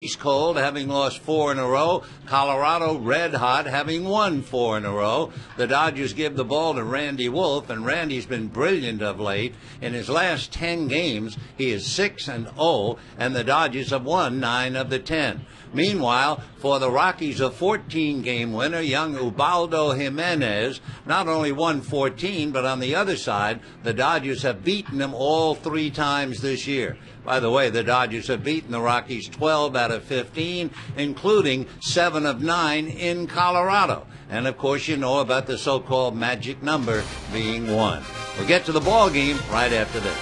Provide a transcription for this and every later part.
East Cold having lost 4 in a row. Colorado red hot having won 4 in a row. The Dodgers give the ball to Randy Wolf, and Randy's been brilliant of late. In his last 10 games, he is 6-0, and the Dodgers have won 9 of the 10. Meanwhile, for the Rockies, a 14-game winner, young Ubaldo Jimenez, not only won 14, but on the other side, the Dodgers have beaten them all 3 times this year. By the way, the Dodgers have beaten the Rockies 12 out of 15, including 7 of 9 in Colorado. And, of course, you know about the so-called magic number being 1. We'll get to the ball game right after this.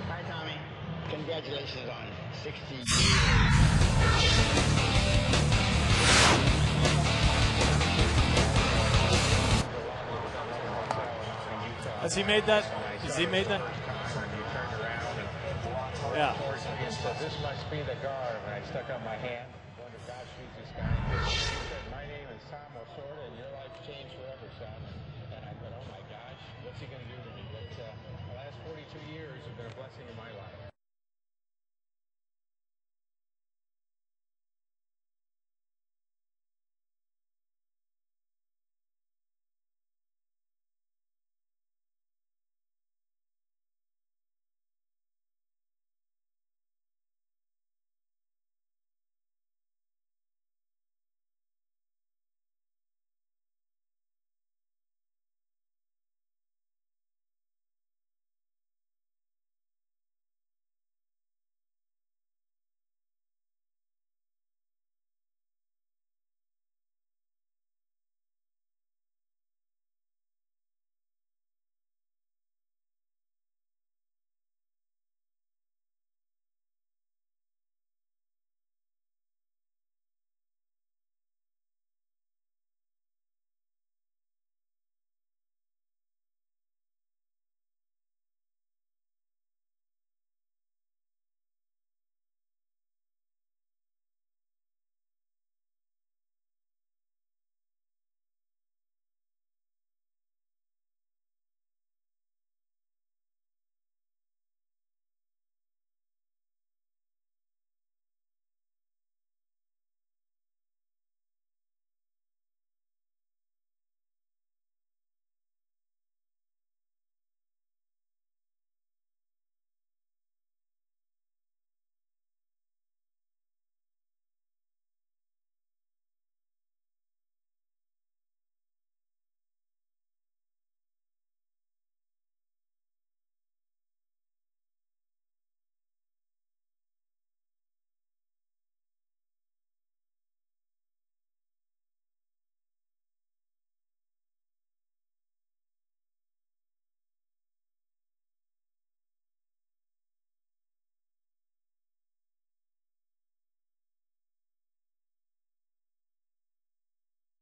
Hi, Tommy. Congratulations on 60 years. Has he made that? Has he made that? Yeah. So this must be the garb, and I stuck out my hand. Wonder, gosh, who's this guy? He said, my name is Tom Lasorda, and your life changed forever, son. And I thought, oh my gosh, what's he going to do to me? But the last 42 years have been a blessing in my life.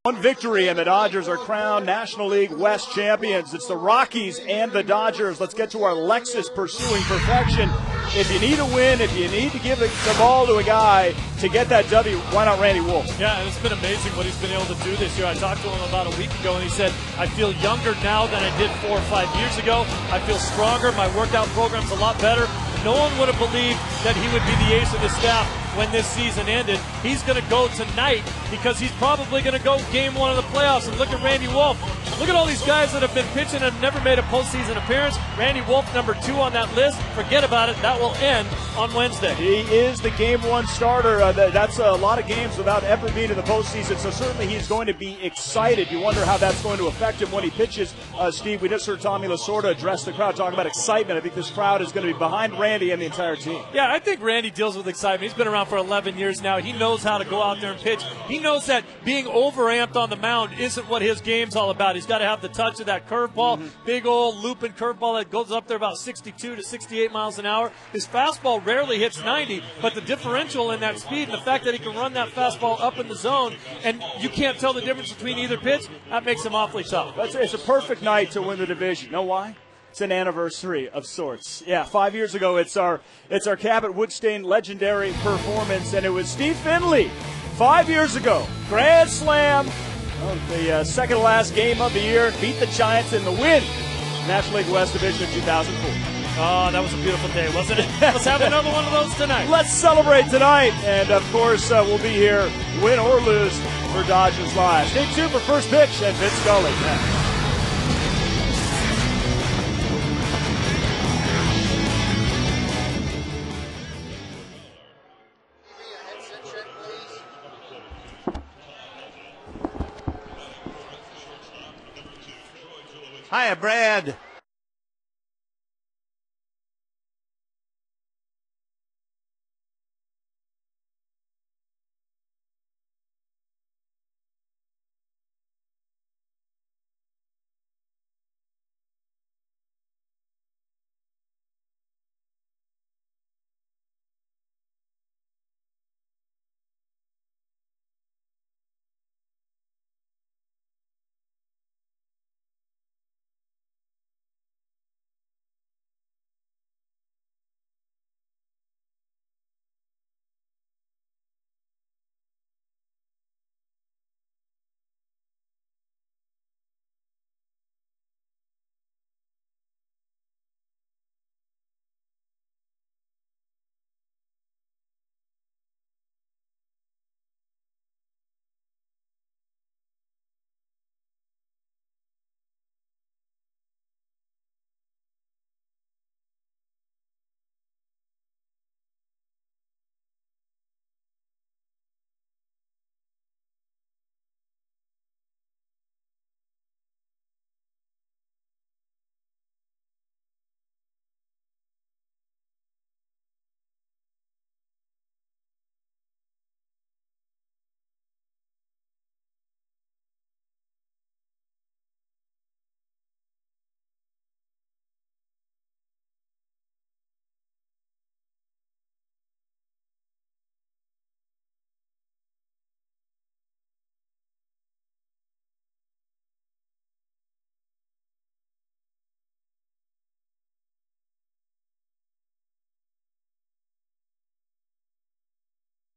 One victory and the Dodgers are crowned National League West champions. It's the Rockies and the Dodgers. Let's get to our Lexus pursuing perfection. If you need a win, if you need to give the ball to a guy to get that W, why not Randy Wolf? Yeah, and it's been amazing what he's been able to do this year. I talked to him about a week ago, and he said, I feel younger now than I did 4 or 5 years ago. I feel stronger. My workout program's a lot better. No one would have believed that he would be the ace of the staff when this season ended. He's going to go tonight because he's probably going to go game 1 of the playoffs. And look at Randy Wolf. Look at all these guys that have been pitching and never made a postseason appearance. Randy Wolf, number 2 on that list. Forget about it. That will end on Wednesday. He is the game 1 starter. That's a lot of games without ever being in the postseason, so certainly he's going to be excited. You wonder how that's going to affect him when he pitches. Steve, we just heard Tommy Lasorda address the crowd, talking about excitement. I think this crowd is going to be behind Randy and the entire team. Yeah, I think Randy deals with excitement. He's been around for 11 years now. He knows how to go out there and pitch. He knows that being overamped on the mound isn't what his game's all about. He's got to have the touch of that curveball, big old looping curveball that goes up there about 62 to 68 miles an hour. His fastball rarely hits 90, but the differential in that speed and the fact that he can run that fastball up in the zone and you can't tell the difference between either pitch, that makes him awfully tough. It's a perfect night to win the division. You know why? It's an anniversary of sorts. Yeah, 5 years ago, it's our Cabot Woodstein legendary performance, and it was Steve Finley 5 years ago. Grand Slam, the second to last game of the year, beat the Giants in the win. National League West Division of 2004. Oh, that was a beautiful day, wasn't it? Let's have another one of those tonight. Let's celebrate tonight. And, of course, we'll be here, win or lose, for Dodgers Live. Stay tuned for First Pitch and Vince Scully. Hiya, Brad.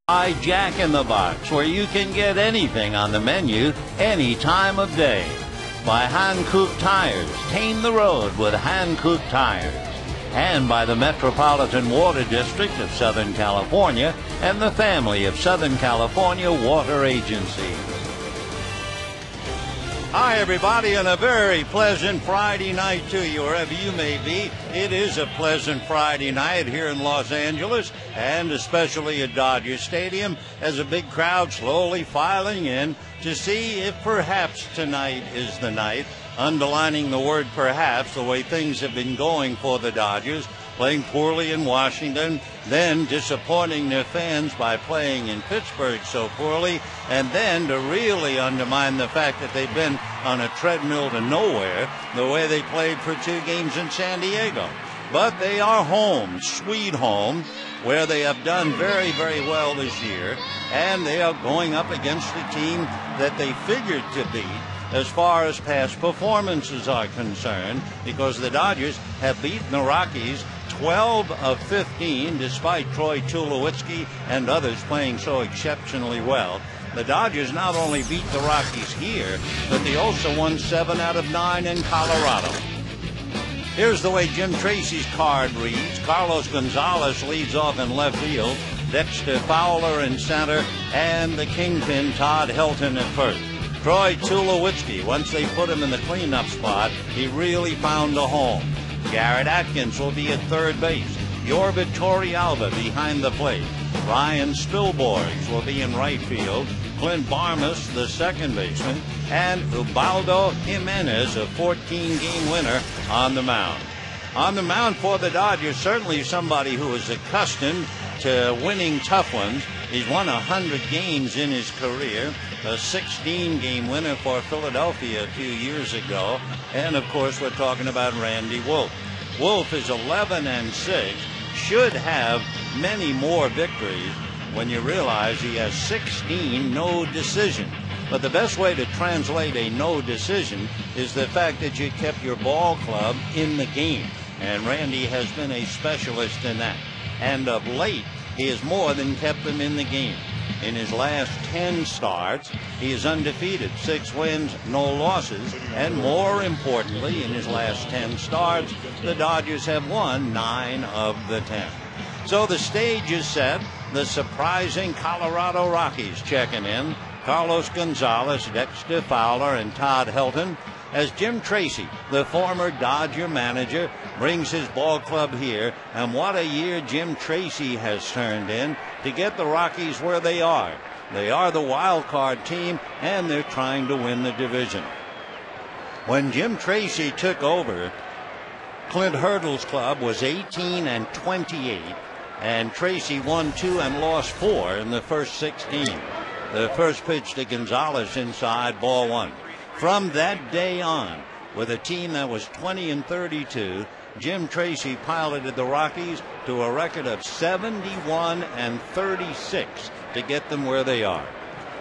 By Jack in the Box, where you can get anything on the menu any time of day. By Hankook Tires, tame the road with Hankook Tires. And by the Metropolitan Water District of Southern California and the family of Southern California Water Agencies. Hi, everybody, and a very pleasant Friday night to you, wherever you may be. It is a pleasant Friday night here in Los Angeles, and especially at Dodger Stadium, as a big crowd slowly filing in to see if perhaps tonight is the night, underlining the word perhaps, the way things have been going for the Dodgers, playing poorly in Washington, then disappointing their fans by playing in Pittsburgh so poorly, and then to really undermine the fact that they've been on a treadmill to nowhere, the way they played for 2 games in San Diego. But they are home, sweet home, where they have done very, very well this year, and they are going up against a team that they figured to beat as far as past performances are concerned, because the Dodgers have beaten the Rockies 12 of 15, despite Troy Tulowitzki and others playing so exceptionally well. The Dodgers not only beat the Rockies here, but they also won 7 out of 9 in Colorado. Here's the way Jim Tracy's card reads. Carlos Gonzalez leads off in left field, Dexter Fowler in center, and the kingpin Todd Helton at first. Troy Tulowitzki, once they put him in the cleanup spot, he really found a home. Garrett Atkins will be at third base. Yorvit Torrealba behind the plate. Ryan Spilborghs will be in right field. Clint Barmas, the second baseman, and Ubaldo Jimenez, a 14-game winner, on the mound. On the mound for the Dodgers, certainly somebody who is accustomed to winning tough ones. He's won 100 games in his career, a 16-game winner for Philadelphia a few years ago. And, of course, we're talking about Randy Wolf. Wolf is 11-6, should have many more victories when you realize he has 16 no decisions. But the best way to translate a no decision is the fact that you kept your ball club in the game. And Randy has been a specialist in that. And of late, he has more than kept them in the game. In his last 10 starts, he is undefeated, 6 wins, no losses. And more importantly, in his last 10 starts, the Dodgers have won 9 of the 10. So the stage is set. The surprising Colorado Rockies checking in. Carlos Gonzalez, Dexter Fowler, and Todd Helton, as Jim Tracy, the former Dodger manager, brings his ball club here. And what a year Jim Tracy has turned in to get the Rockies where they are. They are the wild card team, and they're trying to win the division. When Jim Tracy took over, Clint Hurdle's club was 18-28, and Tracy won 2 and lost 4 in the first 16. The first pitch to Gonzalez inside, ball 1. From that day on, with a team that was 20-32, Jim Tracy piloted the Rockies to a record of 71-36 to get them where they are.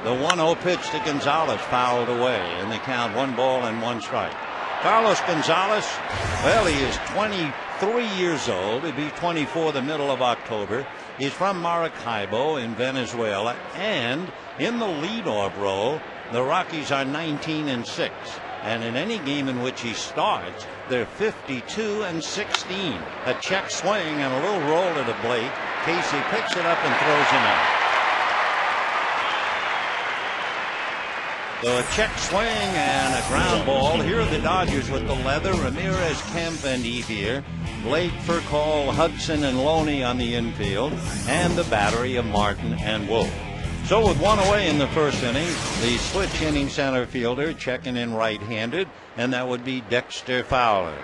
The 1-0 pitch to Gonzalez fouled away, and the count 1 ball and 1 strike. Carlos Gonzalez, well, he is 23 years old. He'll be 24 the middle of October. He's from Maracaibo in Venezuela, and in the leadoff role, the Rockies are 19-6. And in any game in which he starts, they're 52-16. A check swing and a little roll to the plate. Casey picks it up and throws him out. So a check swing and a ground ball. Here are the Dodgers with the leather. Ramirez, Kemp, and Evier. Blake, Furcall, Hudson, and Loney on the infield. And the battery of Martin and Wolf. So with 1 away in the first inning, the switch inning center fielder checking in right-handed, and that would be Dexter Fowler.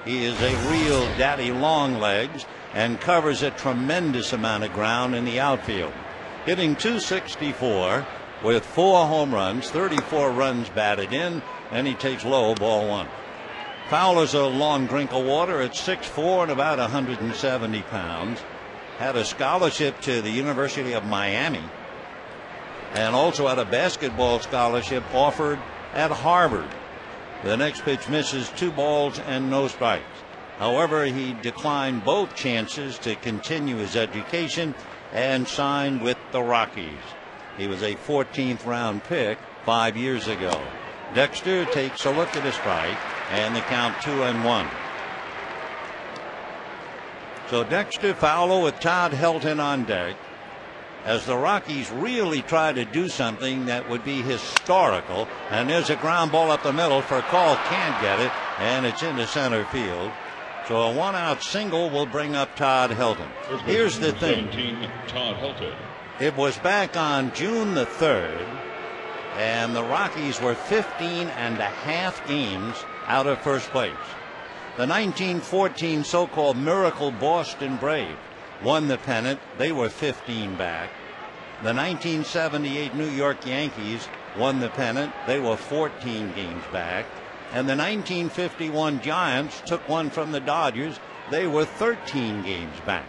He is a real daddy long legs and covers a tremendous amount of ground in the outfield. Hitting .264 with 4 home runs, 34 runs batted in, and he takes low, ball 1. Fowler's a long drink of water at 6'4" and about 170 pounds. Had a scholarship to the University of Miami, and also had a basketball scholarship offered at Harvard. The next pitch misses, 2 balls and no strikes. However, he declined both chances to continue his education and signed with the Rockies. He was a 14th round pick 5 years ago. Dexter takes a look at a strike, and the count 2-1. So Dexter, Fowler with Todd Helton on deck, as the Rockies really try to do something that would be historical. And there's a ground ball up the middle. Furcall can't get it, and it's into center field. So a 1-out single will bring up Todd Helton. Here's the thing. Todd Helton. It was back on June the 3rd, and the Rockies were 15.5 games out of first place. The 1914 so-called Miracle Boston Braves won the pennant. They were 15 back. The 1978 New York Yankees won the pennant. They were 14 games back. And the 1951 Giants took one from the Dodgers. They were 13 games back.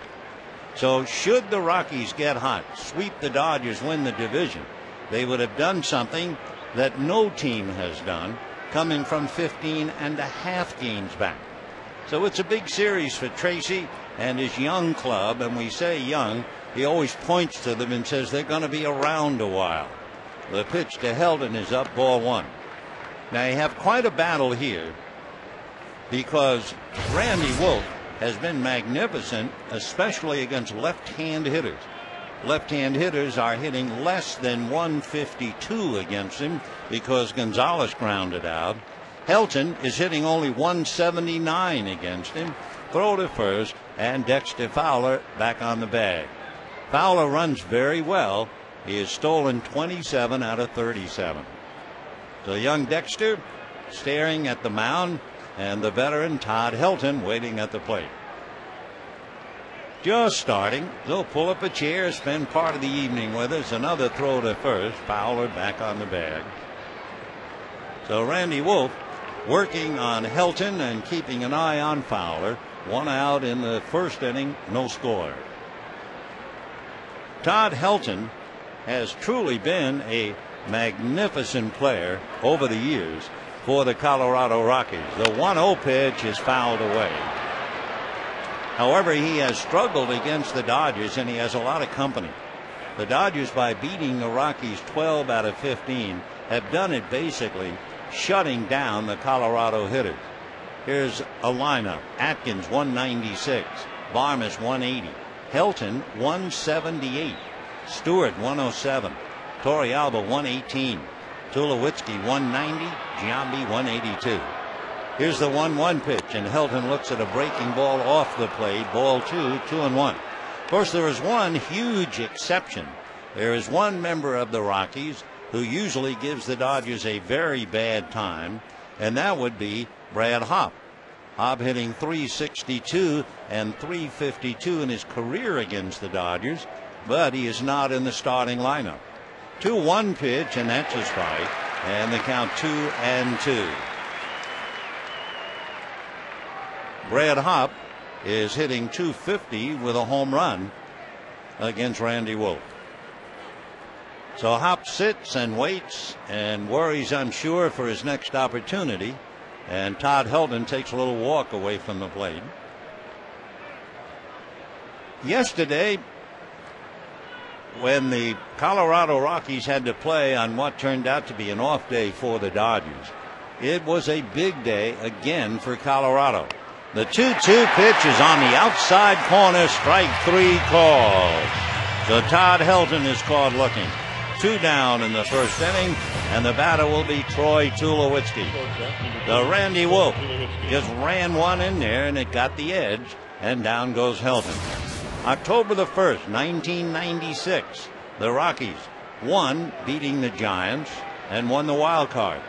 So should the Rockies get hot, sweep the Dodgers, win the division, they would have done something that no team has done, coming from 15.5 games back. So it's a big series for Tracy and his young club, and we say young, he always points to them and says they're going to be around a while. The pitch to Helton is up, ball 1. Now you have quite a battle here, because Randy Wolf has been magnificent, especially against left-hand hitters. Left-hand hitters are hitting less than 152 against him because Gonzalez grounded out. Helton is hitting only 179 against him. Throw to first, and Dexter Fowler back on the bag. Fowler runs very well. He has stolen 27 out of 37. So young Dexter staring at the mound, and the veteran Todd Helton waiting at the plate. Just starting. So pull up a chair, spend part of the evening with us. Another throw to first. Fowler back on the bag. So Randy Wolf working on Helton and keeping an eye on Fowler. 1 out in the first inning, no score. Todd Helton has truly been a magnificent player over the years for the Colorado Rockies. The 1-0 pitch is fouled away. However, he has struggled against the Dodgers, and he has a lot of company. The Dodgers, by beating the Rockies 12 out of 15, have done it basically shutting down the Colorado hitters. Here's a lineup. Atkins 196, Varmus 180, Helton 178, Stewart 107, Torrealba 118, Tulowitzki 190, Giambi 182. Here's the 1-1 pitch, and Helton looks at a breaking ball off the plate. Ball 2-1. Of course, there is one huge exception. There is one member of the Rockies who usually gives the Dodgers a very bad time, and that would be Brad Hopp. Hopp hitting .362 and .352 in his career against the Dodgers, but he is not in the starting lineup. 2-1 pitch, and that's a strike, and the count 2-2. Brad Hopp is hitting .250 with a home run against Randy Wolf. So Hopp sits and waits and worries, I'm sure, for his next opportunity. And Todd Helton takes a little walk away from the plate. Yesterday, when the Colorado Rockies had to play on what turned out to be an off day for the Dodgers, it was a big day again for Colorado. The 2-2 pitch is on the outside corner, strike 3 called. So Todd Helton is caught looking. 2 down in the first inning, and the batter will be Troy Tulowitzki. The Randy Wolf just ran one in there, and it got the edge, and down goes Helton. October the 1st, 1996, the Rockies won, beating the Giants, and won the wild card.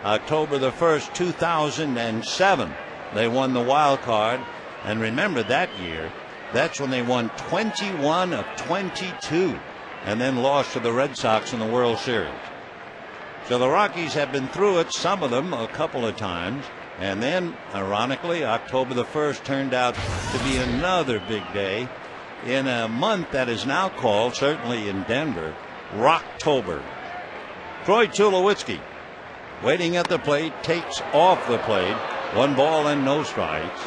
October the 1st, 2007, they won the wild card, and remember that year, that's when they won 21 of 22. And then lost to the Red Sox in the World Series. So the Rockies have been through it, some of them a couple of times. And then, ironically, October the 1st turned out to be another big day in a month that is now called, certainly in Denver, Rocktober. Troy Tulowitzki, waiting at the plate, takes off the plate. 1 ball and no strikes.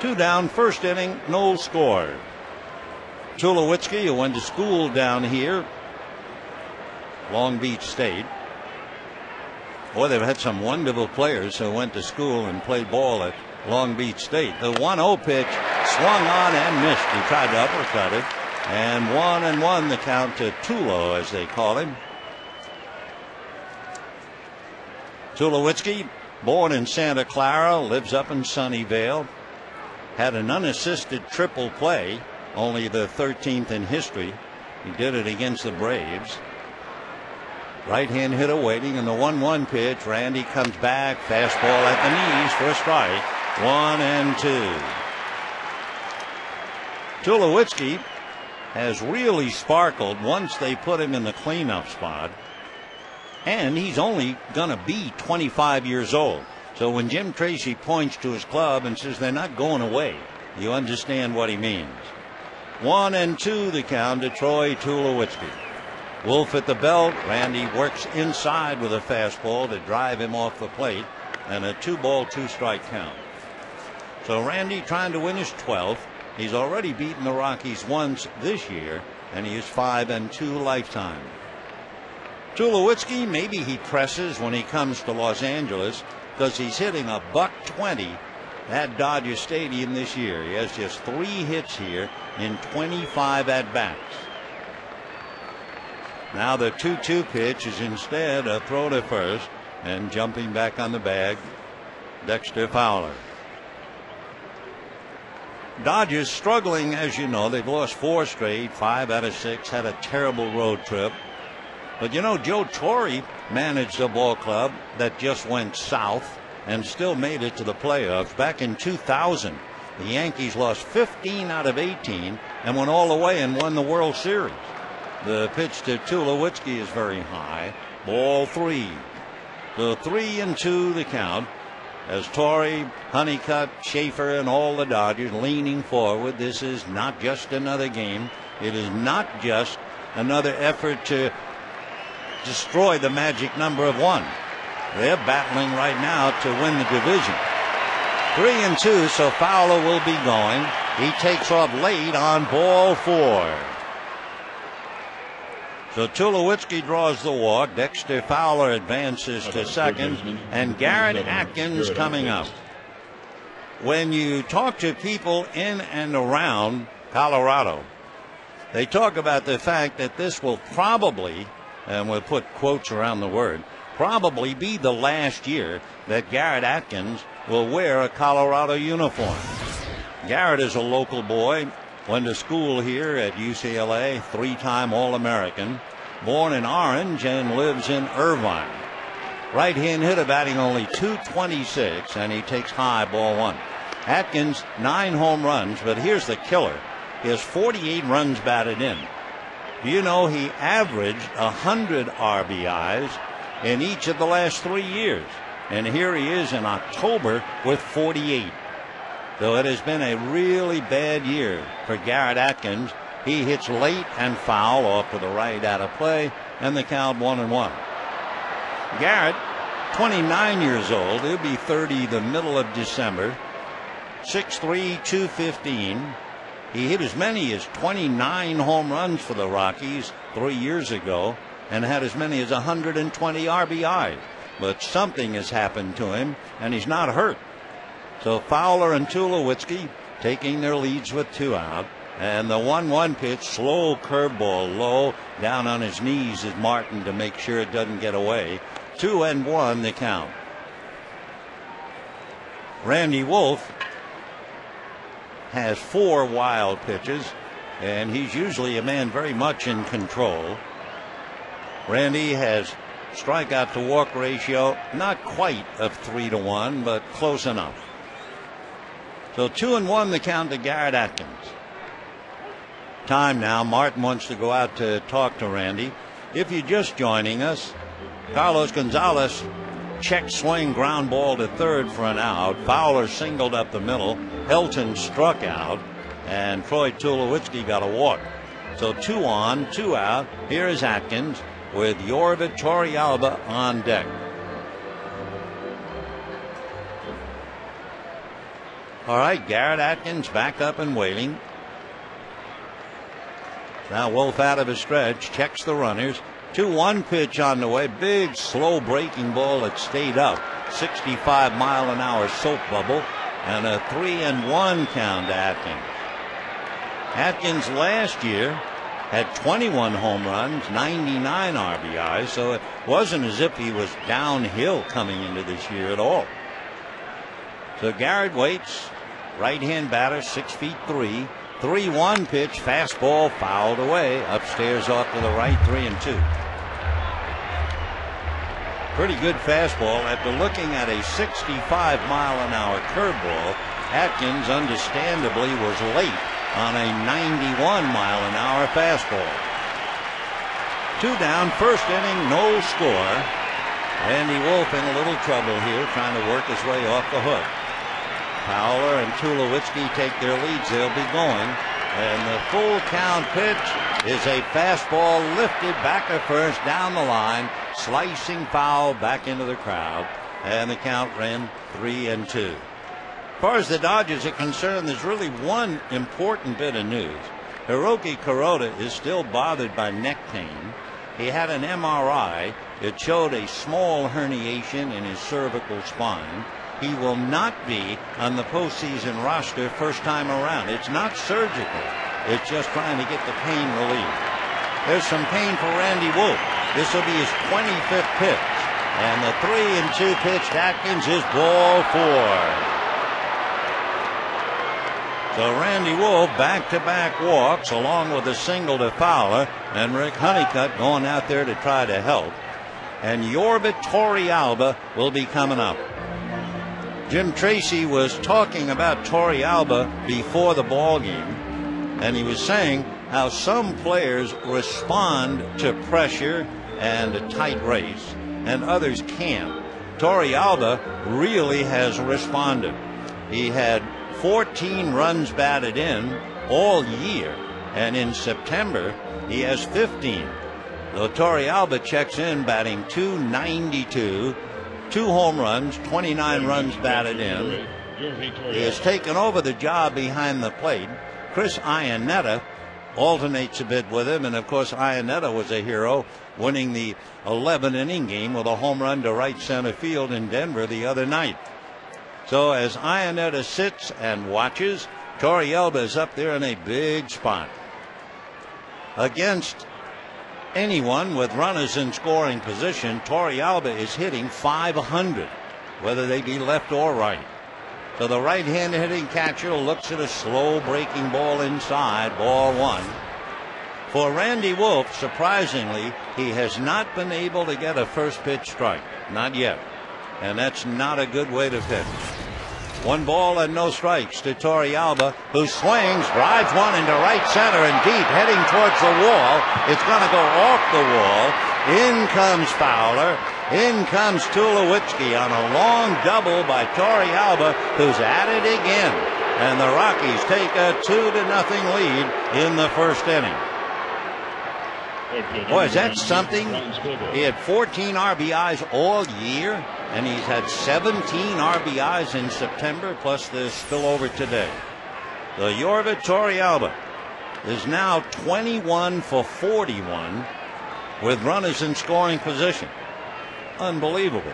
2 down, first inning, no score. Tulowitzki, who went to school down here, Long Beach State. Boy, they've had some wonderful players who went to school and played ball at Long Beach State. The 1-0 pitch swung on and missed. He tried to uppercut it. And 1-1 the count to Tulo, as they call him. Tulowitzki, born in Santa Clara, lives up in Sunnyvale. Had an unassisted triple play, only the 13th in history. He did it against the Braves. Right-hand hitter waiting, and the 1-1 pitch. Randy comes back, fastball at the knees for a strike. 1-2. Tulowitzki has really sparkled once they put him in the cleanup spot, and he's only going to be 25 years old. So when Jim Tracy points to his club and says they're not going away, you understand what he means. 1-2 the count to Troy Tulowitzki. Wolf at the belt. Randy works inside with a fastball to drive him off the plate, and a 2-ball, 2-strike count. So Randy trying to win his 12th. He's already beaten the Rockies once this year, and he is 5-2 lifetime. Tulowitzki, maybe he presses when he comes to Los Angeles, because he's hitting a $120 at Dodger Stadium this year. He has just 3 hits here in 25 at-bats. Now the 2-2 pitch is instead a throw to first, and jumping back on the bag, Dexter Fowler. Dodgers struggling, as you know. They've lost 4 straight, 5 out of 6, had a terrible road trip. But you know, Joe Torre managed a ball club that just went south and still made it to the playoffs. Back in 2000, the Yankees lost 15 out of 18 and went all the way and won the World Series. The pitch to Tulowitzki is very high. Ball 3. So 3-2 the count, as Torre, Honeycutt, Schaefer, and all the Dodgers leaning forward. This is not just another game. It is not just another effort to destroy the magic number of 1. They're battling right now to win the division. 3-2, so Fowler will be going. He takes off late on ball 4. So Tulowitzki draws the walk. Dexter Fowler advances to second, and Garrett Atkins coming up. When you talk to people in and around Colorado, they talk about the fact that this will probably, and we'll put quotes around the word, probably be the last year that Garrett Atkins will wear a Colorado uniform. Garrett is a local boy, went to school here at UCLA, 3-time All-American, born in Orange and lives in Irvine. Right-hand hitter, batting only .226, and he takes high, ball 1. Atkins, 9 home runs, but here's the killer. He has 48 runs batted in. Do you know he averaged 100 RBIs in each of the last 3 years? And here he is in October with 48. So it has been a really bad year for Garrett Atkins. He hits late and foul off to the right out of play, and the count 1-1. Garrett, 29 years old. He'll be 30 the middle of December. 6'3", 215. He hit as many as 29 home runs for the Rockies 3 years ago and had as many as 120 RBIs. But something has happened to him, and he's not hurt. So Fowler and Tulowitzki taking their leads with 2 out. And the 1-1 pitch, slow curveball, low, down on his knees is Martin to make sure it doesn't get away. 2-1 the count. Randy Wolf has 4 wild pitches, and he's usually a man very much in control. Randy has strikeout to walk ratio, not quite of 3-1, but close enough. So 2-1 the count to Garrett Atkins. Time now. Martin wants to go out to talk to Randy. If you're just joining us, Carlos Gonzalez check swing ground ball to third for an out. Fowler singled up the middle. Helton struck out, and Troy Tulowitzki got a walk. So 2 on, 2 out. Here is Atkins with Yorvit Torrealba on deck. All right, Garrett Atkins back up and waiting. Now Wolf out of his stretch, checks the runners. 2-1 pitch on the way. Big, slow breaking ball that stayed up. 65-mile-an-hour soap bubble. And a 3-1 count to Atkins. Atkins last year had 21 home runs, 99 RBIs, so it wasn't as if he was downhill coming into this year at all. So Garrett waits. Right-hand batter, 6'3". 3-1 pitch, fastball fouled away. Upstairs off to the right, 3-2. Pretty good fastball. After looking at a 65-mile-an-hour curveball, Atkins understandably was late on a 91-mile-an-hour fastball. 2 down, first inning, no score. Randy Wolf in a little trouble here, trying to work his way off the hook. Fowler and Tulowitzki take their leads. They'll be going. And the full count pitch is a fastball lifted back to first down the line. Slicing foul back into the crowd. And the count ran 3-2. As far as the Dodgers are concerned, there's really one important bit of news. Hiroki Kuroda is still bothered by neck pain. He had an MRI. It showed a small herniation in his cervical spine. He will not be on the postseason roster first time around. It's not surgical. It's just trying to get the pain relief. There's some pain for Randy Wolf. This will be his 25th pitch. And the 3-2 pitch to Atkins is ball 4. So Randy Wolf back-to-back walks along with a single to Fowler, and Rick Honeycutt going out there to try to help. And Yorvit Torrealba will be coming up. Jim Tracy was talking about Torrealba before the ball game, and he was saying how some players respond to pressure and a tight race, and others can't. Torrealba really has responded. He had 14 runs batted in all year, and in September he has 15. Though Torrealba checks in batting .292, 2 home runs, 29 runs batted in. He has taken over the job behind the plate. Chris Iannetta alternates a bit with him, and of course Iannetta was a hero, winning the 11-inning game with a home run to right center field in Denver the other night. So as Iannetta sits and watches, Torrealba is up there in a big spot. Against anyone with runners in scoring position, Torrealba is hitting .500, whether they be left or right. So the right-hand hitting catcher looks at a slow breaking ball inside, ball 1. For Randy Wolf, surprisingly, he has not been able to get a first pitch strike. Not yet. And that's not a good way to pitch. 1 ball and no strikes to Torrealba, who swings, drives one into right center and deep, heading towards the wall. It's going to go off the wall. In comes Fowler. In comes Tulowitzki on a long double by Torrealba, who's at it again. And the Rockies take a 2-0 lead in the first inning. Boy, is that something? He had 14 RBIs all year, and he's had 17 RBIs in September, plus the spillover today. The Yorvit Torrealba is now 21 for 41 with runners in scoring position. Unbelievable.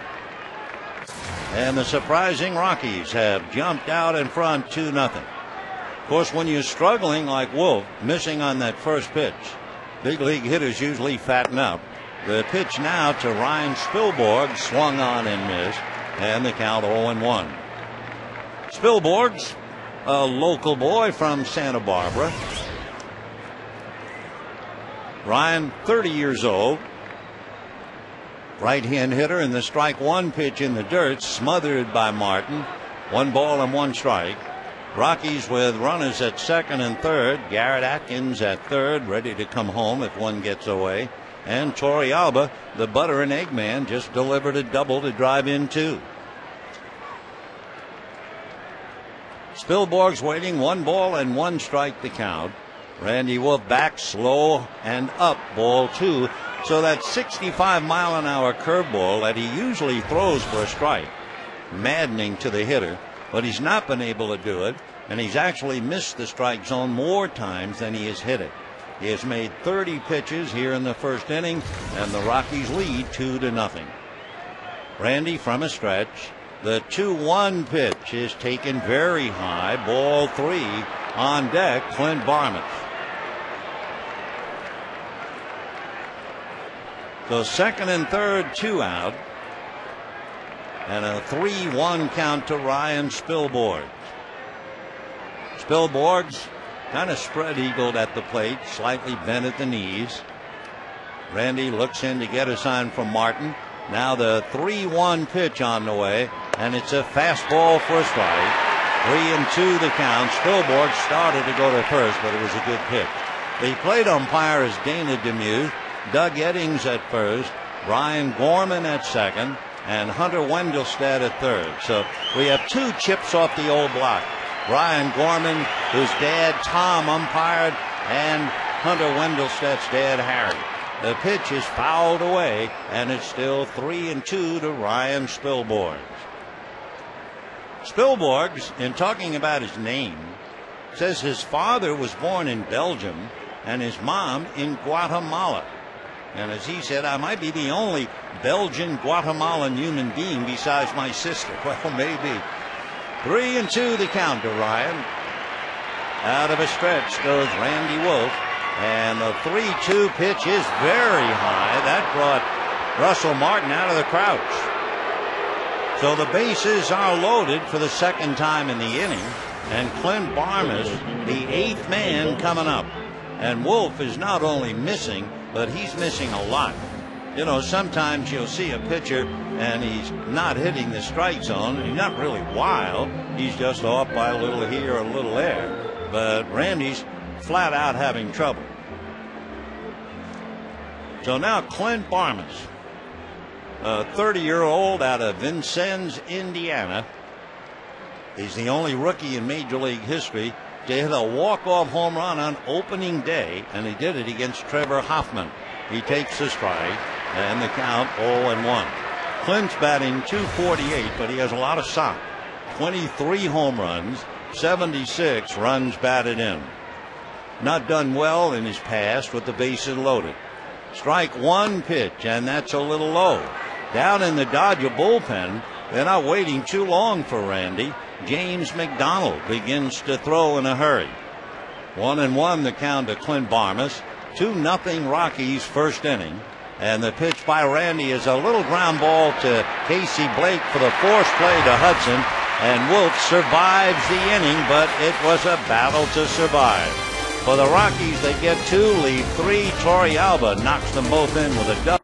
And the surprising Rockies have jumped out in front 2-0. Of course, when you're struggling like Wolf, missing on that first pitch, big league hitters usually fatten up. The pitch now to Ryan Spilborg, swung on and missed, and the count 0-1. Spilborg's a local boy from Santa Barbara. Ryan, 30 years old. Right-hand hitter, in the strike 1 pitch in the dirt, smothered by Martin. 1 ball and 1 strike. Rockies with runners at second and third. Garrett Atkins at third, ready to come home if one gets away. And Torrealba, the butter and egg man, just delivered a double to drive in 2. Spilborg's waiting, 1 ball and 1 strike to count. Randy Wolf back, slow and up, ball 2. So that 65-mile-an-hour curveball that he usually throws for a strike, maddening to the hitter, but he's not been able to do it, and he's actually missed the strike zone more times than he has hit it. He has made 30 pitches here in the first inning, and the Rockies lead 2-0. Randy from a stretch. The 2-1 pitch is taken very high, ball 3. On deck, Clint Barmouth. So second and third, 2 out. And a 3-1 count to Ryan Spilborg. Spilborg's kind of spread-eagled at the plate, slightly bent at the knees. Randy looks in to get a sign from Martin. Now the 3-1 pitch on the way, and it's a fastball for a strike. 3-2 the count. Spilborg started to go to first, but it was a good pitch. The plate umpire is Dana Demuth. Doug Eddings at first, Brian Gorman at second, and Hunter Wendelstedt at third. So we have 2 chips off the old block. Brian Gorman, whose dad Tom umpired, and Hunter Wendelstedt's dad Harry. The pitch is fouled away, and it's still 3-2 to Ryan Spilborg. Spilborg's, in talking about his name, says his father was born in Belgium and his mom in Guatemala. And as he said, I might be the only Belgian Guatemalan human being besides my sister. Well, maybe. 3-2 the count to Ryan. Out of a stretch goes Randy Wolf. And the 3-2 pitch is very high. That brought Russell Martin out of the crouch. So the bases are loaded for the second time in the inning. And Clint Barmouth, the 8th man, coming up. And Wolf is not only missing, but he's missing a lot. You know, sometimes you'll see a pitcher and he's not hitting the strike zone. He's not really wild. He's just off by a little here, a little there. But Randy's flat out having trouble. So now Clint Barmouth, a 30-year-old out of Vincennes, Indiana. He's the only rookie in Major League history to hit a walk-off home run on opening day, and he did it against Trevor Hoffman. He takes the strike, and the count 0-1. Clint's batting .248, but he has a lot of sock. 23 home runs, 76 runs batted in. Not done well in his past with the bases loaded. Strike one pitch, and that's a little low. Down in the Dodger bullpen, they're not waiting too long for Randy. James McDonald begins to throw in a hurry. 1-1 the count to Clint Barmas. 2-0 Rockies first inning. And the pitch by Randy is a little ground ball to Casey Blake for the force play to Hudson. And Wolf survives the inning, but it was a battle to survive. For the Rockies, they get 2, leave 3. Torrey Alba knocks them both in with a double.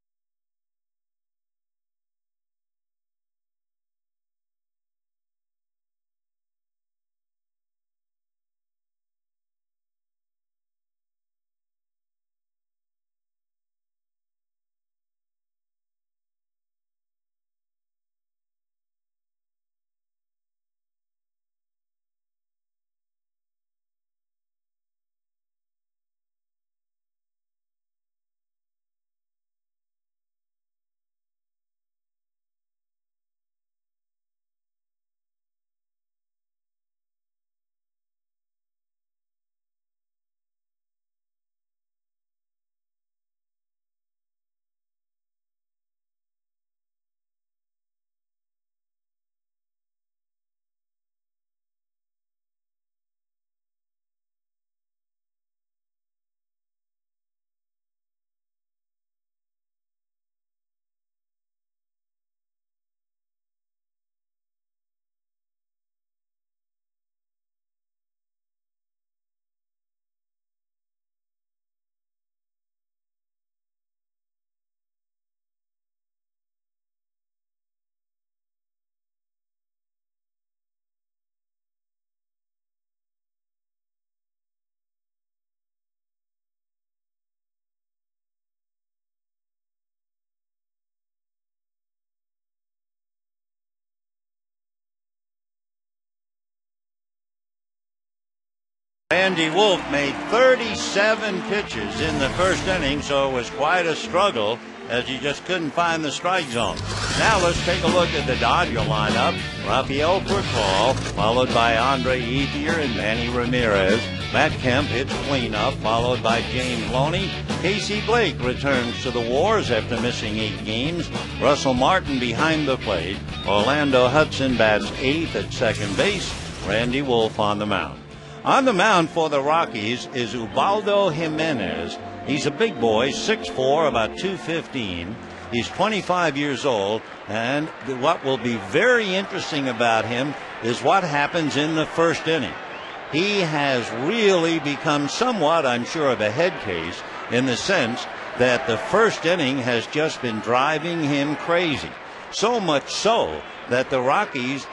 Randy Wolf made 37 pitches in the first inning, so it was quite a struggle as he just couldn't find the strike zone. Now let's take a look at the Dodger lineup. Rafael Percal, followed by Andre Ethier and Manny Ramirez. Matt Kemp hits cleanup, followed by James Loney. Casey Blake returns to the Wars after missing 8 games. Russell Martin behind the plate. Orlando Hudson bats 8th at second base. Randy Wolf on the mound. On the mound for the Rockies is Ubaldo Jimenez. He's a big boy, 6'4", about 215. He's 25 years old, and what will be very interesting about him is what happens in the first inning. He has really become somewhat, I'm sure, of a head case in the sense that the first inning has just been driving him crazy. So much so that the Rockies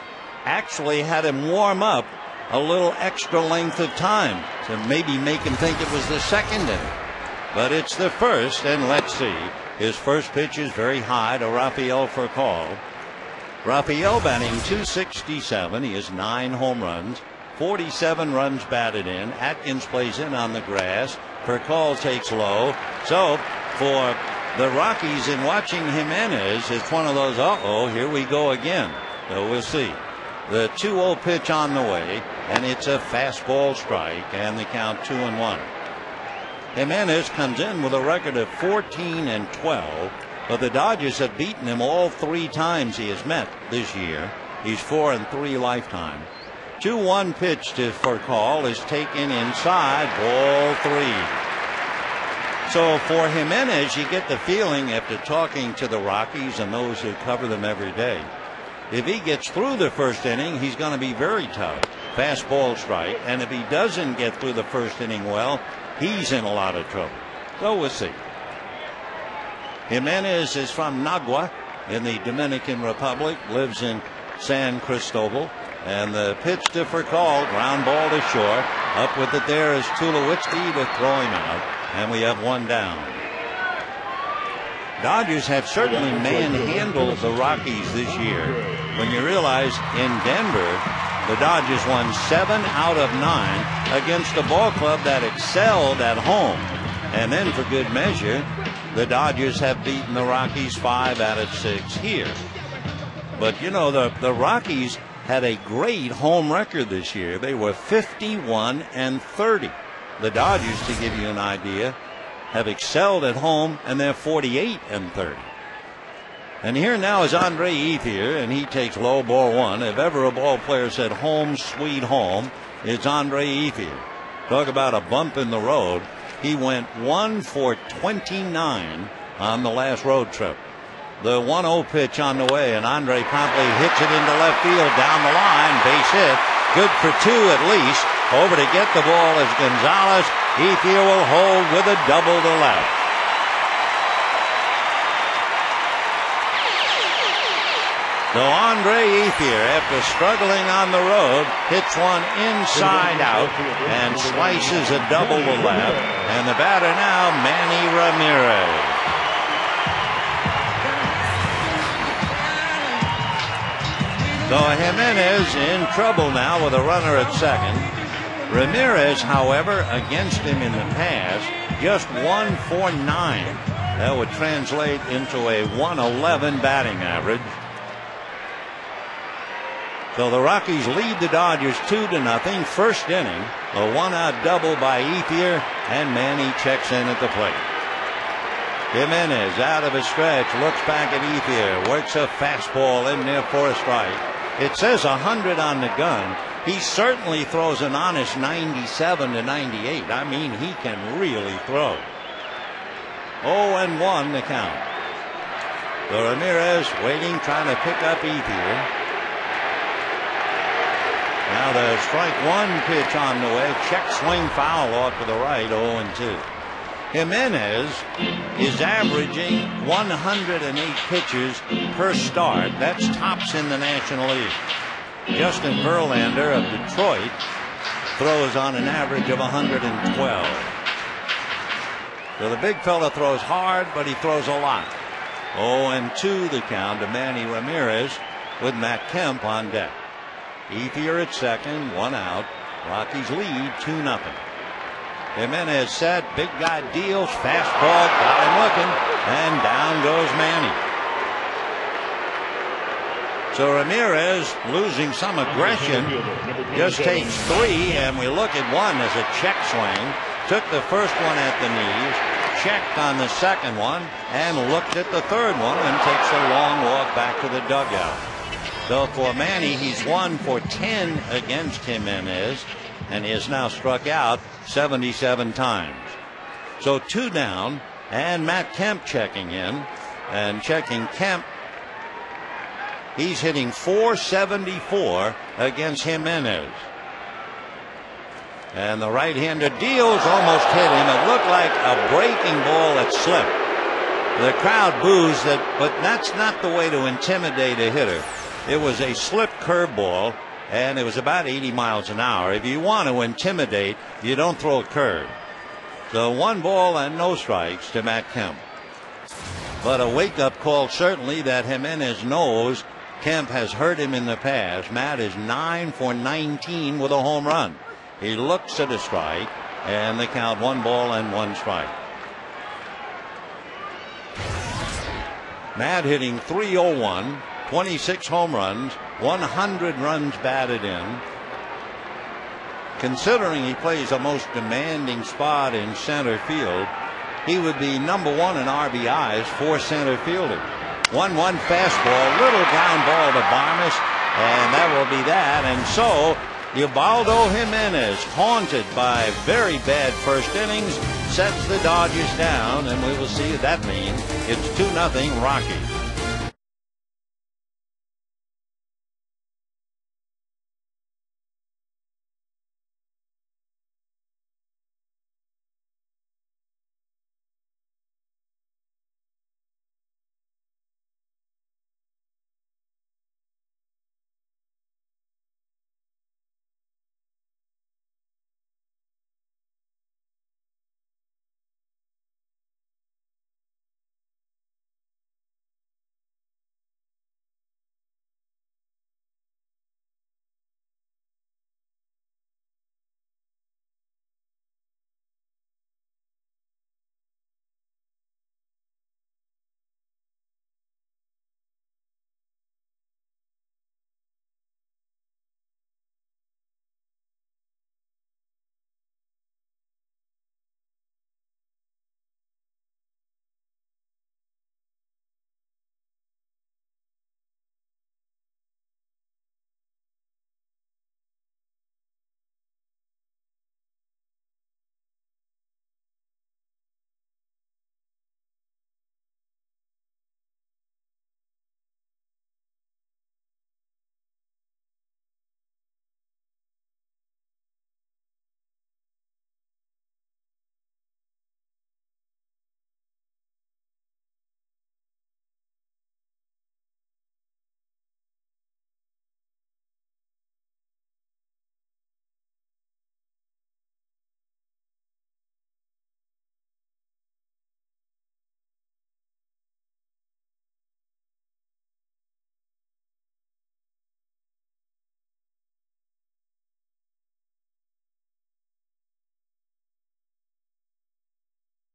actually had him warm up a little extra length of time to maybe make him think it was the second inning. But it's the first, and let's see. His first pitch is very high to Rafael Percal. Rafael batting .267. He has 9 home runs, 47 runs batted in. Atkins plays in on the grass. Percal takes low. So for the Rockies, in watching Jimenez, it's one of those, here we go again. So we'll see. The 2-0 pitch on the way, and it's a fastball strike, and the count 2-1. Jimenez comes in with a record of 14-12, but the Dodgers have beaten him all 3 times he has met this year. He's 4-3 lifetime. 2-1 pitch to Percal is taken inside, ball 3. So for Jimenez, you get the feeling after talking to the Rockies and those who cover them every day, if he gets through the first inning, he's going to be very tough. Fastball strike. And if he doesn't get through the first inning well, he's in a lot of trouble. So we'll see. Jimenez is from Nagua in the Dominican Republic, lives in San Cristobal. And the pitch to Percal, ground ball to short. Up with it there is Tulowitzki to throw him out. And we have 1 down. Dodgers have certainly manhandled the Rockies this year. When you realize in Denver, the Dodgers won 7 out of 9 against a ball club that excelled at home. And then for good measure, the Dodgers have beaten the Rockies 5 out of 6 here. But you know, the Rockies had a great home record this year. They were 51-30. The Dodgers, to give you an idea, have excelled at home, and they're 48-30. And here now is Andre Ethier, and he takes low ball one. If ever a ball player said home sweet home, it's Andre Ethier. Talk about a bump in the road. He went 1 for 29 on the last road trip. The 1-0 pitch on the way, and Andre promptly hits it into left field down the line. Base hit. Good for 2 at least. Over to get the ball is Gonzalez. Ethier will hold with a double to left. So Andre Ethier, after struggling on the road, hits one inside out and slices a double to left. And the batter now, Manny Ramirez. So Jimenez in trouble now with a runner at second. Ramirez, however, against him in the past, just 1 for 9. That would translate into a 111 batting average. So the Rockies lead the Dodgers 2-0. First inning, a 1-out double by Ethier, and Manny checks in at the plate. Jimenez out of his stretch, looks back at Ethier, works a fastball in there for a strike. It says 100 on the gun. He certainly throws an honest 97 to 98. I mean, he can really throw. 0-1 the count. So Ramirez waiting, trying to pick up Ethier. Now the strike one pitch on the way. Check swing foul off to the right, 0-2. Jimenez is averaging 108 pitches per start. That's tops in the National League. Justin Verlander of Detroit throws on an average of 112. So the big fella throws hard, but he throws a lot. 0-2 the count to Manny Ramirez with Matt Kemp on deck. Ethier at second, 1 out. Rockies lead 2-0. Jimenez set, big guy deals, fastball, got him looking, and down goes Manny. So Ramirez, losing some aggression, just takes 3, and we look at one as a check swing. Took the first one at the knees, checked on the second one, and looked at the third one, and takes a long walk back to the dugout. So for Manny, he's 1 for 10 against Jimenez, and he has now struck out 77 times. So 2 down, and Matt Kemp checking in, and checking Kemp. He's hitting .474 against Jimenez. And the right-hander deals, almost hit him. It looked like a breaking ball that slipped. The crowd boos that, but that's not the way to intimidate a hitter. It was a slip curveball, and it was about 80 miles an hour. If you want to intimidate, you don't throw a curve. So 1 ball and no strikes to Matt Kemp. But a wake-up call certainly that Jimenez knows Kemp has hurt him in the past. Matt is 9 for 19 with a home run. He looks at a strike, and they count 1 ball and 1 strike. Matt hitting .301. 26 home runs, 100 runs batted in. Considering he plays a most demanding spot in center field, he would be number 1 in RBIs for center fielders. 1-1 fastball, little ground ball to Barmes, and that will be that. And so Ubaldo Jimenez, haunted by very bad first innings, sets the Dodgers down, and we will see what that means. It's 2-0 Rockies.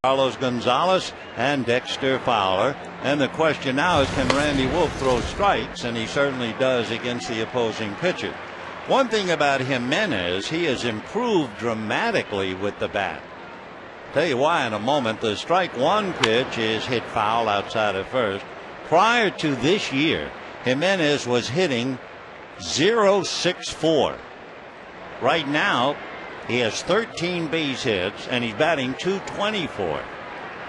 Carlos Gonzalez and Dexter Fowler. And the question now is, can Randy Wolf throw strikes? And he certainly does against the opposing pitcher. One thing about Jimenez, he has improved dramatically with the bat. Tell you why in a moment. The strike one pitch is hit foul outside of first. Prior to this year, Jimenez was hitting .064. Right now, he has 13 base hits and he's batting .224.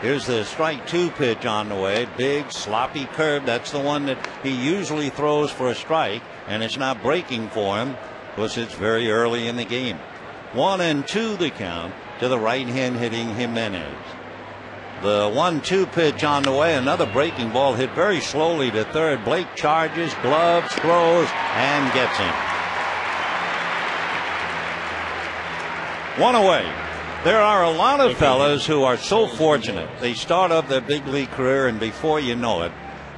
Here's the strike two pitch on the way. Big sloppy curve. That's the one that he usually throws for a strike, and it's not breaking for him because it's very early in the game. 1-2 the count to the right hand hitting Jimenez. The 1-2 pitch on the way. Another breaking ball hit very slowly to third. Blake charges, gloves, throws, and gets him. One away. There are a lot of fellas who are so fortunate. They start up their big league career, and before you know it,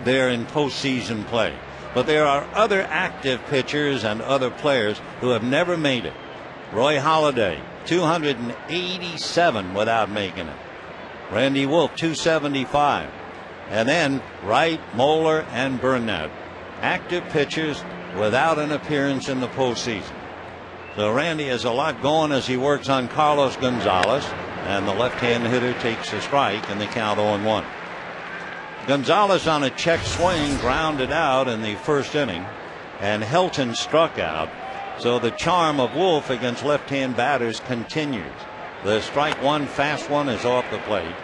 they're in postseason play. But there are other active pitchers and other players who have never made it. Roy Halladay, 287 without making it. Randy Wolf, 275. And then Wright, Moeller, and Burnett, active pitchers without an appearance in the postseason. So Randy has a lot going as he works on Carlos Gonzalez, and the left-hand hitter takes a strike in the count 0-1. Gonzalez on a check swing grounded out in the first inning, and Helton struck out. So the charm of Wolf against left-hand batters continues. The strike one, fast one is off the plate.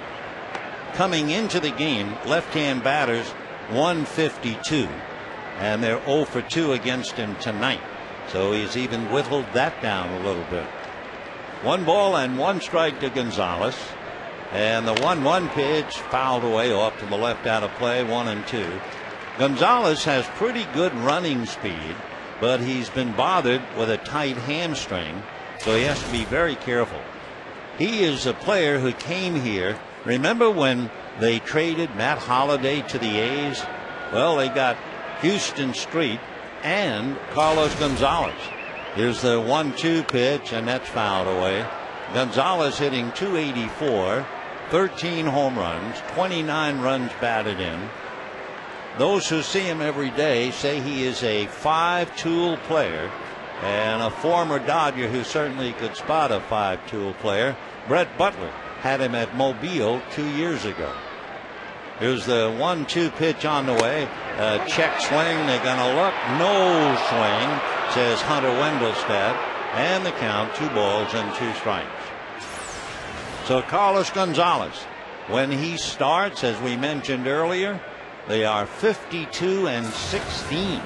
Coming into the game, left-hand batters 152, and they're 0 for 2 against him tonight. So he's even whittled that down a little bit. 1 ball and 1 strike to Gonzalez. And the 1-1 pitch fouled away off to the left out of play. 1-2. Gonzalez has pretty good running speed, but he's been bothered with a tight hamstring, so he has to be very careful. He is a player who came here. Remember when they traded Matt Holliday to the A's? Well, they got Houston Street and Carlos Gonzalez. Here's the 1-2 pitch, and that's fouled away. Gonzalez hitting .284, 13 home runs, 29 runs batted in. Those who see him every day say he is a 5-tool player, and a former Dodger who certainly could spot a 5-tool player, Brett Butler, had him at Mobile 2 years ago. Here's the 1-2 pitch on the way. Check swing. They're going to look. No swing, says Hunter Wendelstedt. And the count, 2 balls and 2 strikes. So Carlos Gonzalez, when he starts, as we mentioned earlier, they are 52-16.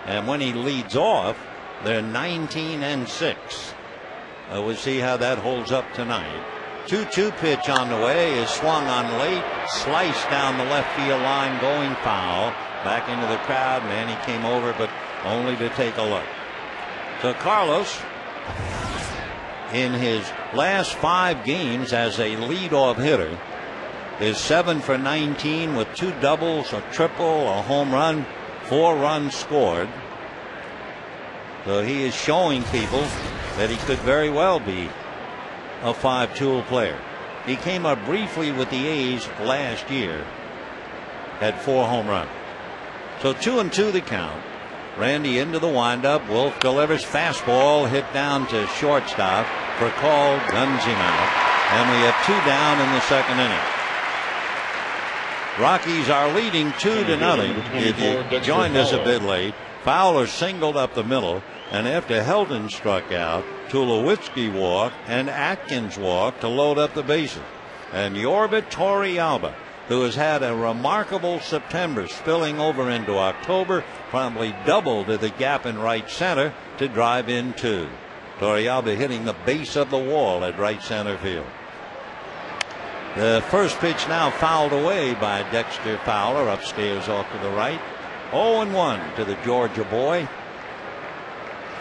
And when he leads off, they're 19-6. We'll see how that holds up tonight. 2-2 pitch on the way is swung on late, sliced down the left field line, going foul. Back into the crowd. Manny came over, but only to take a look. So Carlos, in his last 5 games as a leadoff hitter, is 7 for 19 with 2 doubles, a triple, a home run, 4 runs scored. So he is showing people that he could very well be a 5-tool player. He came up briefly with the A's last year, had 4 home runs. So 2-2 the count. Randy into the windup. Wolf delivers fastball hit down to shortstop. For call, guns him out, and we have 2 down in the second inning. Rockies are leading 2-0. If you joined us a bit late, Fowler singled up the middle, and after Helton struck out, Tulowitzki walked and Atkins walked to load up the bases. And Yorbit Torrealba, who has had a remarkable September spilling over into October, probably doubled the gap in right center to drive in 2. Torrealba hitting the base of the wall at right center field. The first pitch now fouled away by Dexter Fowler upstairs off to the right. 0-1 to the Georgia boy.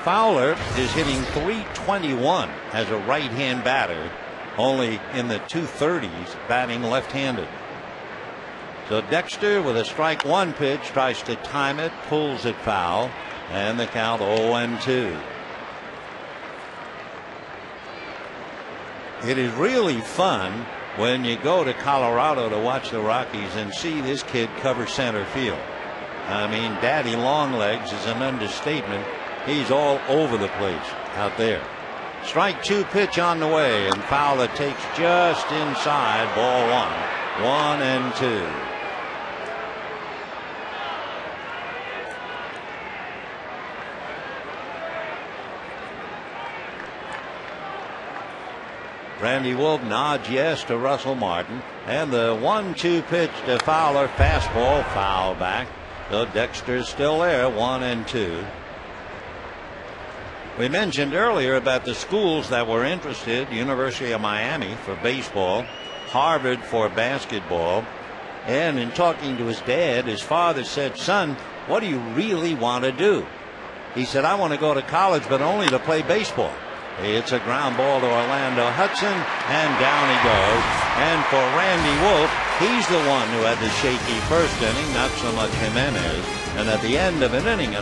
Fowler is hitting .321 as a right-hand batter, only in the 230s batting left-handed. So Dexter with a strike 1 pitch tries to time it, pulls it foul, and the count 0-2. It is really fun when you go to Colorado to watch the Rockies and see this kid cover center field. I mean, Daddy Longlegs is an understatement. He's all over the place out there. Strike 2 pitch on the way, and Fowler takes just inside, ball 1. 1-2. Randy Wolf nods yes to Russell Martin, and the 1-2 pitch to Fowler, fastball, foul back. So Dexter's still there, 1-2. We mentioned earlier about the schools that were interested: University of Miami for baseball, Harvard for basketball. And in talking to his dad, his father said, "Son, what do you really want to do?" He said, "I want to go to college, but only to play baseball." It's a ground ball to Orlando Hudson, and down he goes. And for Randy Wolf, he's the one who had the shaky first inning, not so much Jimenez. And at the end of an inning,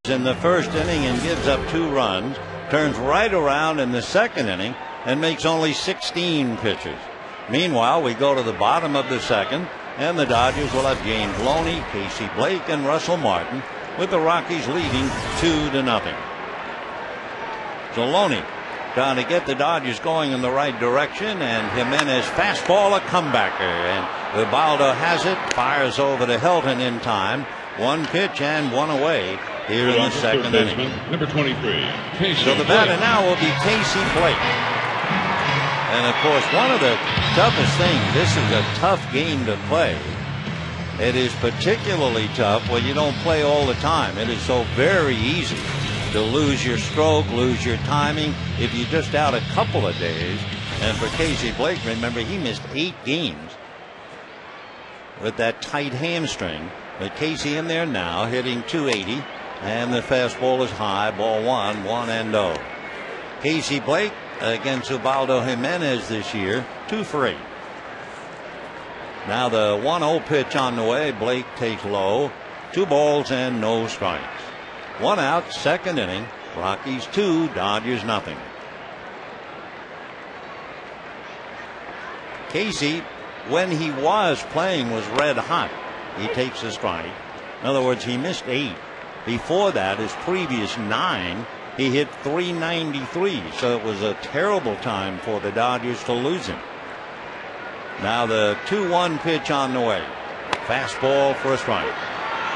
in the first inning and gives up 2 runs, turns right around in the second inning and makes only 16 pitches. Meanwhile, we go to the bottom of the second, and the Dodgers will have James Loney, Casey Blake, and Russell Martin, with the Rockies leading 2-0. So Loney trying to get the Dodgers going in the right direction, and Jimenez fastball, a comebacker, and Ubaldo has it, fires over to Helton in time. 1 pitch and 1 away here in the second inning. Number 23, Casey So the batter now will be Casey Blake. And of course, one of the toughest things, this is a tough game to play. It is particularly tough when you don't play all the time. It is so very easy to lose your stroke, lose your timing if you're just out a couple of days. And for Casey Blake, remember, he missed 8 games with that tight hamstring. But Casey in there now, hitting .280, and the fastball is high, ball 1-0. Casey Blake against Ubaldo Jimenez this year, 2 for 8. Now the 1-0 pitch on the way. Blake takes low, 2 balls and no strikes. 1 out, second inning. Rockies 2, Dodgers nothing. Casey, when he was playing, was red hot. He takes a strike. In other words, he missed 8. Before that, his previous 9, he hit .393. So it was a terrible time for the Dodgers to lose him. Now the 2-1 pitch on the way. Fastball for a strike.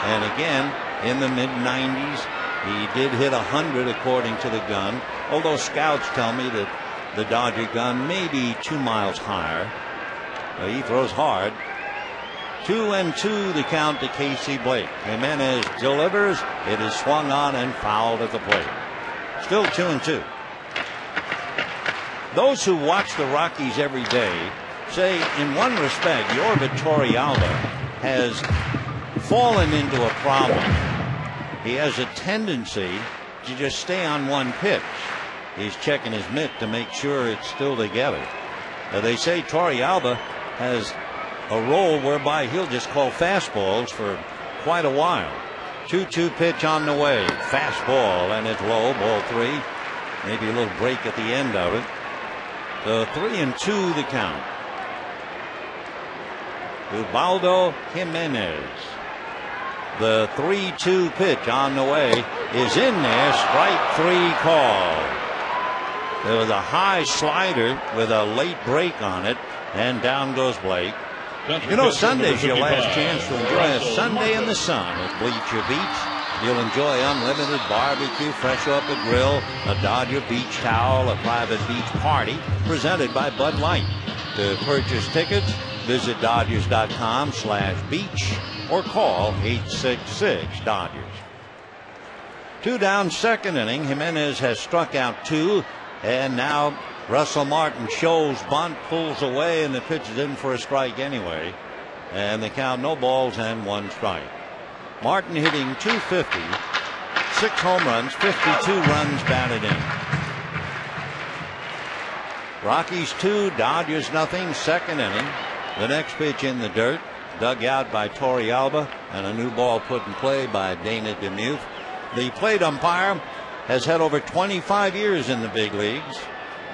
And again, in the mid-90s, he did hit 100 according to the gun. Although scouts tell me that the Dodger gun may be 2 miles higher. He throws hard. 2-2 the count to Casey Blake. Jimenez delivers. It is swung on and fouled at the plate. Still 2-2. Those who watch the Rockies every day say, in one respect, Yorvit Torrealba has fallen into a problem. He has a tendency to just stay on one pitch. He's checking his mitt to make sure it's still together. They say Torrealba has a role whereby he'll just call fastballs for quite a while. 2-2 pitch on the way. Fastball, and it's low, ball 3. Maybe a little break at the end of it. So 3-2 the count. Ubaldo Jimenez. The 3-2 pitch on the way is in there. Strike 3 call. There was a high slider with a late break on it, and down goes Blake. You know, Sunday's your last chance to enjoy a Sunday in the sun at Bleacher Beach. You'll enjoy unlimited barbecue fresh off the grill, a Dodger beach towel, a private beach party presented by Bud Light. To purchase tickets, visit Dodgers.com/beach or call 866-DODGERS. 2 down, second inning. Jimenez has struck out 2, and now Russell Martin shows bunt, pulls away, and the pitch is in for a strike anyway. And the count, no balls and 1 strike. Martin hitting .250, 6 home runs, 52 runs batted in. Rockies 2, Dodgers nothing, second inning. The next pitch in the dirt, dug out by Torrealba, and a new ball put in play by Dana DeMuth. The plate umpire has had over 25 years in the big leagues.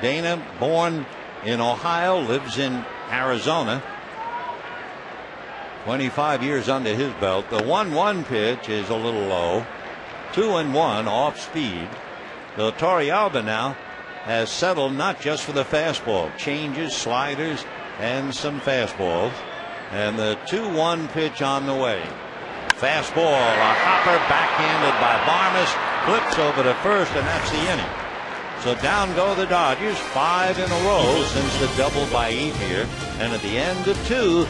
Dana, born in Ohio, lives in Arizona. 25 years under his belt. The 1-1 pitch is a little low. 2-1 off speed. The Torrealba now has settled not just for the fastball, changes, sliders, and some fastballs. And the 2-1 pitch on the way. Fastball, a hopper backhanded by Barmes, flips over to first, and that's the inning. So down go the Dodgers, 5 in a row since the double by 8 here. And at the end of 2,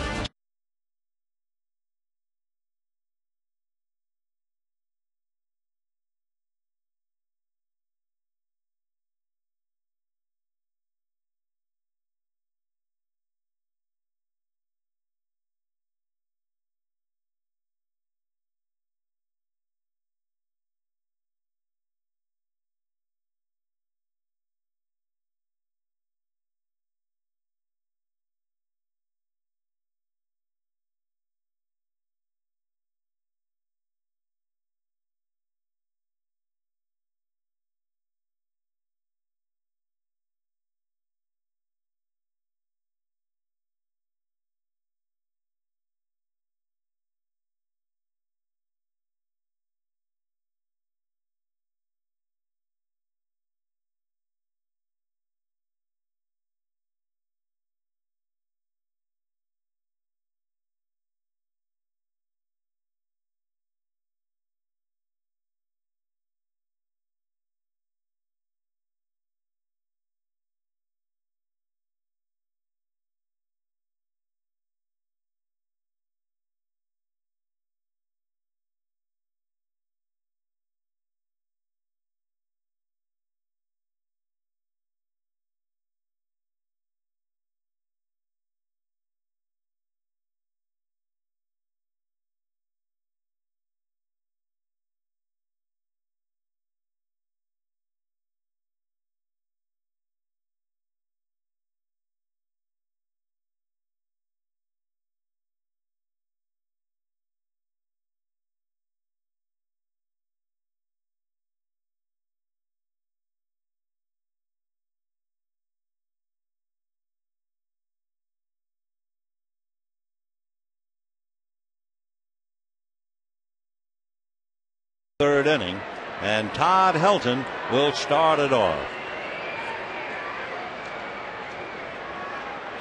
third inning, and Todd Helton will start it off.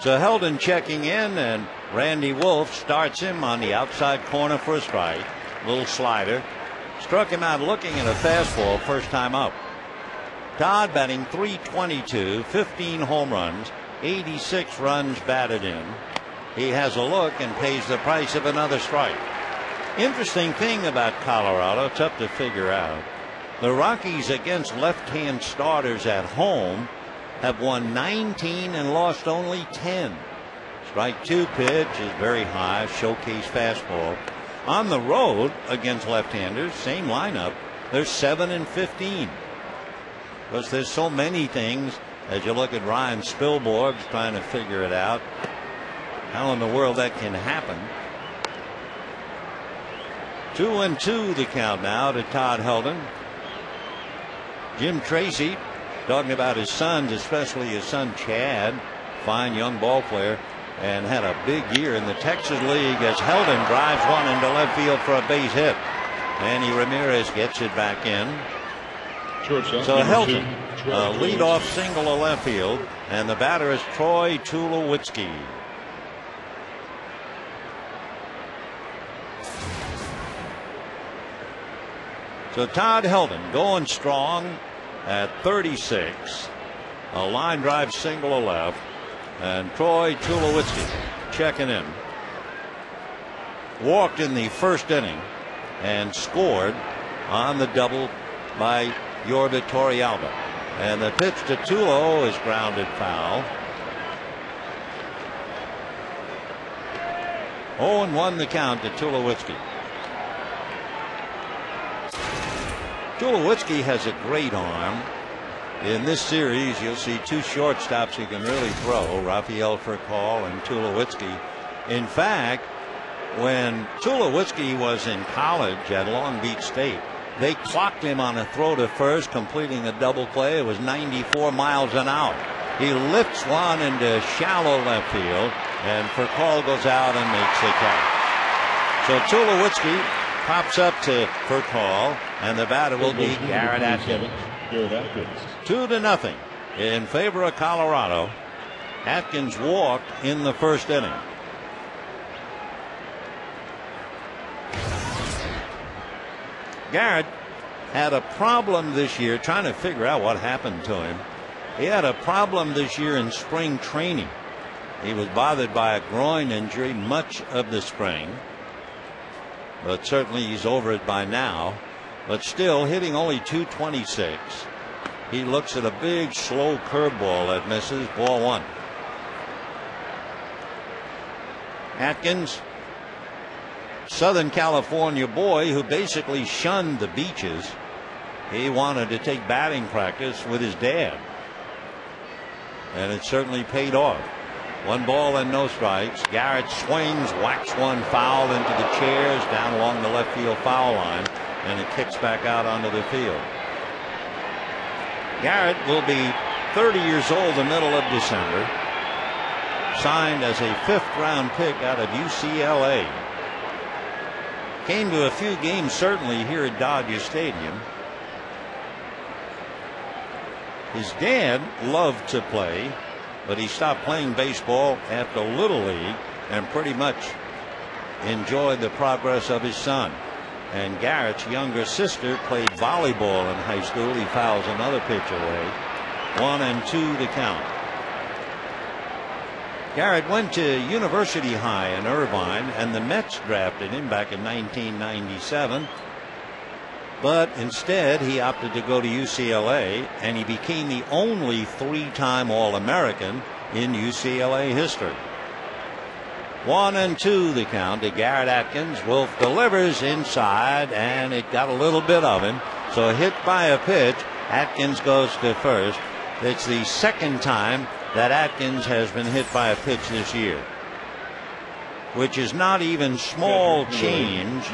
So Helton checking in, and Randy Wolf starts him on the outside corner for a strike. Little slider. Struck him out looking at a fastball first time up. Todd batting .322, 15 home runs, 86 runs batted in. he has a look and pays the price of another strike. Interesting thing about Colorado, tough to figure out. The Rockies against left-hand starters at home have won 19 and lost only 10. Strike 2 pitch is very high, showcase fastball. On the road against left-handers, same lineup, they're 7 and 15. Because there's so many things as you look at Ryan Spilborgh's trying to figure it out. How in the world that can happen? 2-2 the count now to Todd Helton. Jim Tracy talking about his sons, especially his son Chad, fine young ball player, and had a big year in the Texas League as Helton drives one into left field for a base hit. Manny Ramirez gets it back in. So Helton, a leadoff single to left field, and the batter is Troy Tulowitzki. So Todd Helton going strong at 36. A line drive single to left, and Troy Tulowitzki checking in. Walked in the first inning and scored on the double by Yorba Torrealba. And the pitch to Tulo is grounded foul. 0-1 the count to Tulowitzki. Tulowitzki has a great arm. In this series, you'll see two shortstops who can really throw, Rafael Furcal and Tulowitzki. In fact, when Tulowitzki was in college at Long Beach State, they clocked him on a throw to first, completing a double play. It was 94 miles an hour. He lifts one into shallow left field, and Furcal goes out and makes the catch. So Tulowitzki pops up to Furcal, and the batter will be Garrett Atkins. 2-0 in favor of Colorado. Atkins walked in the first inning. Garrett had a problem this year trying to figure out what happened to him. He had a problem this year in spring training. He was bothered by a groin injury much of the spring, but certainly he's over it by now. But still hitting only .226. He looks at a big slow curveball that misses. Ball 1. Atkins, Southern California boy who basically shunned the beaches. He wanted to take batting practice with his dad, and it certainly paid off. 1 ball and no strikes. Garrett swings, whacks one foul into the chairs down along the left field foul line, and it kicks back out onto the field. Garrett will be 30 years old the middle of December. Signed as a 5th round pick out of UCLA. Came to a few games certainly here at Dodger Stadium. His dad loved to play, but he stopped playing baseball after Little League and pretty much enjoyed the progress of his son. And Garrett's younger sister played volleyball in high school. He fouls another pitch away. 1-2 the count. Garrett went to University High in Irvine, and the Mets drafted him back in 1997. But instead, he opted to go to UCLA, and he became the only 3-time All-American in UCLA history. 1-2 the count to Garrett Atkins. Wolf delivers inside, and it got a little bit of him. So hit by a pitch. Atkins goes to first. It's the second time that Atkins has been hit by a pitch this year, which is not even small change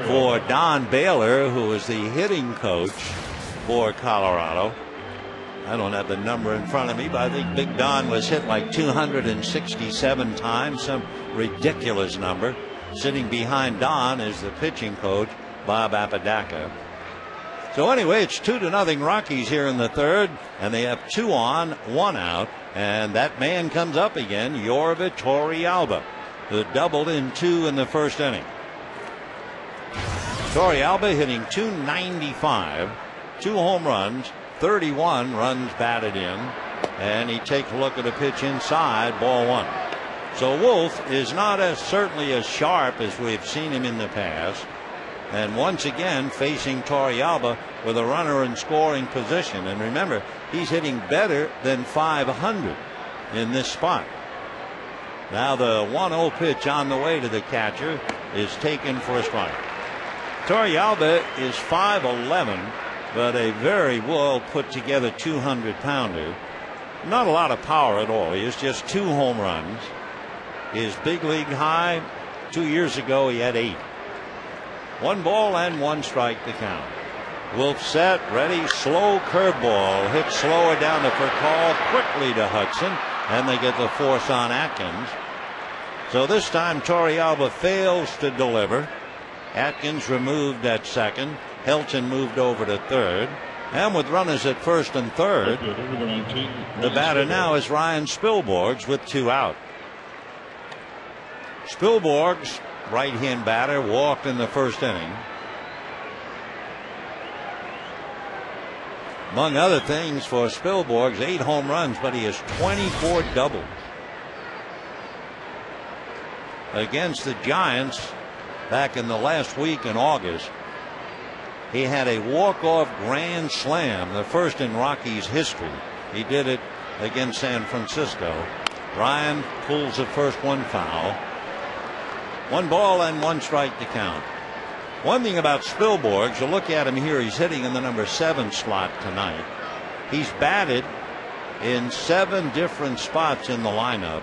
for Don Baylor, who is the hitting coach for Colorado. I don't have the number in front of me, but I think Big Don was hit like 267 times, some ridiculous number. Sitting behind Don is the pitching coach, Bob Apodaca. So anyway, it's 2-0 Rockies here in the third, and they have 2 on, 1 out, and that man comes up again, Yorba Torrealba, who doubled in 2 in the first inning. Torrealba hitting .295, 2 home runs, 31 runs batted in, and he takes a look at a pitch inside, ball 1. So Wolf is not certainly as sharp as we've seen him in the past. And once again facing Torrealba with a runner in scoring position. And remember, he's hitting better than .500 in this spot. Now the 1-0 pitch on the way to the catcher is taken for a strike. Torrealba is 5'11", but a very well put together 200-pounder. Not a lot of power at all. He has just 2 home runs. His big league high 2 years ago, he had 8. 1 ball and 1 strike to count. Wolf set, ready, slow curveball. Hit slower down to Furcal, quickly to Hudson, and they get the force on Atkins. So this time Torrealba fails to deliver. Atkins removed at second. Helton moved over to third. And with runners at first and third, the batter now is Ryan Spilborghs with 2 out. Spilborghs, right-hand batter, walked in the first inning. Among other things for Spilborghs, 8 home runs, but he has 24 doubles. Against the Giants back in the last week in August, he had a walk-off grand slam, the first in Rockies history. He did it against San Francisco. Ryan pulls the first one foul. 1 ball and 1 strike to count. One thing about Spilborghs, you look at him here, he's hitting in the number 7 slot tonight. He's batted in 7 different spots in the lineup,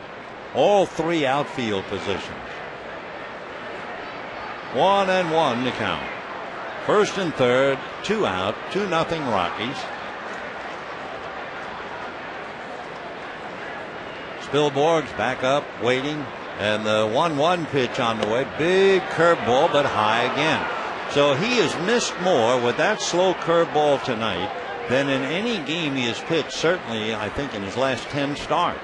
all 3 outfield positions. 1-1 to count. First and third, 2 out, 2-0 Rockies. Spilborghs back up, waiting, and the 1-1 pitch on the way. Big curveball, but high again. So he has missed more with that slow curveball tonight than in any game he has pitched, certainly, I think, in his last 10 starts.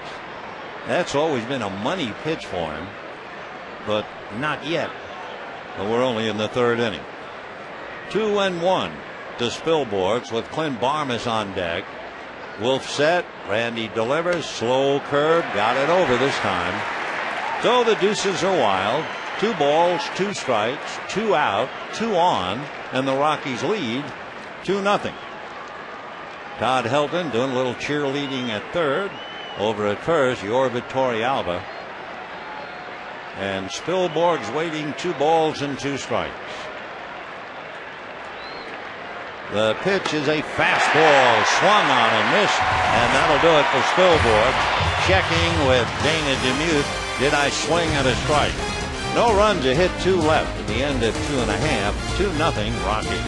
That's always been a money pitch for him, but not yet. But we're only in the 3rd inning. 2-1 to Spilborghs with Clint Barmas on deck. Wolf set, Randy delivers, slow curve, got it over this time. So the deuces are wild. 2 balls, 2 strikes, 2 out, 2 on, and the Rockies lead 2-0. Todd Helton doing a little cheerleading at third. Over at first, Yorvit Torrealba. And Spilborghs waiting, 2 balls and 2 strikes. The pitch is a fastball, swung on and missed, and that'll do it for Spilborghs. Checking with Dana Demuth, did I swing at a strike? No runs, a hit, 2 left at the end of 2.5, 2-0 Rockies.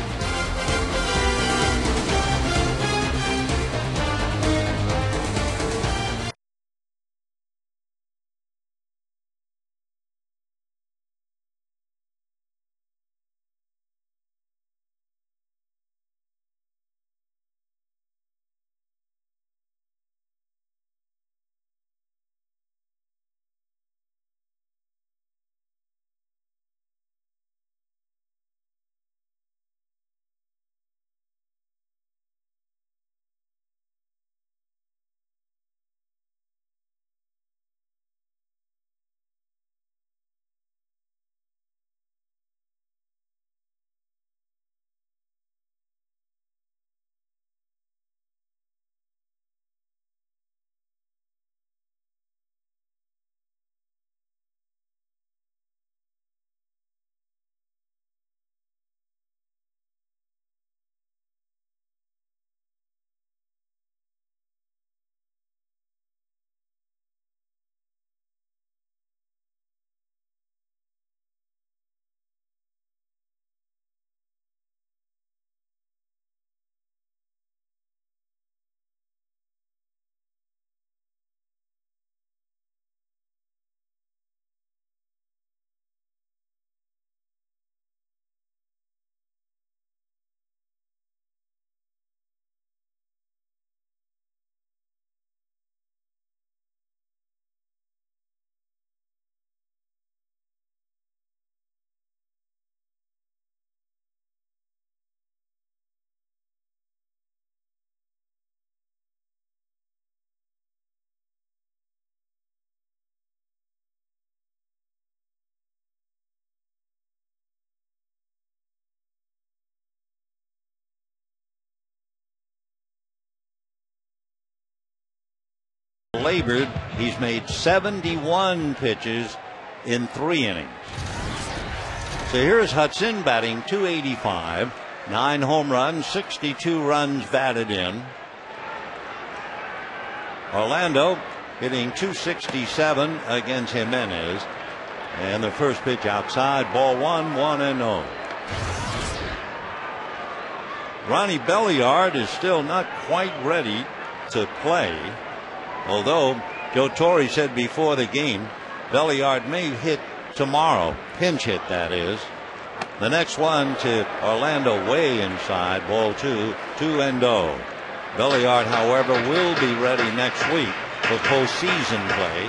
labored. He's made 71 pitches in 3 innings. So here's Hudson batting .285, 9 home runs, 62 runs batted in. Orlando hitting .267 against Jimenez. And the first pitch outside, ball 1, 1-0. Ronnie Belliard is still not quite ready to play. Although Joe Torre said before the game, Belliard may hit tomorrow. Pinch hit, that is. The next one to Orlando way inside, ball 2, 2-0. Belliard, however, will be ready next week for postseason play.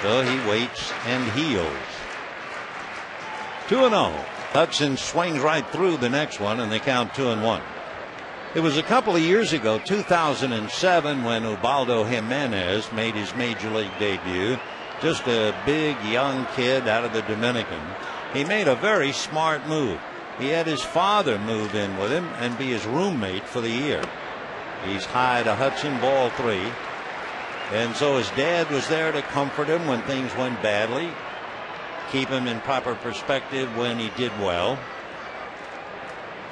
So he waits and heals. 2-0. Hudson swings right through the next one, and they count 2-1. It was a couple of years ago, 2007, when Ubaldo Jimenez made his major league debut. Just a big young kid out of the Dominican. He made a very smart move. He had his father move in with him and be his roommate for the year. He's high to Hudson, ball 3. And so his dad was there to comfort him when things went badly, keep him in proper perspective when he did well.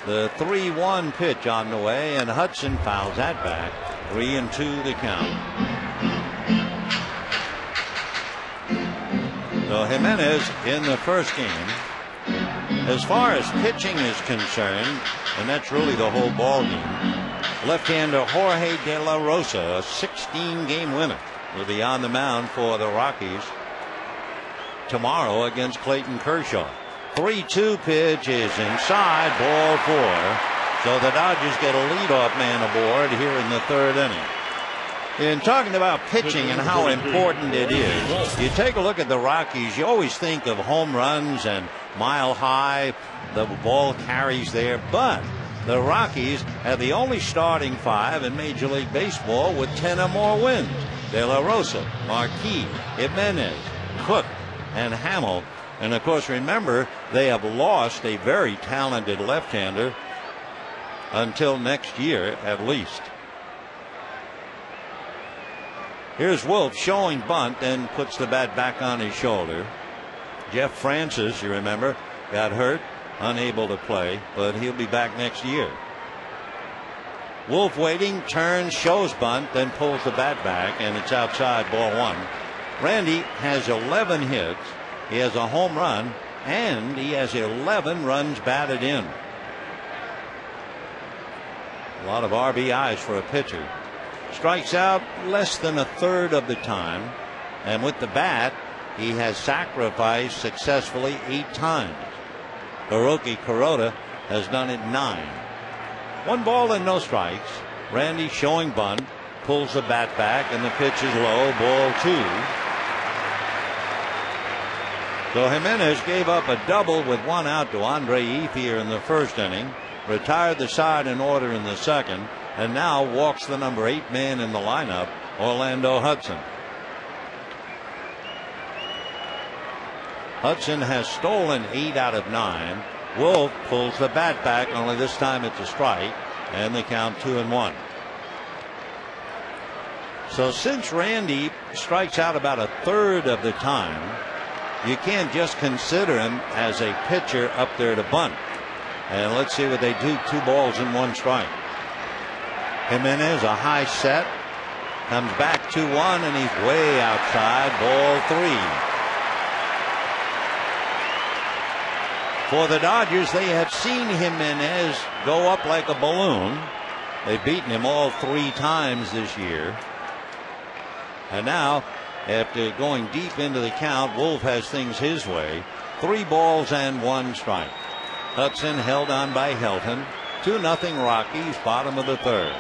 The 3-1 pitch on the way, and Hudson fouls that back. 3-2 the count. So Jimenez in the first game. As far as pitching is concerned, and that's really the whole ball game, left-hander Jorge De La Rosa, a 16-game winner, will be on the mound for the Rockies tomorrow against Clayton Kershaw. 3-2 pitch is inside, ball 4. So the Dodgers get a leadoff man aboard here in the 3rd inning. In talking about pitching and how important it is, you take a look at the Rockies, you always think of home runs and mile high, the ball carries there, but the Rockies have the only starting 5 in Major League Baseball with 10 or more wins. De La Rosa, Marquis, Jimenez, Cook, and Hamill. And of course, remember, they have lost a very talented left-hander until next year at least. Here's Wolf showing bunt, then puts the bat back on his shoulder. Jeff Francis, you remember, got hurt, unable to play, but he'll be back next year. Wolf waiting, turns, shows bunt, then pulls the bat back, and it's outside, ball 1. Randy has 11 hits. He has a home run, and he has 11 runs batted in. A lot of RBIs for a pitcher. Strikes out less than a third of the time, and with the bat, he has sacrificed successfully 8 times. Hiroki Kuroda has done it 9. 1 ball and no strikes. Randy showing bunt, pulls the bat back, and the pitch is low, ball 2. So Jimenez gave up a double with 1 out to Andre Ethier in the first inning, retired the side in order in the second, and now walks the number 8 man in the lineup, Orlando Hudson. Hudson has stolen 8 out of 9. Wolf pulls the bat back, only this time it's a strike, and they count 2-1. So since Randy strikes out about a third of the time, you can't just consider him as a pitcher up there to bunt. And let's see what they do. 2 balls and 1 strike. Jimenez, a high set, comes back 2-1, and he's way outside, ball 3. For the Dodgers, they have seen Jimenez go up like a balloon. They've beaten him all 3 times this year. And now, after going deep into the count, Wolf has things his way. 3 balls and 1 strike. Hudson held on by Helton. 2-0 Rockies, bottom of the 3rd.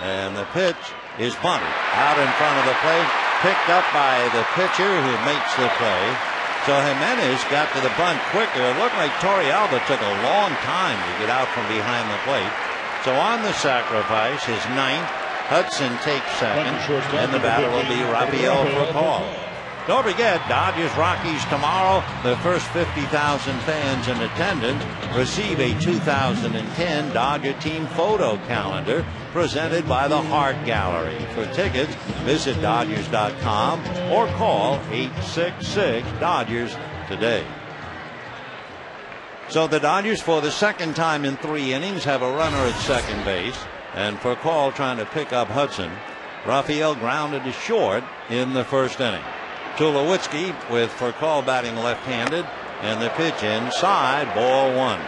And the pitch is bunted out in front of the plate, picked up by the pitcher who makes the play. So Jimenez got to the bunt quicker. It looked like Torrealba took a long time to get out from behind the plate. So on the sacrifice, his 9th, Hudson takes 2nd, and the batter will be Rafael for call. Don't forget, Dodgers-Rockies tomorrow. The first 50,000 fans in attendance receive a 2010 Dodger team photo calendar presented by the Hart Gallery. For tickets, visit Dodgers.com or call 866-DODGERS today. So the Dodgers, for the second time in 3 innings, have a runner at second base. And for COL trying to pick up Hudson, Raphael grounded to short in the first inning. Tulowitzki with for COL batting left-handed, and the pitch inside, ball 1.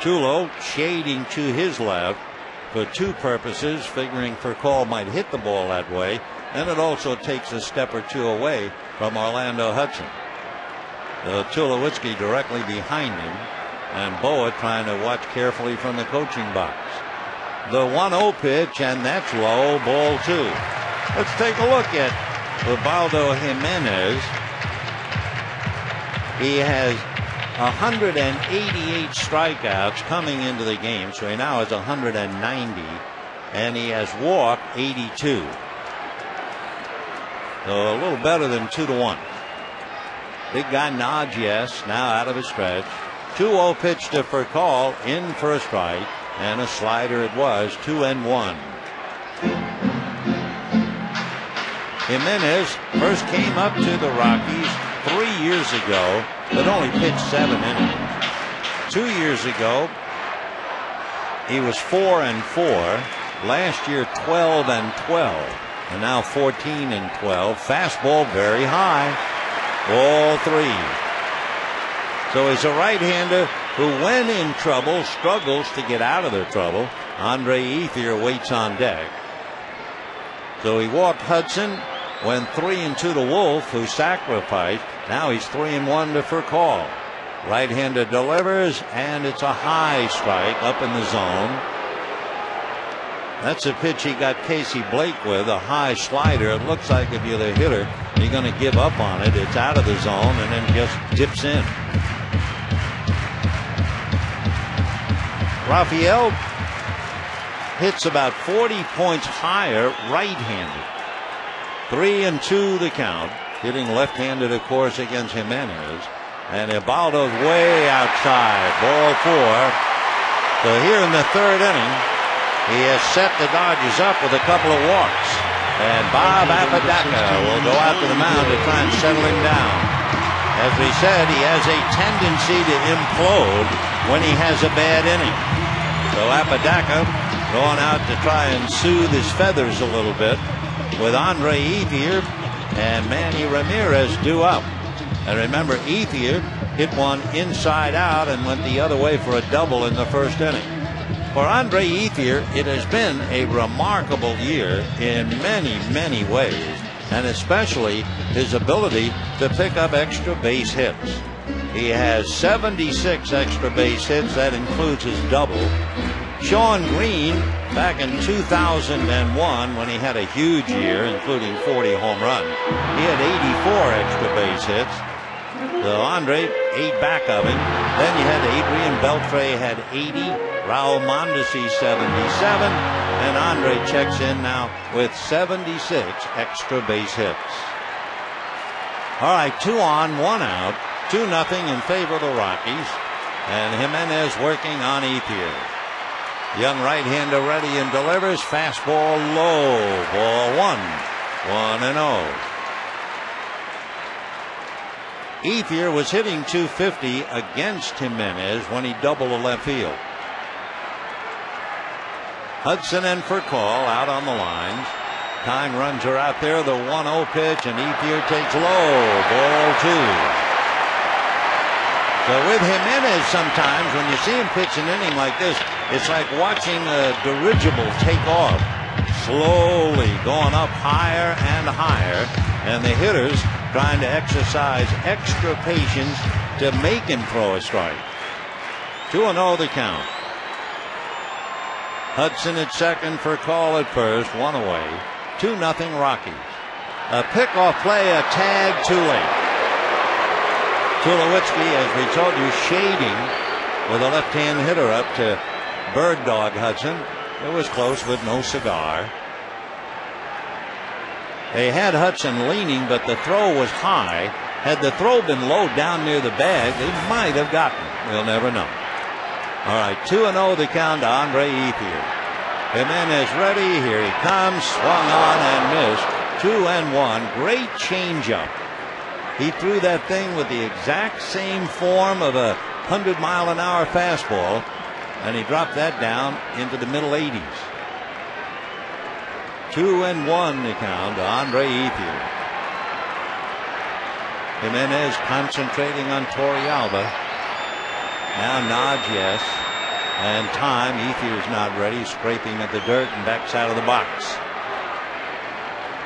Tulo shading to his left for 2 purposes, figuring for COL might hit the ball that way, and it also takes a step or 2 away from Orlando Hudson. Tulowitzki directly behind him, and Boa trying to watch carefully from the coaching box. The 1-0 pitch, and that's low, ball 2. Let's take a look at Ubaldo Jimenez. He has 188 strikeouts coming into the game, so he now has 190, and he has walked 82. So a little better than 2-1. Big guy nods yes, now out of his stretch. 2-0 pitch to for COL in for a strike, and a slider it was, 2-1. Jimenez first came up to the Rockies 3 years ago, but only pitched 7 innings. 2 years ago, he was 4-4. Last year, 12-12, and now 14-12. Fastball very high, ball 3. So he's a right-hander who, when in trouble, struggles to get out of the trouble. Andre Ethier waits on deck. So he walked Hudson, went 3-2 to Wolf, who sacrificed. Now he's 3-1 to for COL. Right-hander delivers, and it's a high strike up in the zone. That's a pitch he got Casey Blake with, a high slider. It looks like if you're the hitter, you're going to give up on it. It's out of the zone and then just dips in. Raphael hits about 40 points higher right-handed. 3-2 the count. Hitting left-handed, of course, against Jimenez. And Ubaldo's way outside. Ball 4. So here in the third inning, he has set the Dodgers up with a couple of walks. And Bob Apodaca will go out to the mound to try and settle him down. As we said, he has a tendency to implode when he has a bad inning. So Apodaca going out to try and soothe his feathers a little bit, with Andre Ethier and Manny Ramirez due up. And remember, Ethier hit one inside out and went the other way for a double in the first inning. For Andre Ethier, it has been a remarkable year in many, many ways, and especially his ability to pick up extra base hits. He has 76 extra base hits. That includes his double. Sean Green, back in 2001, when he had a huge year, including 40 home runs, he had 84 extra base hits. So Andre, 8 back of him. Then you had Adrian Beltre had 80, Raul Mondesi 77, and Andre checks in now with 76 extra base hits. All right, 2 on, 1 out, 2-0 in favor of the Rockies, and Jimenez working on Ethier. Young right-hander ready and delivers. Fastball low. Ball 1. 1-0. Ethier was hitting .250 against Jimenez when he doubled the left field. Hudson and for COL out on the lines. Time runs are out there. The 1-0 pitch, and Ethier takes low. Ball 2. So with Jimenez, sometimes when you see him pitch an inning like this, it's like watching a dirigible take off, slowly going up higher and higher, and the hitters trying to exercise extra patience to make him throw a strike. 2-0 the count. Hudson at second, for COL at first, 1 away. 2-0 Rockies. A pickoff play, a tag too late. Tulowitzki, as we told you, shading with a left-hand hitter up to Bird Dog Hudson. It was close with no cigar. They had Hudson leaning, but the throw was high. Had the throw been low down near the bag, they might have gotten it. We'll never know. All right, 2-0 the count to Andre Ethier. Jimenez ready. Here he comes. Swung on and missed. 2-1. Great changeup. He threw that thing with the exact same form of a 100-mile-an-hour fastball, and he dropped that down into the middle 80s. 2-1 the count to Andre Ethier. Jimenez concentrating on Torrealba. Now nods yes. And time. Ethier's not ready. Scraping at the dirt and backside of the box.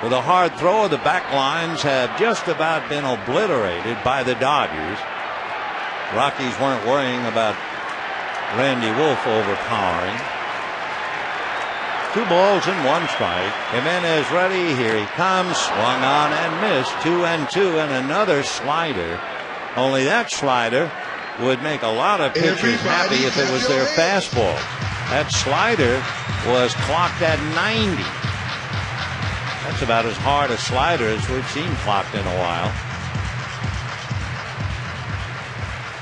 With a hard throw, the back lines have just about been obliterated by the Dodgers. Rockies weren't worrying about Randy Wolf overpowering. 2 balls and 1 strike. Jimenez ready. Here he comes. Swung on and missed. 2-2 and another slider. Only that slider would make a lot of pitchers happy if it was their fastball. That slider was clocked at 90. That's about as hard a slider as we've seen clocked in a while.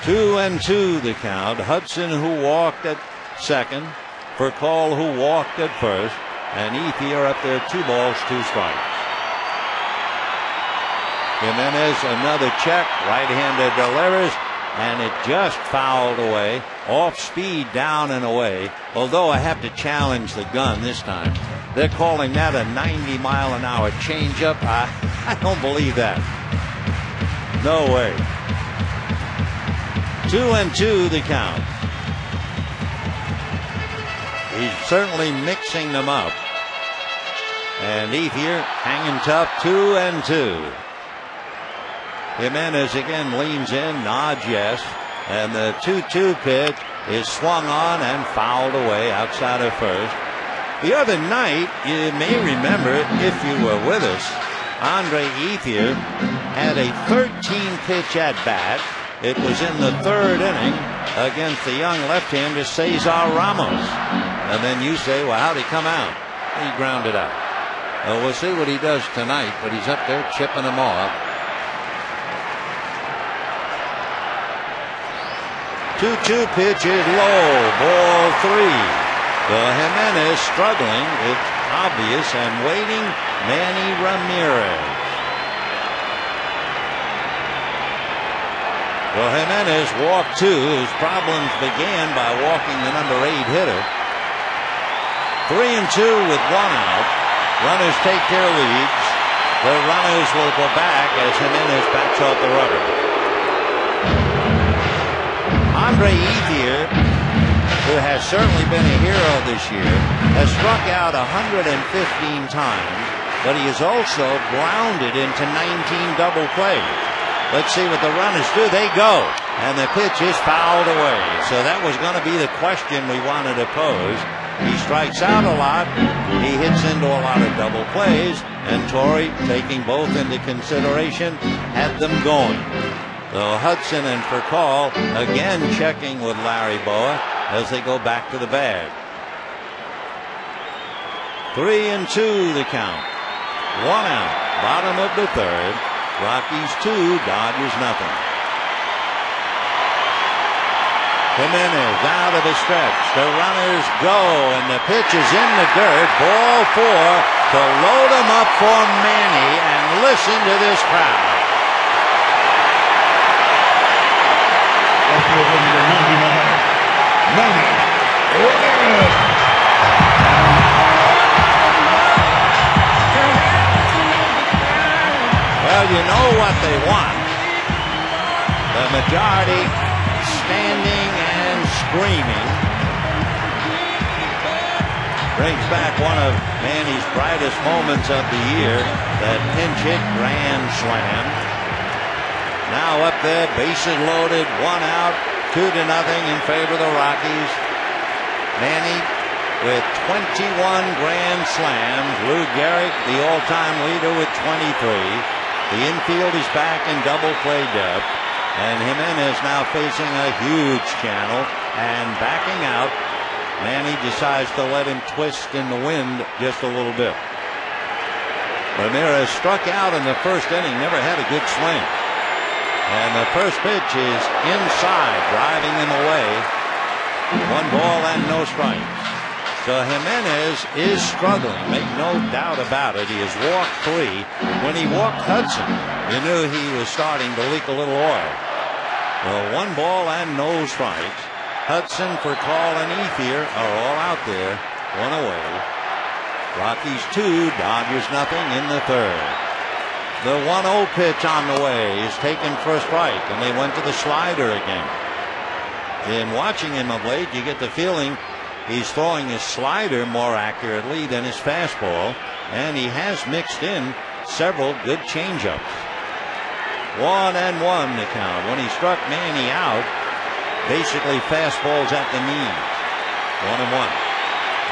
2-2 the count. Hudson, who walked at second. COL, who walked at first. And Ethier up there, 2 balls, 2 strikes. Jimenez, another check. Right-handed delivers. And it just fouled away. Off speed, down and away. Although I have to challenge the gun this time. They're calling that a 90-mile-an-hour changeup. I don't believe that. No way. 2-2 the count. He's certainly mixing them up. And Ethier hanging tough. 2-2. Jimenez again leans in, nods yes. And the 2-2 pitch is swung on and fouled away outside of first. The other night, you may remember if you were with us, Andre Ethier had a 13-pitch at bat. It was in the 3rd inning against the young left-hander Cesar Ramos. And then you say, well, how'd he come out? He grounded out. Well, we'll see what he does tonight, but he's up there chipping them off. 2-2 pitch is low, ball 3. Jimenez struggling, it's obvious, and waiting Manny Ramirez. Jimenez walked 2. His problems began by walking the number 8 hitter. 3-2 with 1 out. Runners take their leads. The runners will go back as Jimenez backs off the rubber. Andre Ethier, who has certainly been a hero this year, has struck out 115 times, but he is also grounded into 19 double plays. Let's see what the runners do. They go, and the pitch is fouled away. So that was going to be the question we wanted to pose. He strikes out a lot. He hits into a lot of double plays, and Torrey, taking both into consideration, had them going. So Hudson and COL again checking with Larry Boa as they go back to the bag. 3-2 the count. 1 out. Bottom of the 3rd. Rockies 2, Dodgers nothing. Jimenez out of the stretch. The runners go, and the pitch is in the dirt. Ball 4 to load them up for Manny, and listen to this crowd. Well, you know what they want. The majority standing and screaming. Brings back one of Manny's brightest moments of the year, that pinch hit grand slam. Now up there, bases loaded, 1 out, 2-0 in favor of the Rockies. Manny with 21 grand slams. Lou Gehrig, the all-time leader, with 23. The infield is back in double play depth, and Jimenez now facing a huge channel and backing out. Manny decides to let him twist in the wind just a little bit. Ramirez struck out in the first inning, never had a good swing. And the first pitch is inside, driving him away. 1 ball and no strikes. So Jimenez is struggling, make no doubt about it. He has walked 3. When he walked Hudson, you knew he was starting to leak a little oil. Well, 1 ball and no strikes. Hudson, for COL, and Ethier are all out there, 1 away. Rockies 2, Dodgers nothing in the third. The 1-0 pitch on the way is taken for a strike, and they went to the slider again. In watching him of late, you get the feeling he's throwing his slider more accurately than his fastball, and he has mixed in several good changeups. 1-1 the count. When he struck Manny out, basically fastballs at the knees. 1-1.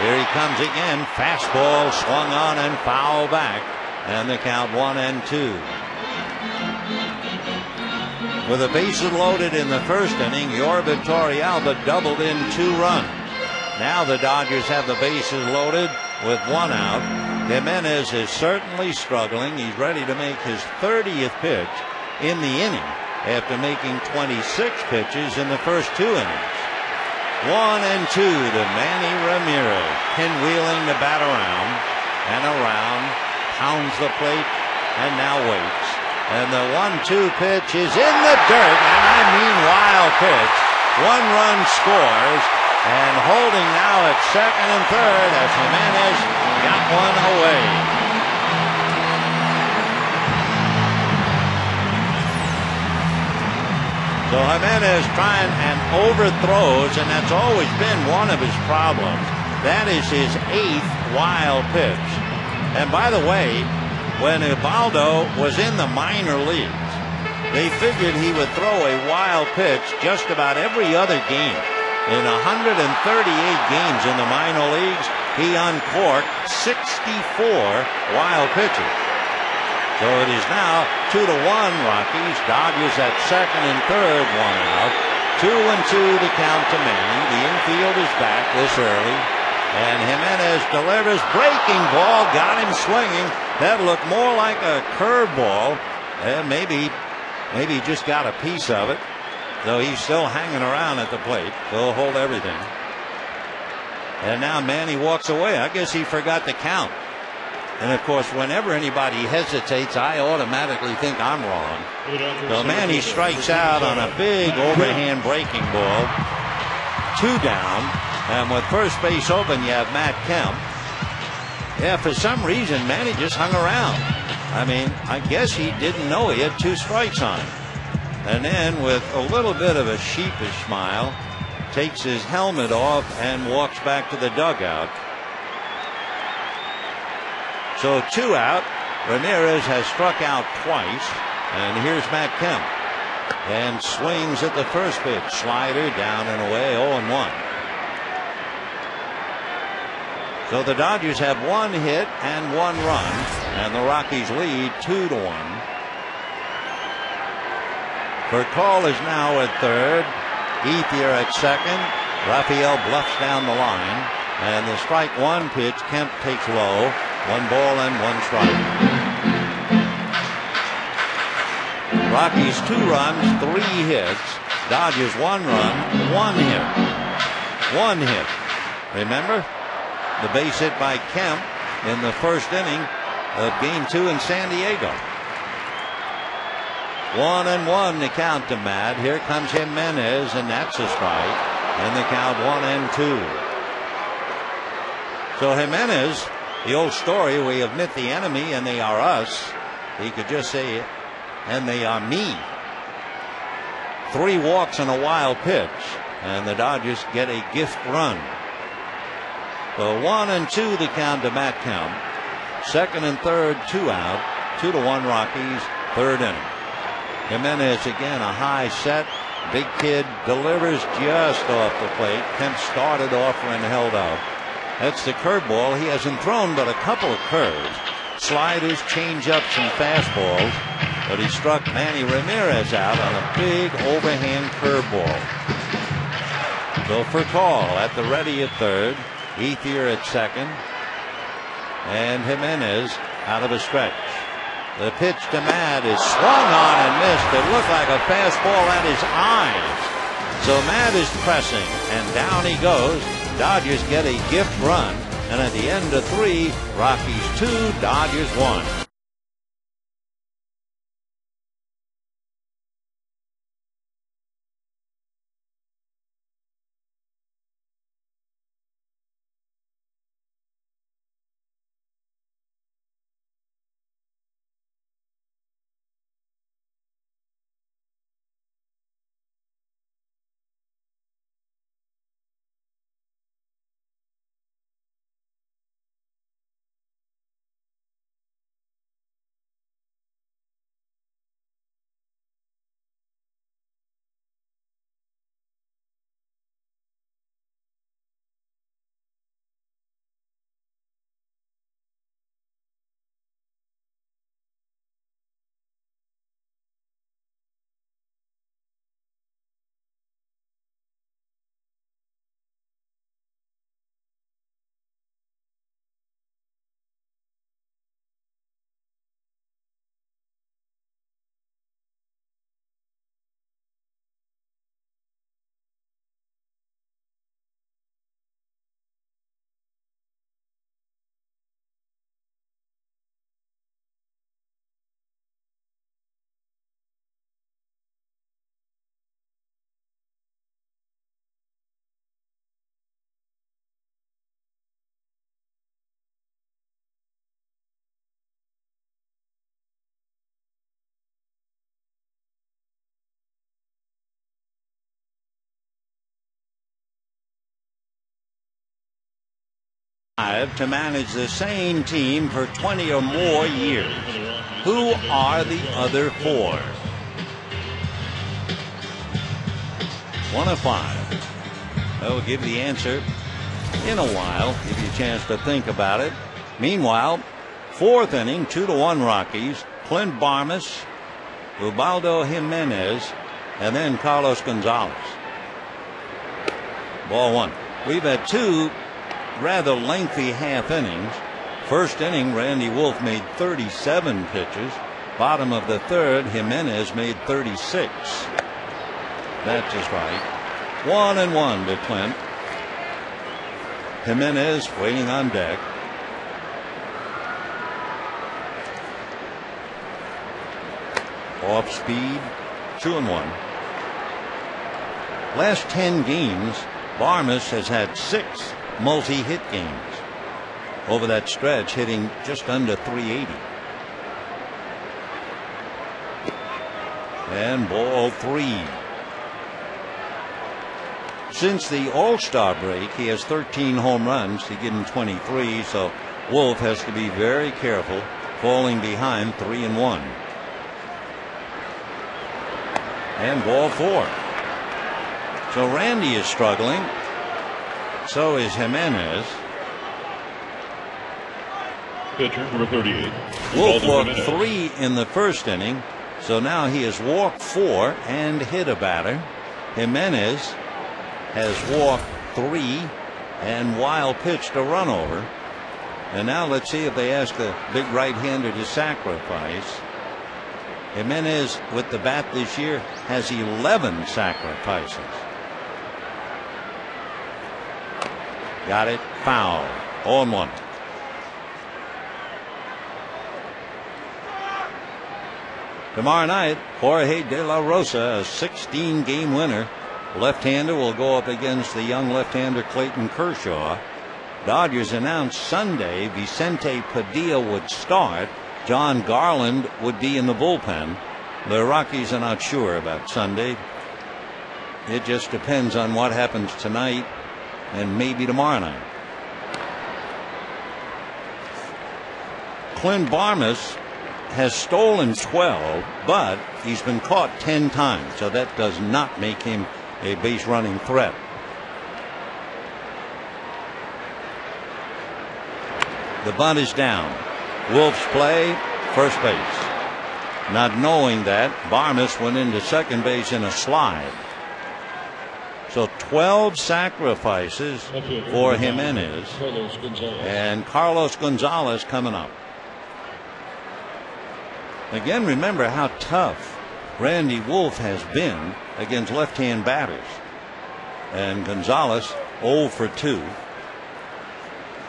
Here he comes again. Fastball swung on and foul back, and the count 1-2. With the bases loaded in the first inning, Yorber Torrealba doubled in 2 runs. Now the Dodgers have the bases loaded with 1 out. Jimenez is certainly struggling. He's ready to make his 30th pitch in the inning after making 26 pitches in the first 2 innings. 1-2 to Manny Ramirez, pinwheeling the bat around and around, pounds the plate, and now waits. And the 1-2 pitch is in the dirt, and I mean wild pitch. 1 run scores, and holding now at second and third as Jimenez got 1 away. So Jimenez trying and overthrows, and that's always been one of his problems. That is his 8th wild pitch. And by the way, when Ubaldo was in the minor leagues, they figured he would throw a wild pitch just about every other game. In 138 games in the minor leagues, he uncorked 64 wild pitches. So it is now 2-1 Rockies. Dodgers at second and third, 1 out. 2-2 the count to Manny. The infield is back this early. And Jimenez delivers, breaking ball, got him swinging. That looked more like a curveball. Maybe he just got a piece of it. Though he's still hanging around at the plate. He'll hold everything. And now Manny walks away. I guess he forgot to count. And of course, whenever anybody hesitates, I automatically think I'm wrong. So Manny strikes out on a big overhand breaking ball. 2 down. And with first base open, you have Matt Kemp. Yeah, for some reason, Manny just hung around. I mean, I guess he didn't know he had 2 strikes on him. And then, with a little bit of a sheepish smile, takes his helmet off and walks back to the dugout. So 2 out. Ramirez has struck out twice. And here's Matt Kemp. And swings at the first pitch. Slider down and away, 0-1. So the Dodgers have 1 hit and 1 run. And the Rockies lead 2-1. For COL is now at third. Ethier at second. Rafael bluffs down the line. And the strike 1 pitch, Kemp takes low. 1 ball and 1 strike. Rockies 2 runs, 3 hits. Dodgers 1 run, 1 hit. 1 hit. Remember? The base hit by Kemp in the first inning of Game 2 in San Diego. 1-1 the count to Matt. Here comes Jimenez, and that's a strike. And the count 1-2. So Jimenez, the old story, we have met the enemy and they are us. He could just say, and they are me. 3 walks and a wild pitch, and the Dodgers get a gift run. So 1-2 the count to Matt Kemp. Second and third, 2 out. 2-1 Rockies, third inning. Jimenez again, a high set. Big kid delivers just off the plate. Kemp started off and held up. That's the curveball. He hasn't thrown but a couple of curves. Sliders, changeups, and fastballs. But he struck Manny Ramirez out on a big overhand curveball. So for COL at the ready at third. Ethier at second. And Jimenez out of a stretch. The pitch to Matt is swung on and missed. It looked like a fastball at his eyes. So Matt is pressing, and down he goes. Dodgers get a gift run, and at the end of 3, Rockies 2, Dodgers 1. To manage the same team for 20 or more years. Who are the other 4? 1 of 5. I will give the answer in a while, give you a chance to think about it. Meanwhile, 4th inning, 2-1 Rockies. Clint Barmes, Ubaldo Jimenez, and then Carlos Gonzalez. Ball 1. We've had 2 rather lengthy half innings. First inning, Randy Wolf made 37 pitches. Bottom of the 3rd, Jimenez made 36. That's just right. 1-1 to Clint. Jimenez waiting on deck. Off speed, 2-1. Last 10 games, Barmes has had 6 multi-hit games. Over that stretch, hitting just under 380. And ball 3. Since the All-Star break, he has 13 home runs. He gave him 23, so Wolf has to be very careful, falling behind 3-1. And ball 4. So Randy is struggling. So is Jimenez. Pitcher number 38. Wolf walked 3 in the first inning, so now he has walked 4 and hit a batter. Jimenez has walked 3 and wild pitched a run over. And now let's see if they ask the big right-hander to sacrifice. Jimenez with the bat this year has 11 sacrifices. Got it. Foul. 0-1. Tomorrow night, Jorge De La Rosa, a 16-game winner. Left-hander will go up against the young left-hander Clayton Kershaw. Dodgers announced Sunday Vicente Padilla would start. John Garland would be in the bullpen. The Rockies are not sure about Sunday. It just depends on what happens tonight and maybe tomorrow night. Clint Barmes has stolen 12, but he's been caught 10 times, so that does not make him a base running threat. The bunt is down. Wolf's play, first base. Not knowing that, Barmes went into second base in a slide. So 12 sacrifices for Jimenez, and Carlos Gonzalez coming up. Again, remember how tough Randy Wolf has been against left-hand batters. And Gonzalez 0 for 2.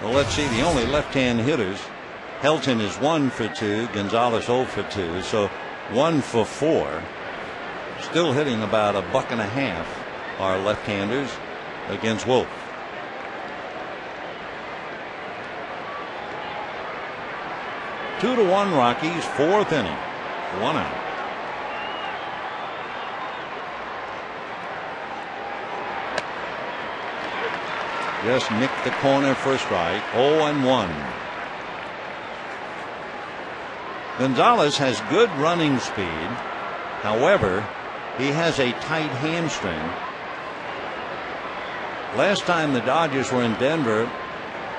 Well, let's see, the only left-hand hitters. Helton is 1 for 2, Gonzalez 0 for 2, so 1 for 4. Still hitting about a buck and a half are left-handers against Wolf. Two to one Rockies, 4th inning. 1 out. Just nicked the corner for a strike. 0-1. Gonzalez has good running speed. However, he has a tight hamstring. Last time the Dodgers were in Denver,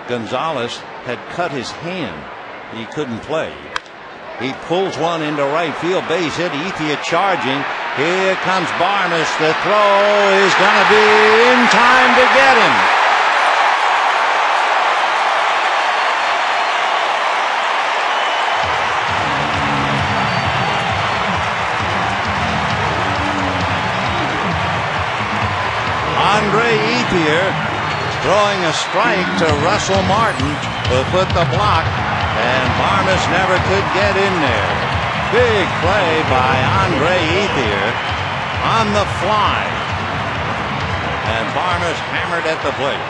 Gonzalez had cut his hand. He couldn't play. He pulls one into right field, base hit. Ethier charging. Here comes Barnes. The throw is going to be in time to get him. Andre Ethier throwing a strike to Russell Martin, who put the block, and Barnes never could get in there. Big play by Andre Ethier on the fly, and Barnes hammered at the plate.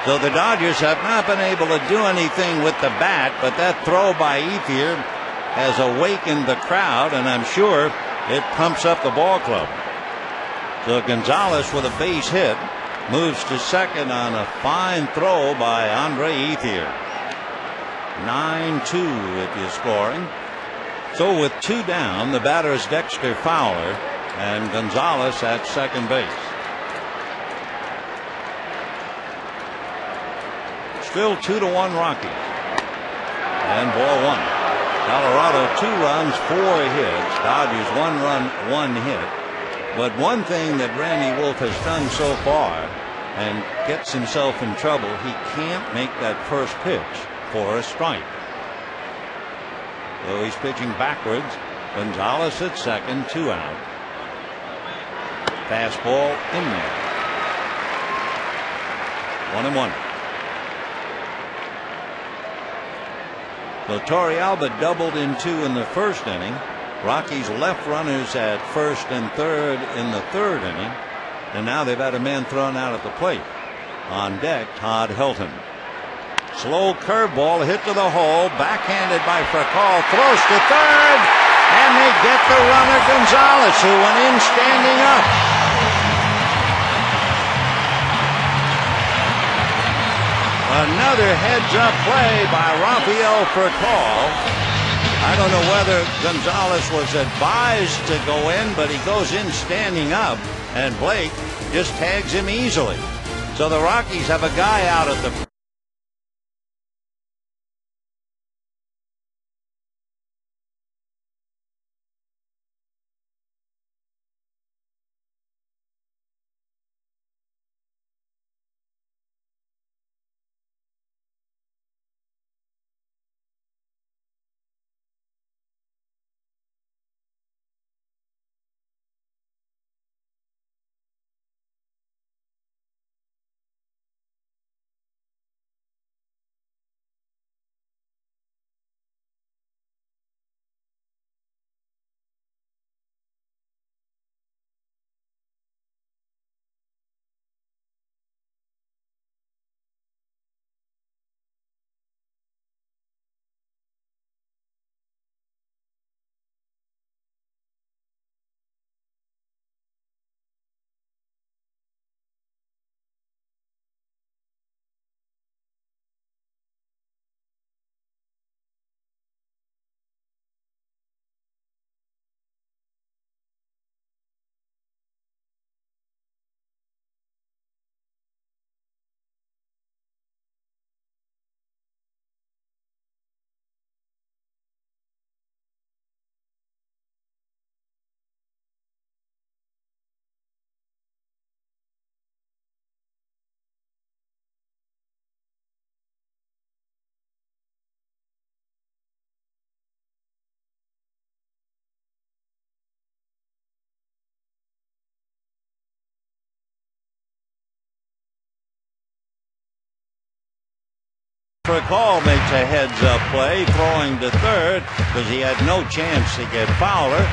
So the Dodgers have not been able to do anything with the bat, but that throw by Ethier has awakened the crowd, and I'm sure it pumps up the ball club. So Gonzalez with a base hit moves to second on a fine throw by Andre Ethier. 9-2 it is scoring. So with 2 down, the batter is Dexter Fowler, and Gonzalez at second base. Still 2-1 Rockies. And ball 1. Colorado 2 runs, 4 hits. Dodgers 1 run, 1 hit. But one thing that Randy Wolf has done so far and gets himself in trouble, he can't make that first pitch for a strike. So he's pitching backwards. Gonzalez at second, 2 out. Fastball in there. 1-1. So Torrealba doubled in 2 in the first inning. Rockies left runners at first and third in the 3rd inning, and now they've had a man thrown out at the plate. On deck, Todd Helton. Slow curveball hit to the hole, backhanded by Fracall, throws to third, and they get the runner Gonzalez, who went in standing up. Another heads-up play by Rafael Fracall. I don't know whether Gonzalez was advised to go in, but he goes in standing up, and Blake just tags him easily. So the Rockies have a guy out at the For a call, makes a heads-up play, throwing to third because he had no chance to get Fowler.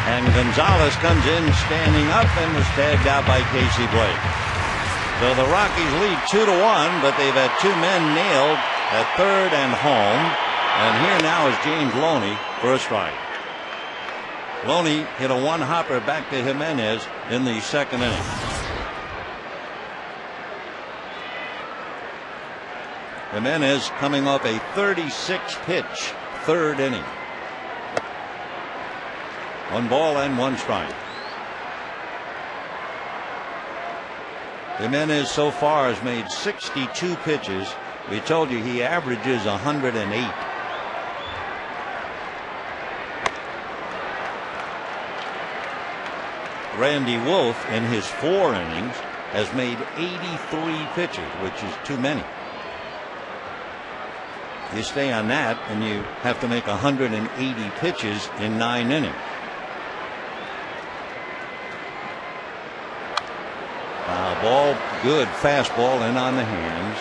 And Gonzalez comes in standing up and was tagged out by Casey Blake. So the Rockies lead 2-1, but they've had two men nailed at third and home. And here now is James Loney for a strike. Loney hit a one-hopper back to Jimenez in the second inning. Jimenez coming off a 36-pitch third inning. 1 ball and 1 strike. Jimenez so far has made 62 pitches. We told you he averages 108. Randy Wolf in his 4 innings has made 83 pitches, which is too many. You stay on that and you have to make 180 pitches in 9 innings. Ball good, fastball in on the hands.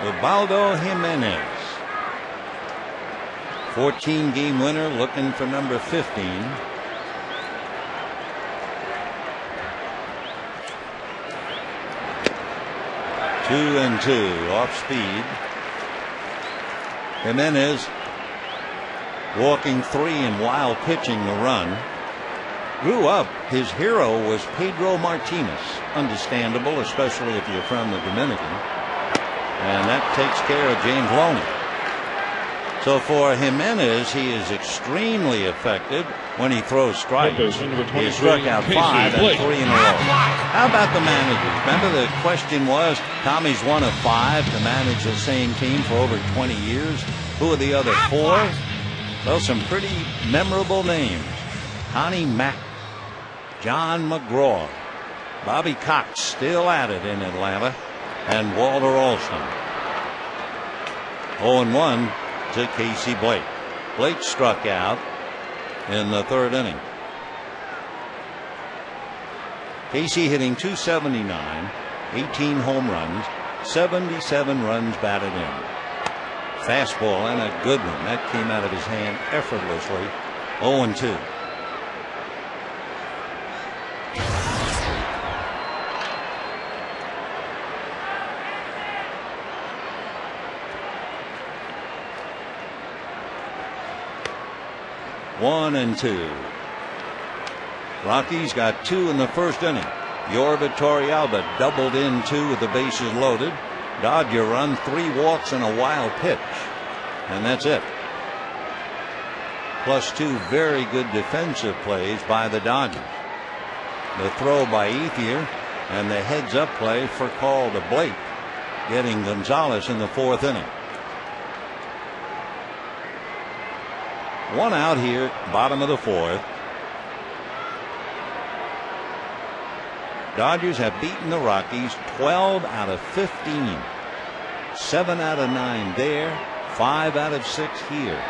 Ubaldo Jimenez, 14-game winner, looking for number 15. Two and two, off speed. Jimenez walking 3 and while pitching the run. Grew up, his hero was Pedro Martinez. Understandable, especially if you're from the Dominican. And that takes care of James Loney. So for Jimenez, he is extremely effective when he throws strikes. He struck out 5 and 3 in a row. How about the managers? Remember the question was, Tommy's one of 5 to manage the same team for over 20 years. Who are the other 4? Well, some pretty memorable names. Connie Mack, John McGraw, Bobby Cox still at it in Atlanta, and Walter Alston. 0-1 to Casey Blake. Blake struck out in the 3rd inning. Casey hitting .279, 18 home runs, 77 runs batted in. Fastball and a good one. That came out of his hand effortlessly. 0-2. One and 2. Rockies got 2 in the 1st inning. Yorba Torrealba doubled in 2 with the bases loaded. Dodger run, 3 walks and a wild pitch. And that's it. Plus 2 very good defensive plays by the Dodgers. The throw by Ethier and the heads up play for call to Blake, getting Gonzalez in the 4th inning. 1 out here, bottom of the 4th. Dodgers have beaten the Rockies 12 out of 15. 7 out of 9 there, 5 out of 6 here.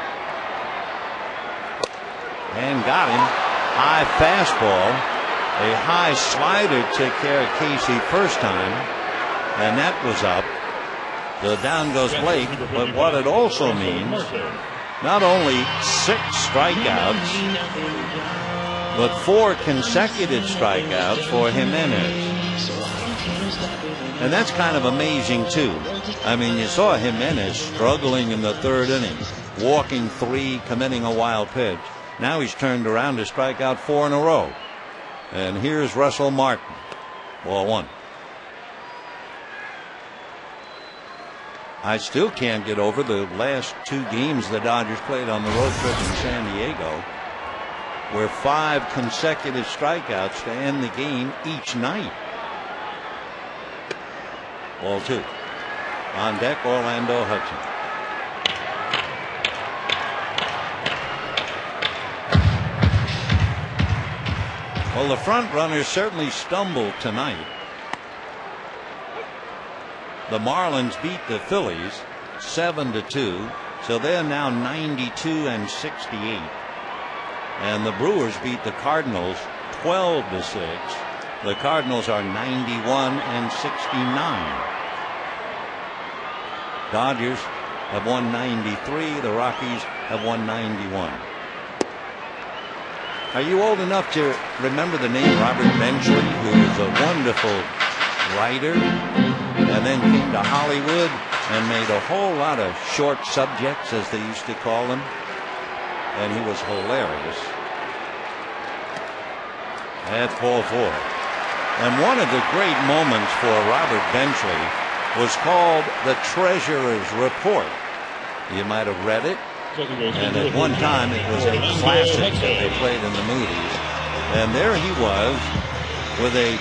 And got him. High fastball. A high slider took care of Casey first time, and that was up. So down goes Blake, but what it also means, not only 6 strikeouts, but 4 consecutive strikeouts for Jimenez. And that's kind of amazing too. I mean, you saw Jimenez struggling in the 3rd inning, walking 3, committing a wild pitch. Now he's turned around to strike out 4 in a row. And here's Russell Martin. Ball 1. I still can't get over the last 2 games the Dodgers played on the road trip in San Diego, where 5 consecutive strikeouts to end the game each night. Ball 2. On deck, Orlando Hudson. Well, the front runners certainly stumbled tonight. The Marlins beat the Phillies 7-2, so they're now 92 and 68. And the Brewers beat the Cardinals 12-6. The Cardinals are 91 and 69. Dodgers have won 93. The Rockies have won 91. Are you old enough to remember the name Robert Benchley, who was a wonderful writer and then came to Hollywood and made a whole lot of short subjects, as they used to call them, and he was hilarious? That's Paul Ford. And one of the great moments for Robert Benchley was called the Treasurer's Report. You might have read it. And at one time it was a classic that they played in the movies. And there he was with a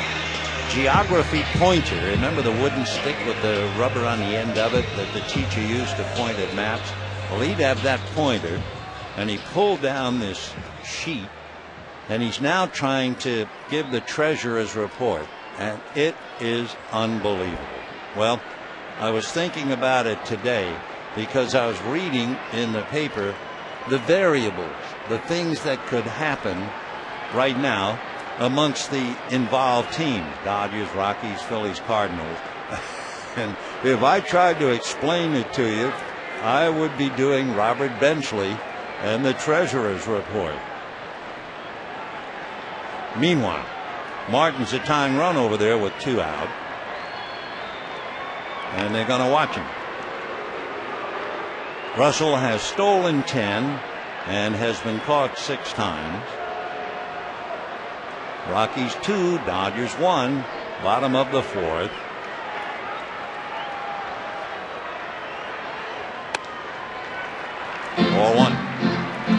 geography pointer. Remember the wooden stick with the rubber on the end of it that the teacher used to point at maps? Well, he'd have that pointer, and he pulled down this sheet, and he's now trying to give the Treasurer's Report. And it is unbelievable. Well, I was thinking about it today, because I was reading in the paper the variables, the things that could happen right now amongst the involved teams, Dodgers, Rockies, Phillies, Cardinals. And if I tried to explain it to you, I would be doing Robert Benchley and the Treasurer's Report. Meanwhile, Martin's a tying run over there with 2 out, and they're going to watch him. Russell has stolen 10 and has been caught 6 times. Rockies 2, Dodgers 1, bottom of the 4th. Ball 1.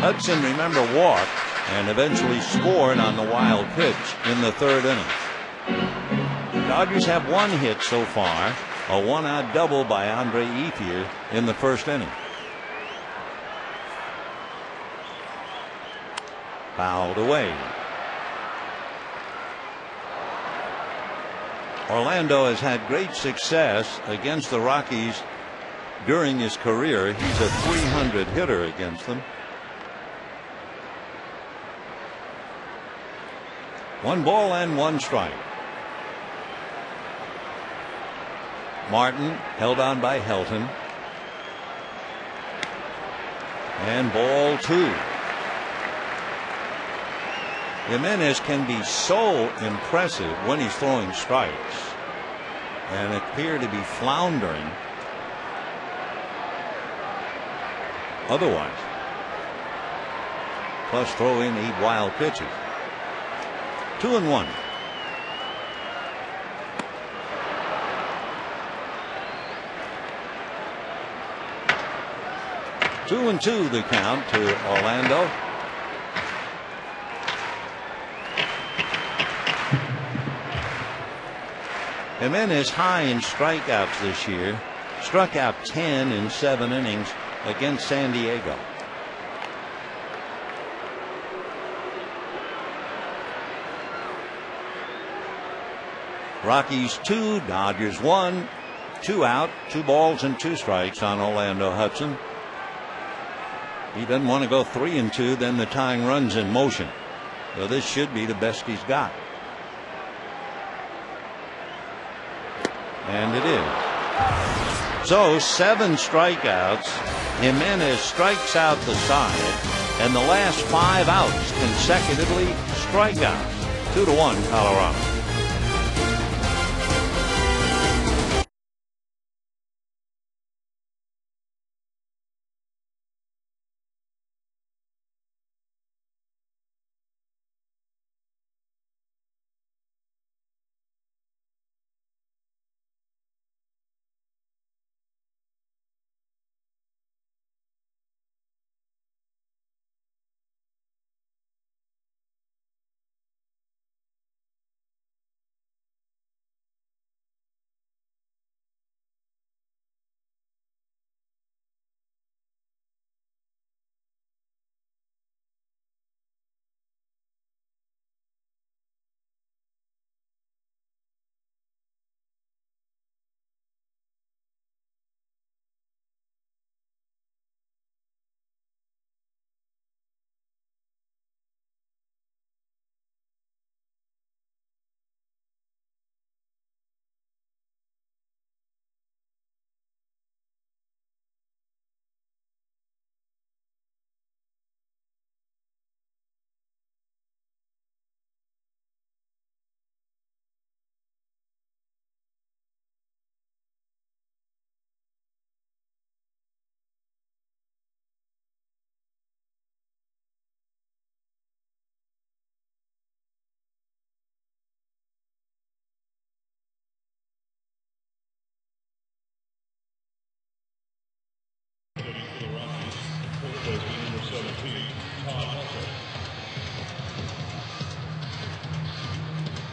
Hudson, remember, walked and eventually scored on the wild pitch in the 3rd inning. Dodgers have 1 hit so far, a 1-out double by Andre Ethier in the 1st inning. Fouled away. Orlando has had great success against the Rockies during his career. He's a .300 hitter against them. 1 ball and 1 strike. Martin held on by Helton. And ball 2. Jimenez can be so impressive when he's throwing strikes and appear to be floundering otherwise. Plus throw in 8 wild pitches. 2-1. Two and 2 the count to Orlando. Jimenez high in strikeouts this year. Struck out 10 in 7 innings against San Diego. Rockies 2, Dodgers 1. 2 out, 2 balls and 2 strikes on Orlando Hudson. He doesn't want to go 3 and 2, then the tying run's in motion. So this should be the best he's got. And it is. So 7 strikeouts. Jimenez strikes out the side, and the last 5 outs consecutively strikeouts. 2-1 Colorado.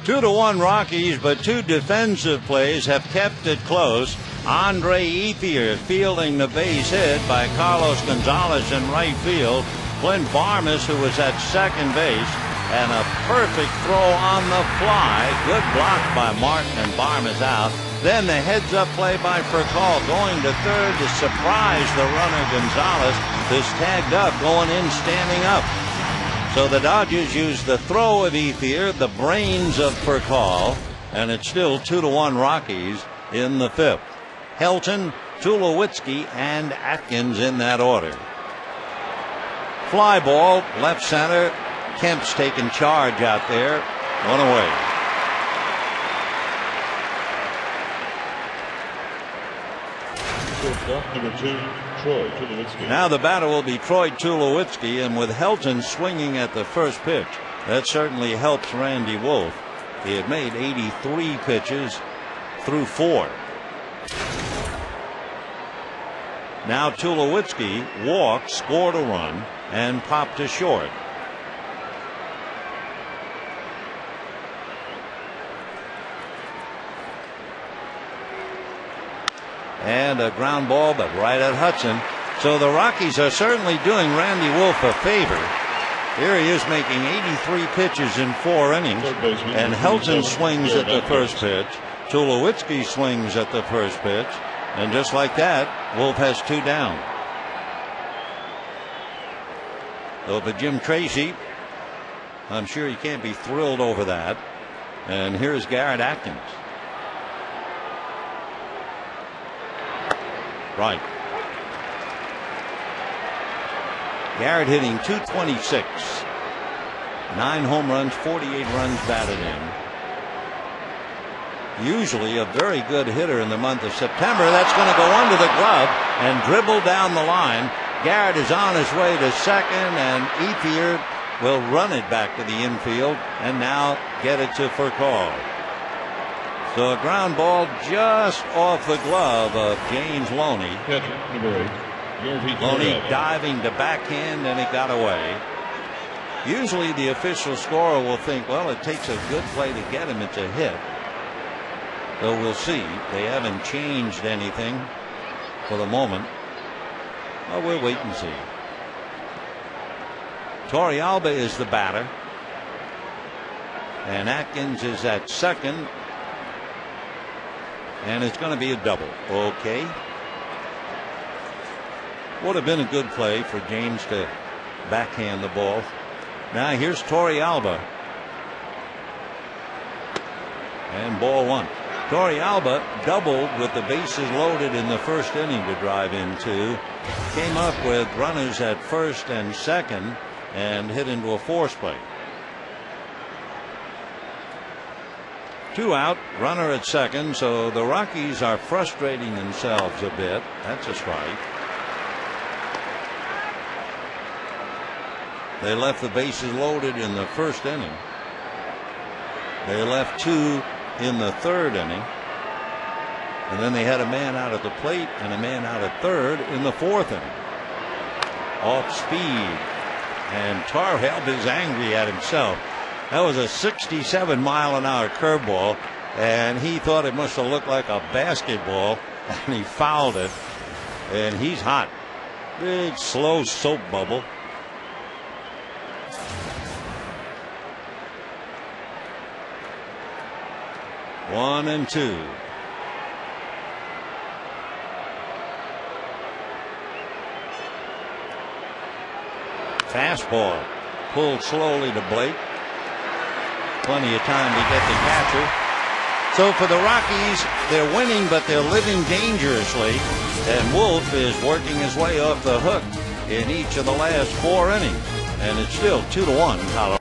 2-1 Rockies, but two defensive plays have kept it close. Andre Ethier fielding the base hit by Carlos Gonzalez in right field. Clint Barmas, who was at second base, and a perfect throw on the fly. Good block by Martin, and Barmas out. Then the heads-up play by Furcal going to third to surprise the runner Gonzalez, who's tagged up, going in standing up. So the Dodgers use the throw of Ethier, the brains of Furcal, and it's still 2-1 Rockies in the fifth. Helton, Tulowitzki, and Atkins in that order. Fly ball, left center. Kemp's taking charge out there. One away. Shortstop number 2, Troy Tulowitzki. Now the batter will be Troy Tulowitzki, and with Helton swinging at the first pitch, that certainly helps Randy Wolf. He had made 83 pitches through 4. Now Tulowitzki walked, scored a run, and popped to short. And a ground ball, but right at Hudson. So the Rockies are certainly doing Randy Wolf a favor. Here he is making 83 pitches in 4 innings. And Helton swings at the first pitch. Tulowitzki swings at the first pitch. And just like that, Wolf has 2 down. So for Jim Tracy, I'm sure he can't be thrilled over that. And here's Garrett Atkins. Right. Garrett hitting .226. 9 home runs, 48 runs batted in. Usually a very good hitter in the month of September. That's going to go under the glove and dribble down the line. Garrett is on his way to second, and Ethier will run it back to the infield and now get it to Furcal. So a ground ball just off the glove of James Loney. Catcher number 8, Loney diving to backhand, and it got away. Usually the official scorer will think, well, it takes a good play to get him. It's a hit. So we'll see. They haven't changed anything for the moment. Well, we'll wait and see. Torrealba is the batter. And Atkins is at second. And it's going to be a double. Okay. Would have been a good play for James to backhand the ball. Now here's Torrealba. And ball 1. Torrealba doubled with the bases loaded in the first inning to drive into. Came up with runners at first and second and hit into a force play. 2 out, runner at second, so the Rockies are frustrating themselves a bit. That's a strike. They left the bases loaded in the first inning. They left 2 in the third inning. And then they had a man out at the plate and a man out at third in the fourth inning. Off speed. And Torrealba is angry at himself. That was a 67-mile-an-hour curveball, and he thought it must have looked like a basketball, and he fouled it. And he's hot. Big, slow soap bubble. One and 2. Fastball pulled slowly to Blake. Plenty of time to get the catcher. So for the Rockies, they're winning, but they're living dangerously. And Wolf is working his way off the hook in each of the last 4 innings. And it's still 2-1 Colorado.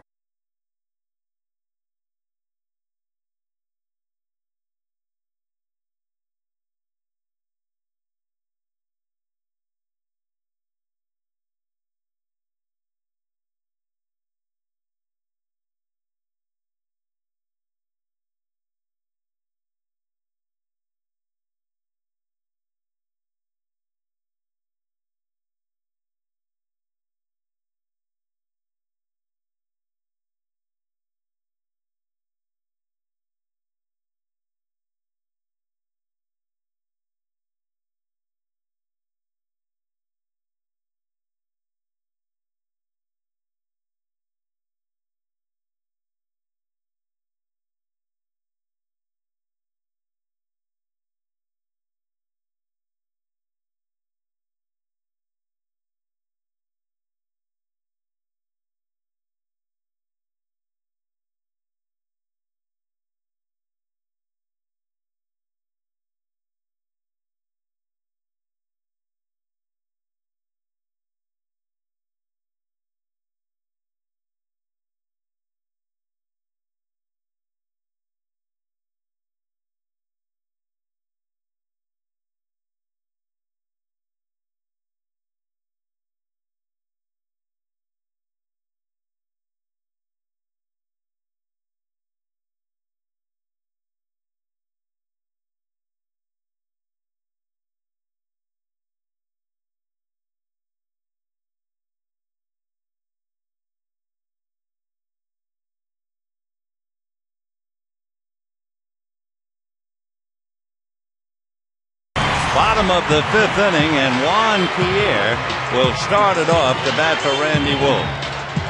Bottom of the 5th inning, and Juan Pierre will start it off to bat for Randy Wolf.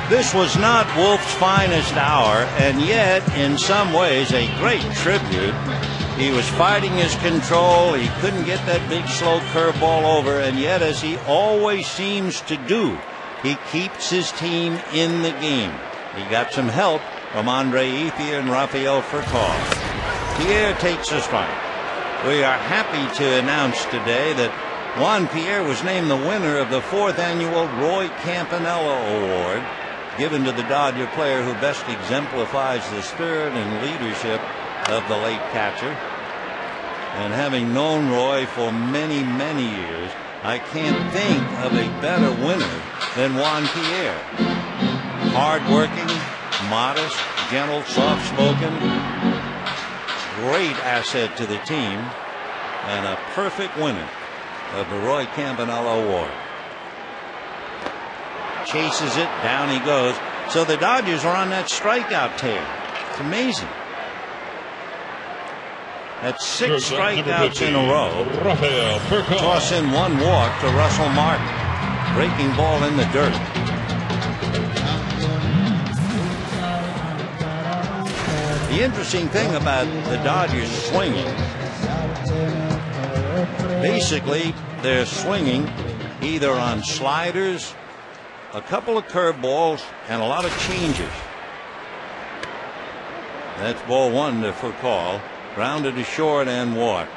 This was not Wolf's finest hour, and yet, in some ways, a great tribute. He was fighting his control. He couldn't get that big, slow curveball over, and yet, as he always seems to do, he keeps his team in the game. He got some help from Andre Ethier and Rafael Furcal. Pierre takes a strike. We are happy to announce today that Juan Pierre was named the winner of the 4th annual Roy Campanella Award, given to the Dodger player who best exemplifies the spirit and leadership of the late catcher. And having known Roy for many, many years, I can't think of a better winner than Juan Pierre. Hard-working, modest, gentle, soft-spoken, great asset to the team, and a perfect winner of the Roy Campanella Award. Chases it, down he goes. So the Dodgers are on that strikeout tear. It's amazing. That's 6 strikeouts in a row. Toss in 1 walk to Russell Martin. Breaking ball in the dirt. The interesting thing about the Dodgers swinging, basically they're swinging either on sliders, a couple of curveballs, and a lot of changes. That's ball 1 to Furcal. Grounded to short and walk.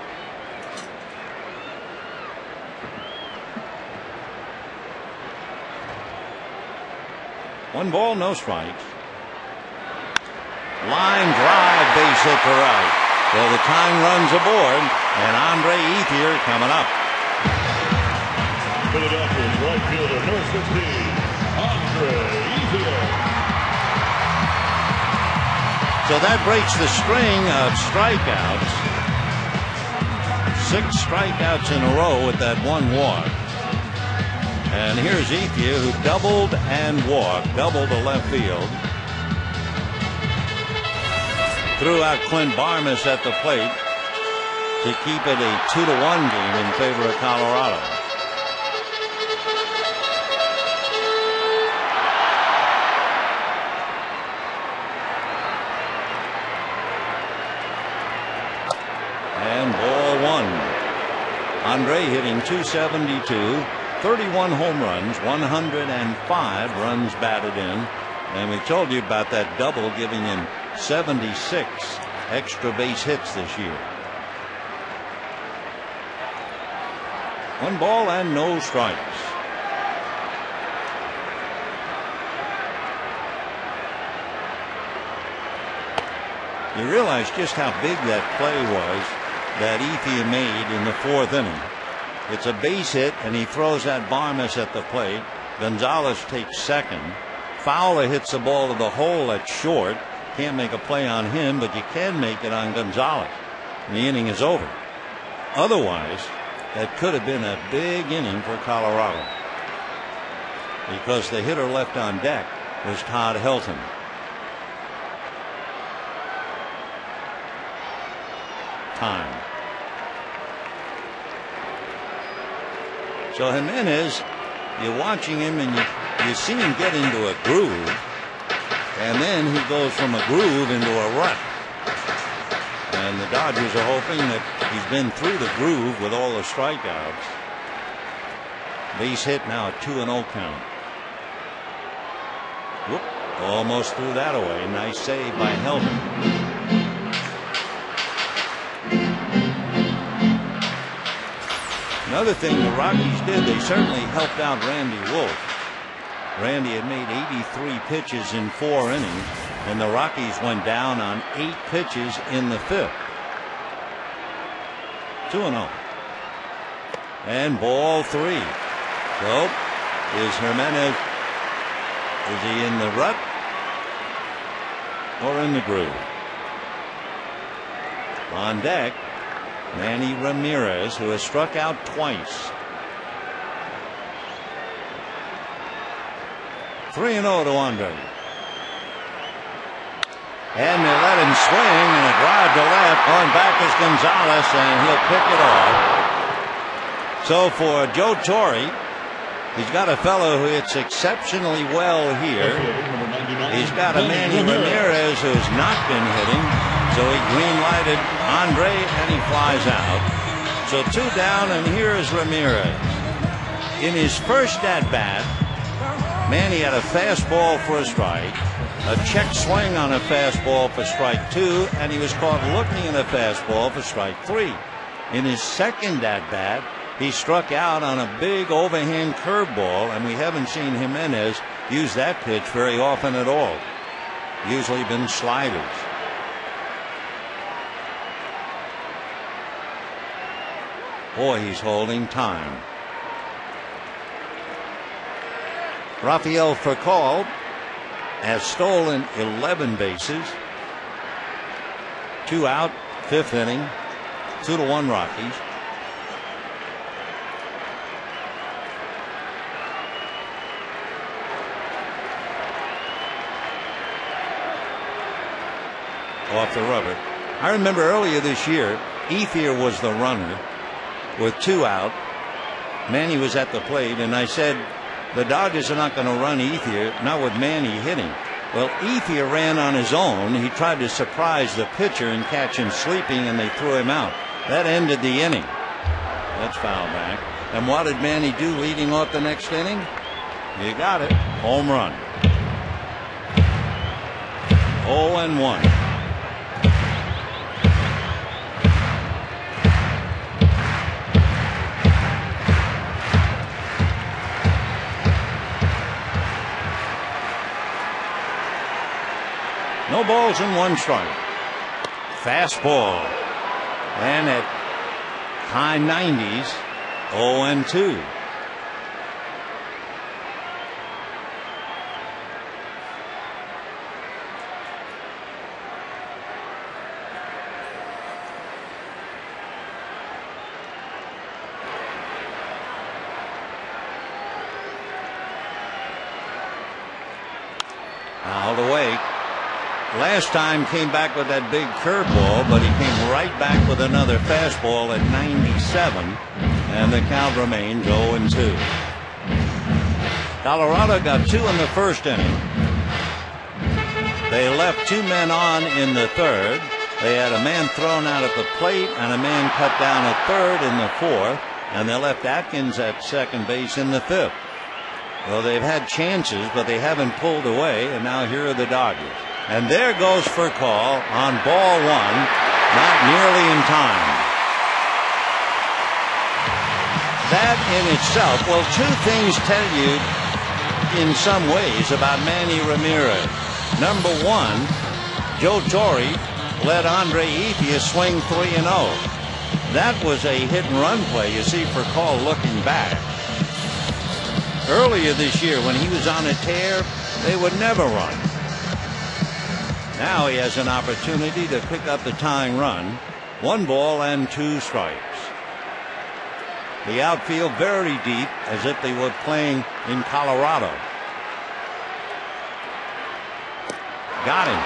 One ball, no strikes. Line drive, base hit to right. So the time runs aboard, and Andre Ethier coming up. Philadelphia's right fielder, number 16, Andre Ethier. So that breaks the string of strikeouts. 6 strikeouts in a row with that 1 walk. And here's Ethier, who doubled and walked, doubled to left field. Threw out Clint Barmes at the plate to keep it a 2-1 game in favor of Colorado. And ball 1. Andre hitting .272, 31 home runs, 105 runs batted in. And we told you about that double, giving him 76 extra base hits this year. 1 ball and no strikes. You realize just how big that play was that Ethier made in the 4th inning. It's a base hit, and he throws that Barmes at the plate. Gonzalez takes second. Fowler hits the ball to the hole at short. Can't make a play on him, but you can make it on Gonzalez. And the inning is over. Otherwise, that could have been a big inning for Colorado, because the hitter left on deck was Todd Helton. Time. So Jimenez, you're watching him and you see him get into a groove, and then he goes from a groove into a rut. And the Dodgers are hoping that he's been through the groove with all the strikeouts. Base hit now, a 2-0 count. Whoop, almost threw that away. Nice save by Helton. Another thing the Rockies did, they certainly helped out Randy Wolf. Randy had made 83 pitches in 4 innings, and the Rockies went down on 8 pitches in the 5th. 2-0. And ball 3. So, is Jimenez, is he in the rut or in the groove? On deck, Manny Ramirez, who has struck out twice. 3-0 to Andre. And they let him swing, and a drive to left. Going back is Gonzalez, and he'll pick it off. So for Joe Torre, he's got a fellow who hits exceptionally well here. He's got a Manny Ramirez who's not been hitting. So he green-lighted Andre, and he flies out. So 2 down, and here's Ramirez. In his first at-bat, Manny had a fastball for a strike, a check swing on a fastball for strike 2, and he was caught looking at a fastball for strike 3. In his second at-bat, he struck out on a big overhand curveball, and we haven't seen Jimenez use that pitch very often at all. Usually been sliders. Boy, he's holding time. Rafael Furcal has stolen 11 bases. 2 out, 5th inning. 2-1 Rockies. Off the rubber. I remember earlier this year, Ethier was the runner with 2 out. Manny was at the plate, and I said, the Dodgers are not going to run Ethier, not with Manny hitting. Well, Ethier ran on his own. He tried to surprise the pitcher and catch him sleeping, and they threw him out. That ended the inning. That's foul back. And what did Manny do leading off the next inning? You got it. Home run. 0-1. No balls and 1 strike. Fastball. And at high 90s, 0-2. Out away. Last time came back with that big curveball, but he came right back with another fastball at 97, and the count remains 0-2. Colorado got 2 in the first inning. They left 2 men on in the third. They had a man thrown out at the plate and a man cut down at third in the fourth, and they left Atkins at second base in the fifth. Well, they've had chances, but they haven't pulled away, and now here are the Dodgers. And there goes Furcal on ball 1, not nearly in time. That in itself, well, 2 things tell you in some ways about Manny Ramirez. Number 1, Joe Torre let Andre Ethier swing 3-0. That was a hit and run play. You see Furcal looking back. Earlier this year when he was on a tear, they would never run. Now he has an opportunity to pick up the tying run. 1 ball and 2 strikes. The outfield very deep, as if they were playing in Colorado. Got him.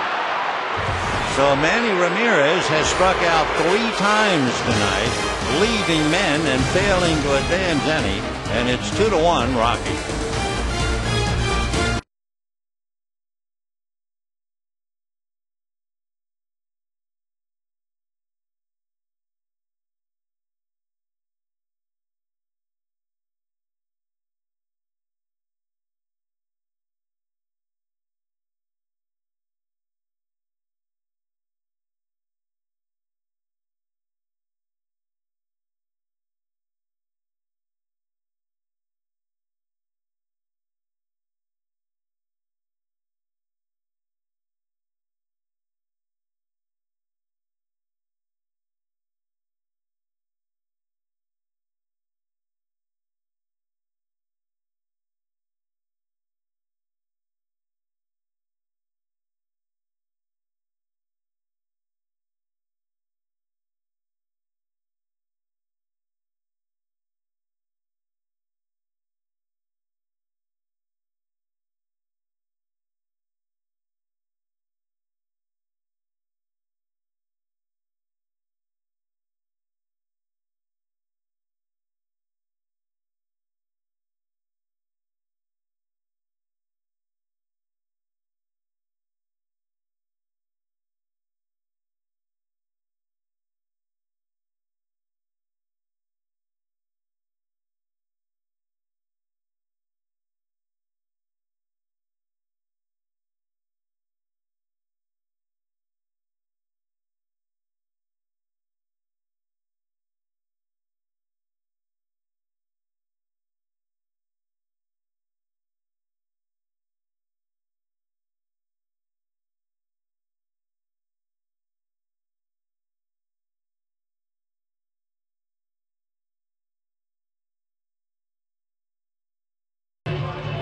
So Manny Ramirez has struck out 3 times tonight, leaving men and failing to advance any, and it's 2-1 Rockies.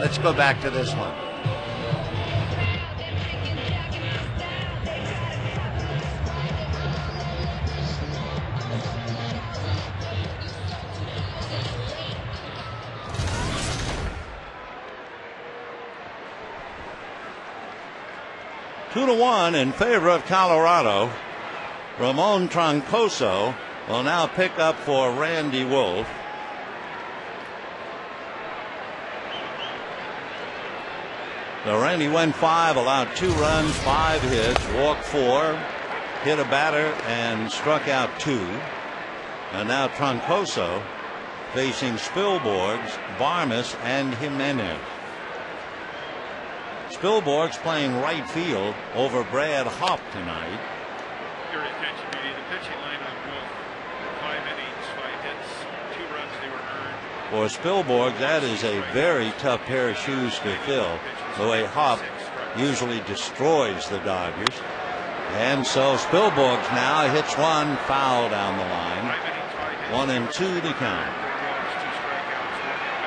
Let's go back to this one. Two to one in favor of Colorado. Ramon Troncoso will now pick up for Randy Wolf. So Randy went 5, allowed 2 runs, 5 hits, walked 4, hit a batter, and struck out 2. And now Troncoso facing Spilborghs, Barmes, and Jimenez. Spilborgh's playing right field over Brad Hopp tonight. Your attention, Beauty. The pitching line on Wolf. 5 innings, 5 hits, 2 runs they were earned. For Spilborghs, that is a very tough pair of shoes to fill, the way Hopp usually destroys the Dodgers. And so Spilborghs now hits 1 foul down the line. 1-2 the count.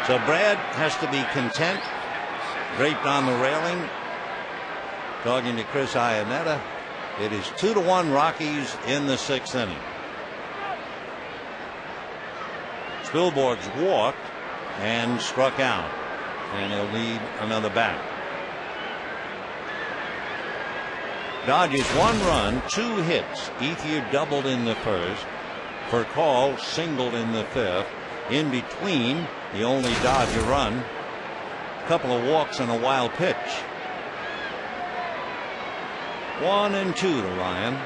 So Brad has to be content, draped on the railing, talking to Chris Iannetta. It is 2-1 Rockies in the 6th inning. Spilborghs walked and struck out, and he'll need another bat. Dodgers 1 run, 2 hits. Ethier doubled in the first. Furcal singled in the 5th. In between, the only Dodger run. A couple of walks and a wild pitch. 1-2 to Ryan.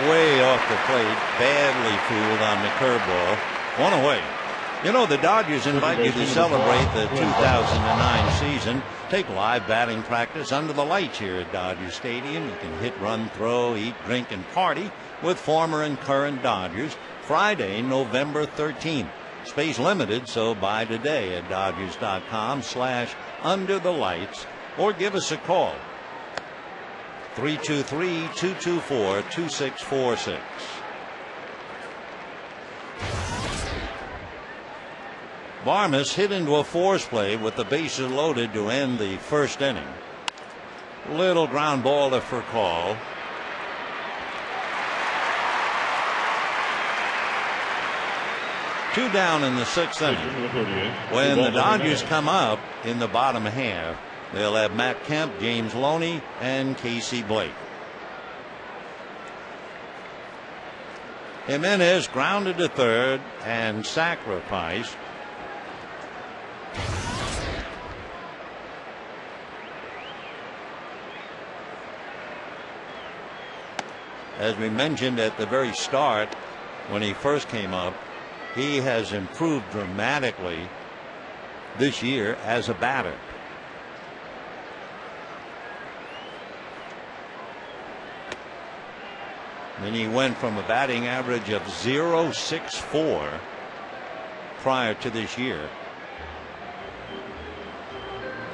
Way off the plate, badly fooled on the curveball. 1 away. You know, the Dodgers invite you to celebrate the 2009 season. Take live batting practice under the lights here at Dodger Stadium. You can hit, run, throw, eat, drink, and party with former and current Dodgers. Friday, November 13th. Space limited, so buy today at Dodgers.com/under the lights or give us a call. 323-224-2646. Barmes hit into a force play with the bases loaded to end the 1st inning. Little ground ball to Furcal. Two down in the 6th inning. When the Dodgers come up in the bottom half, they'll have Matt Kemp, James Loney, and Casey Blake. Jimenez grounded to third and sacrificed. As we mentioned at the very start, when he first came up, he has improved dramatically this year as a batter. Then he went from a batting average of .064 prior to this year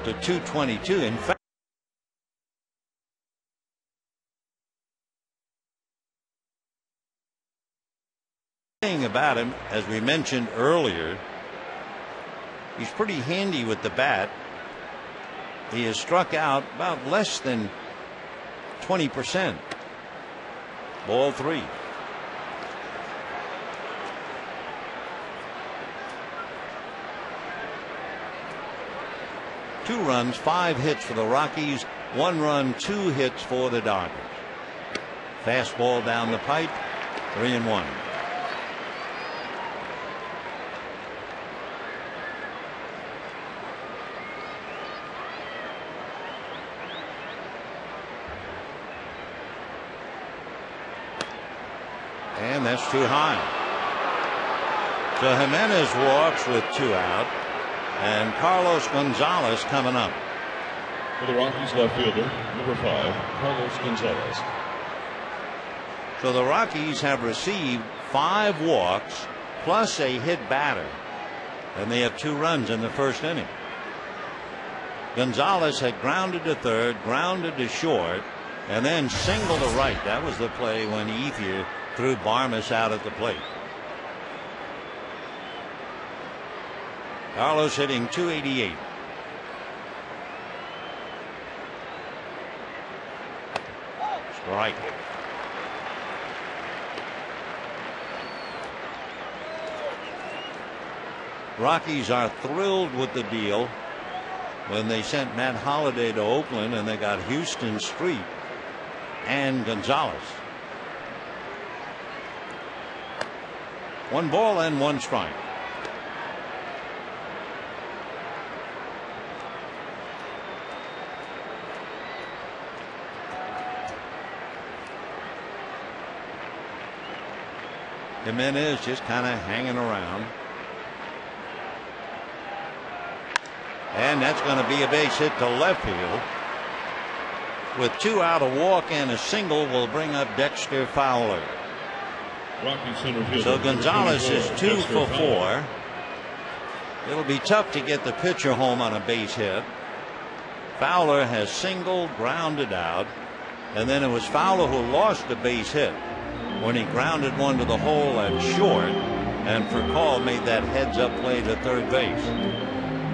to .222. In fact, about him, as we mentioned earlier, he's pretty handy with the bat. He has struck out about less than 20%. Ball 3. Two runs, 5 hits for the Rockies, 1 run, 2 hits for the Dodgers. Fastball down the pipe, 3-1. And that's too high. So Jimenez walks with 2 out. And Carlos Gonzalez coming up. For the Rockies left fielder, number 5, Carlos Gonzalez. So the Rockies have received 5 walks plus a hit batter. And they have 2 runs in the 1st inning. Gonzalez had grounded to third, grounded to short, and then singled to right. That was the play when Ethier threw Barmes out at the plate. Carlos hitting .288. Strike. Rockies are thrilled with the deal when they sent Matt Holliday to Oakland and they got Houston Street and Gonzalez. 1 ball and 1 strike. Jimenez just kind of hanging around. And that's going to be a base hit to left field. With 2 out, a walk and a single will bring up Dexter Fowler. So Gonzalez is 2 for 4. It'll be tough to get the pitcher home on a base hit. Fowler has singled, grounded out, and then it was Fowler who lost the base hit when he grounded one to the hole at short, and Furcal made that heads-up play to third base.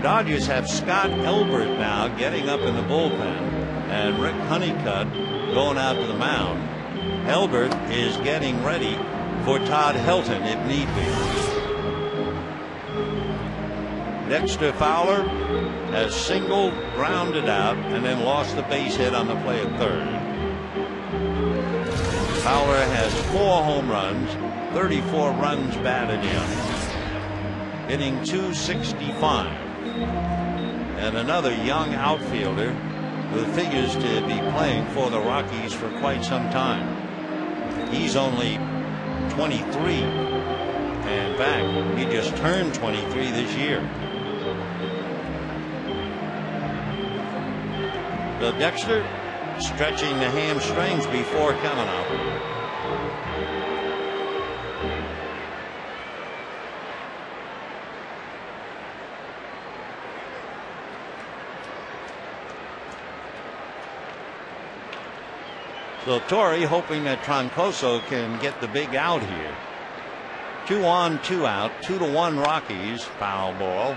Dodgers have Scott Elbert now getting up in the bullpen, and Rick Honeycutt going out to the mound. Elbert is getting ready for Todd Helton if need be. Dexter Fowler has singled, grounded out, and then lost the base hit on the play at third. Fowler has 4 home runs, 34 runs batted in, hitting .265. And another young outfielder who figures to be playing for the Rockies for quite some time. He's only 23. In fact, he just turned 23 this year. So Dexter stretching the hamstrings before coming up. So Torrey hoping that Troncoso can get the big out here. 2 on, 2 out, 2-1 Rockies. Foul ball.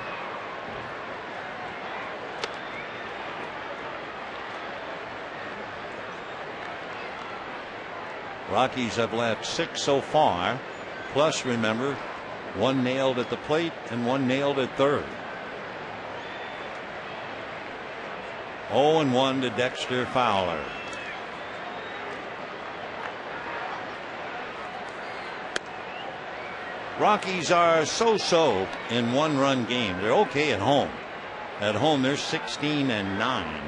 Rockies have left 6 so far. Plus, remember, 1 nailed at the plate and 1 nailed at third. 0-1 to Dexter Fowler. Rockies are so-so in 1-run games. They're okay at home. At home, they're 16-9,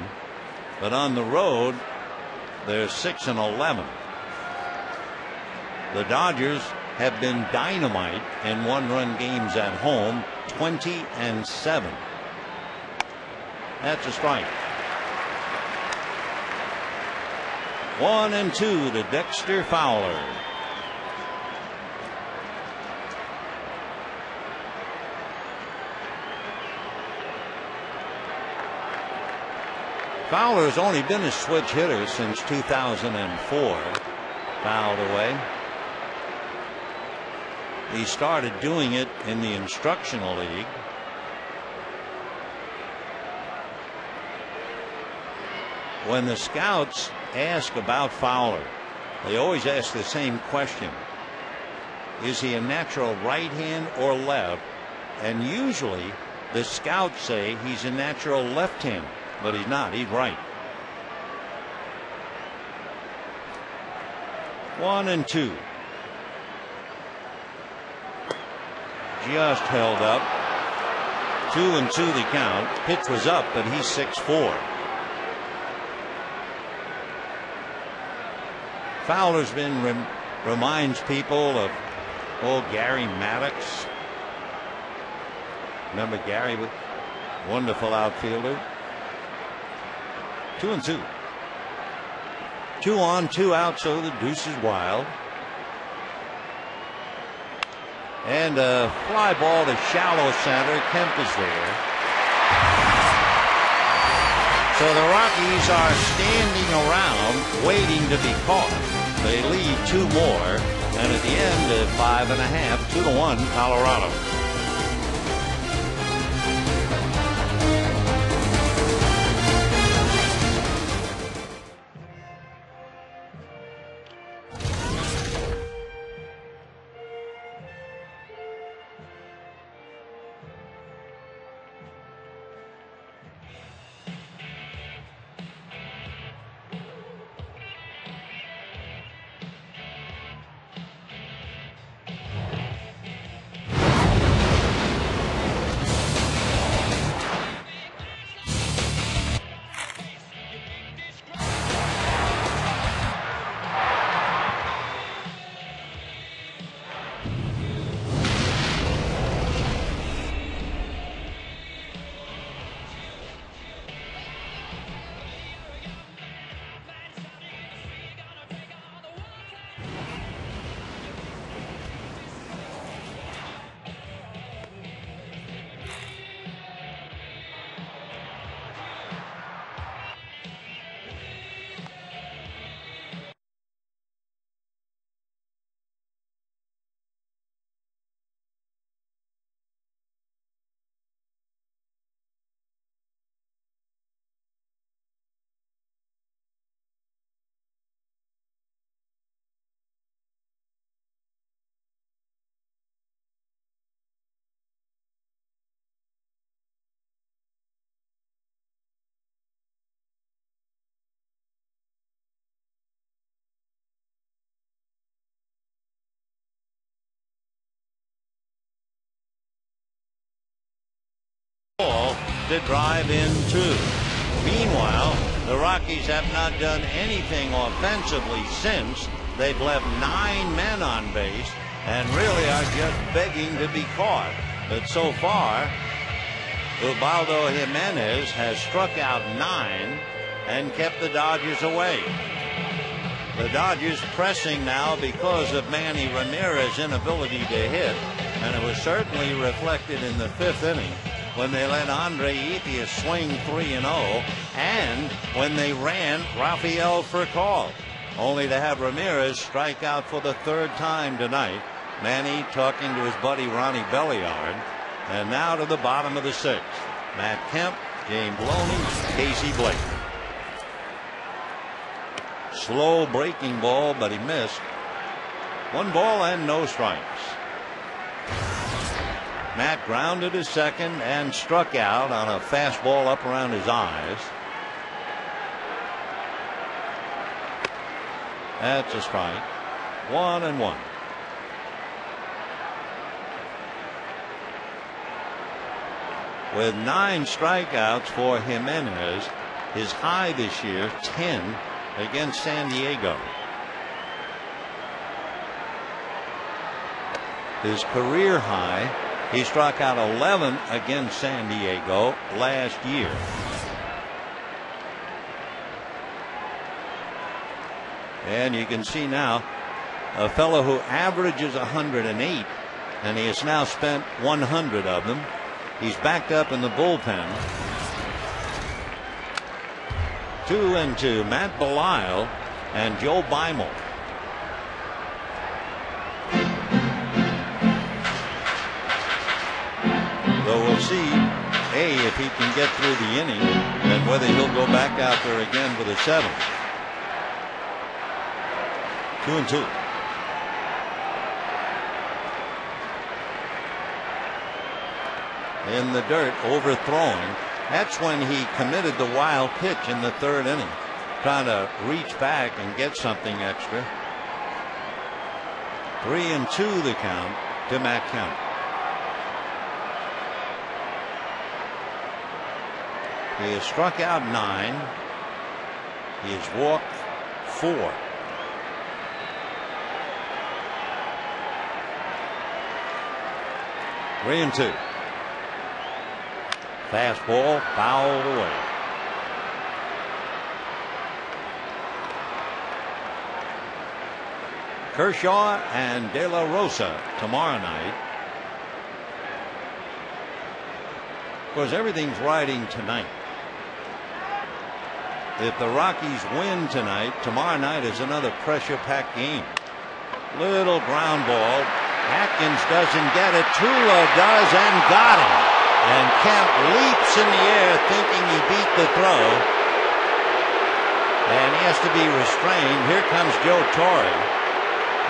but on the road, they're 6-11. The Dodgers have been dynamite in 1-run games at home, 20-7. That's a strike. 1-2 to Dexter Fowler. Fowler has only been a switch hitter since 2004. Fouled away. He started doing it in the instructional league. When the scouts ask about Fowler, they always ask the same question. Is he a natural right hand or left? And usually the scouts say he's a natural left hand. But he's not. He's right. 1-2. Just held up. 2-2 the count. Pitch was up, but he's 6-4. Fowler's been reminds people of Gary Maddox. Remember Gary? Wonderful outfielder. 2-2. 2 on, 2 out, so the deuce is wild. And a fly ball to shallow center. Kemp is there. So the Rockies are standing around waiting to be caught. They lead 2 more, and at the end of 5.5, 2-1 Colorado. to drive in 2. Meanwhile, the Rockies have not done anything offensively since. They've left 9 men on base and really are just begging to be caught. But so far, Ubaldo Jimenez has struck out 9 and kept the Dodgers away. The Dodgers pressing now because of Manny Ramirez's inability to hit, and it was certainly reflected in the 5th inning when they let Andre Ethier swing 3-0 and when they ran Rafael Furcal, only to have Ramirez strike out for the 3rd time tonight. Manny talking to his buddy Ronnie Belliard. And now to the bottom of the 6th. Matt Kemp, James Loney, Casey Blake. Slow breaking ball, but he missed. 1 ball and no strikes. Matt grounded his second and struck out on a fastball up around his eyes. That's a strike. 1-1. With 9 strikeouts for Jimenez, his high this year, 10 against San Diego. His career high, he struck out 11 against San Diego last year. And you can see now a fellow who averages 108, and he has now spent 100 of them. He's backed up in the bullpen. 2-2. Matt Belisle and Joe Beimel. So we'll see, if he can get through the inning and whether he'll go back out there again for the 7th. 2-2. In the dirt, overthrowing. That's when he committed the wild pitch in the 3rd inning, trying to reach back and get something extra. 3-2 the count to Matt Kemp. He has struck out 9. He has walked 4. Three and 2. Fastball fouled away. Kershaw and De La Rosa tomorrow night. Of course, everything's riding tonight. If the Rockies win tonight, tomorrow night is another pressure-packed game. Little ground ball. Atkins doesn't get it. Tulo does and got him. And Kemp leaps in the air thinking he beat the throw. And he has to be restrained. Here comes Joe Torre.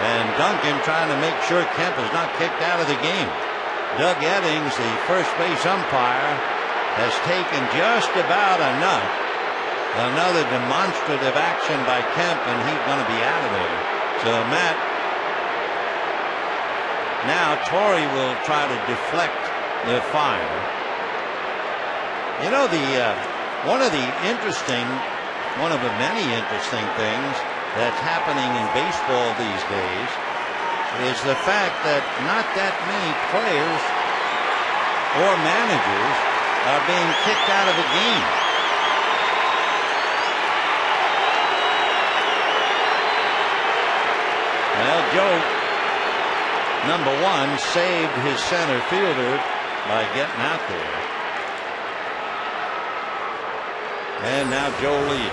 And Duncan trying to make sure Kemp is not kicked out of the game. Doug Eddings, the first base umpire, has taken just about enough. Another demonstrative action by Kemp, and he's going to be out of there. So Matt, now Torre will try to deflect the fire. You know, one of the many interesting things that's happening in baseball these days is the fact that not that many players or managers are being kicked out of the game. Well, Joe, number 1, saved his center fielder by getting out there. And now Joe leads.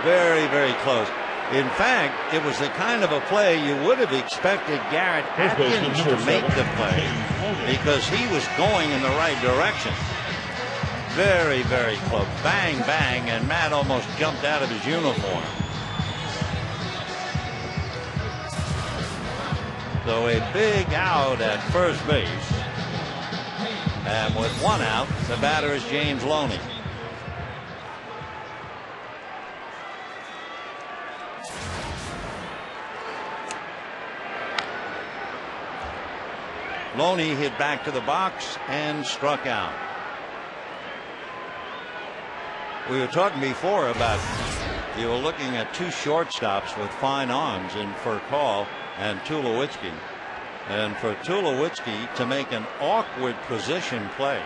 Very, very close. In fact, it was the kind of a play you would have expected Garrett Atkins to make the play because he was going in the right direction. Very, very close. Bang, bang, and Matt almost jumped out of his uniform. So a big out at first base. And with 1 out, the batter is James Loney. Loney hit back to the box and struck out. We were talking before about you were looking at two shortstops with fine arms in Furcal and Tulowitzki. And for Tulowitzki to make an awkward position play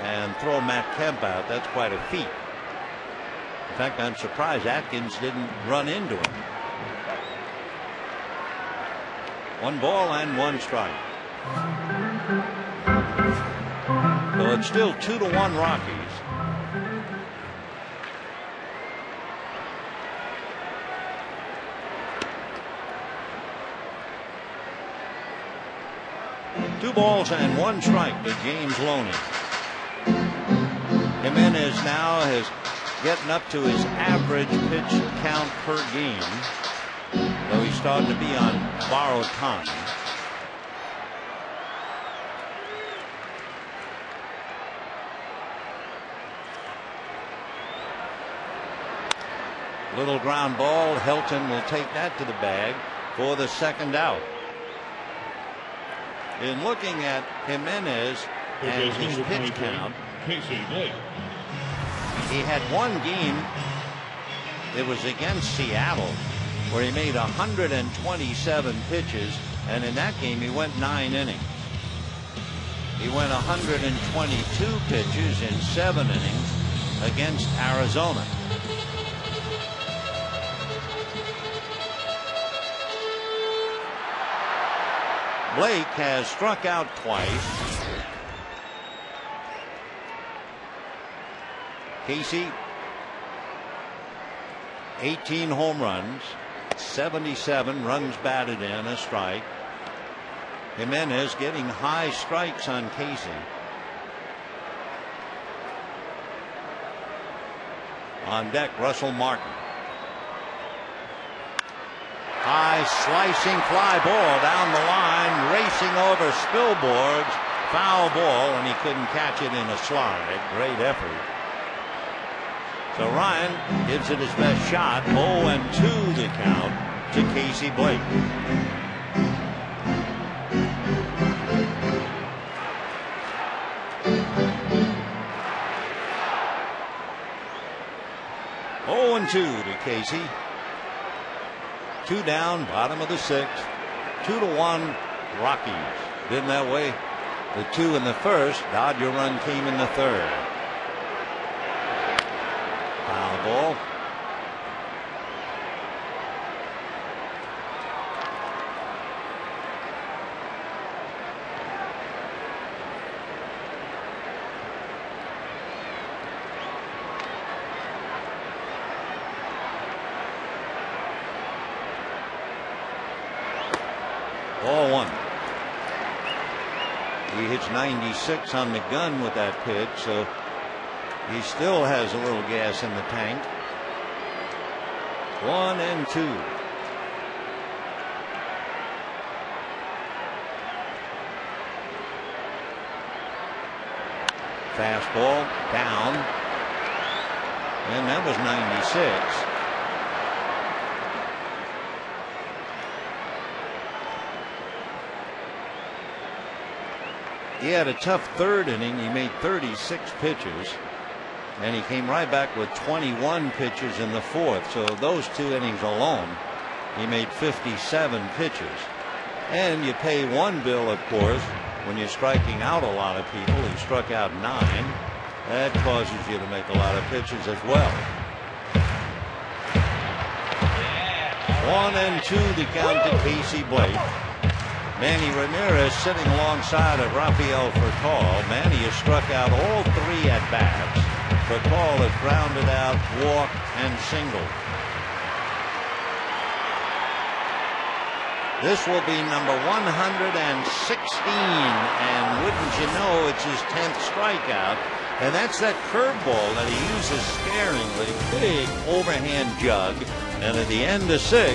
and throw Matt Kemp out, that's quite a feat. In fact, I'm surprised Atkins didn't run into him. 1 ball and 1 strike. So it's still 2-1 Rockies. Two balls and 1 strike to James Loney. Jimenez now is getting up to his average pitch count per game, though he's starting to be on borrowed time. Little ground ball. Helton will take that to the bag for the 2nd out. In looking at Jimenez and his pitch count, he had one game, it was against Seattle, where he made 127 pitches, and in that game he went 9 innings. He went 122 pitches in 7 innings against Arizona. Blake has struck out twice. Casey, 18 home runs, 77 runs batted in, a strike. Jimenez getting high strikes on Casey. On deck, Russell Martin. High slicing fly ball down the line, racing over Spilborgh's foul ball, and he couldn't catch it in a slide. Great effort. So Ryan gives it his best shot. 0-2 the count to Casey Blake. To Casey. 2 down, bottom of the 6th. 2-1 Rockies. Been that way. The 2 in the 1st. Dodger run came in the 3rd. Foul ball. Ball 1. He hits 96 on the gun with that pitch, so he still has a little gas in the tank. 1-2. Fastball down, and that was 96. He had a tough 3rd inning. He made 36 pitches, and he came right back with 21 pitches in the 4th. So those 2 innings alone, he made 57 pitches. And you pay one bill, of course, when you're striking out a lot of people. He struck out 9. That causes you to make a lot of pitches as well. 1-2 the count to Casey Blake. Manny Ramirez sitting alongside of Rafael Furcal. Manny has struck out all 3 at bats. Furcal has grounded out, walked, and singled. This will be number 116, and wouldn't you know, it's his 10th strikeout. And that's that curveball that he uses sparingly. Big overhand jug. And at the end of 6,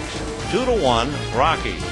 2-1 Rockies.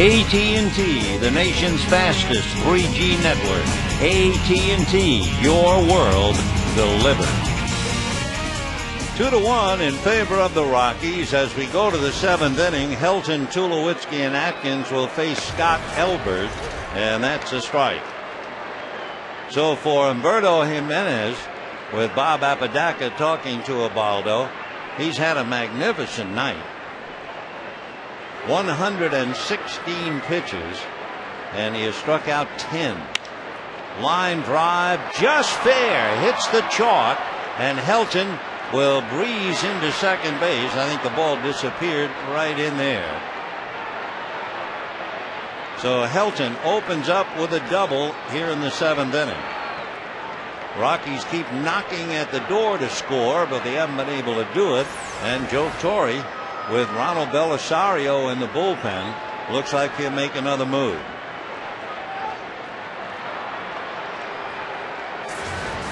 AT&T, the nation's fastest 3G network. AT&T, your world delivered. 2-1 in favor of the Rockies as we go to the 7th inning. Helton, Tulowitzki, and Atkins will face Scott Elbert, and that's a strike. So for Humberto Jimenez, with Bob Apodaca talking to Ubaldo, he's had a magnificent night. 116 pitches, and he has struck out 10. Line drive, just fair, hits the chalk, and Helton will breeze into second base. I think the ball disappeared right in there. So Helton opens up with a double here in the 7th inning. Rockies keep knocking at the door to score, but they haven't been able to do it. And Joe Torre, with Ronald Belisario in the bullpen, looks like he'll make another move.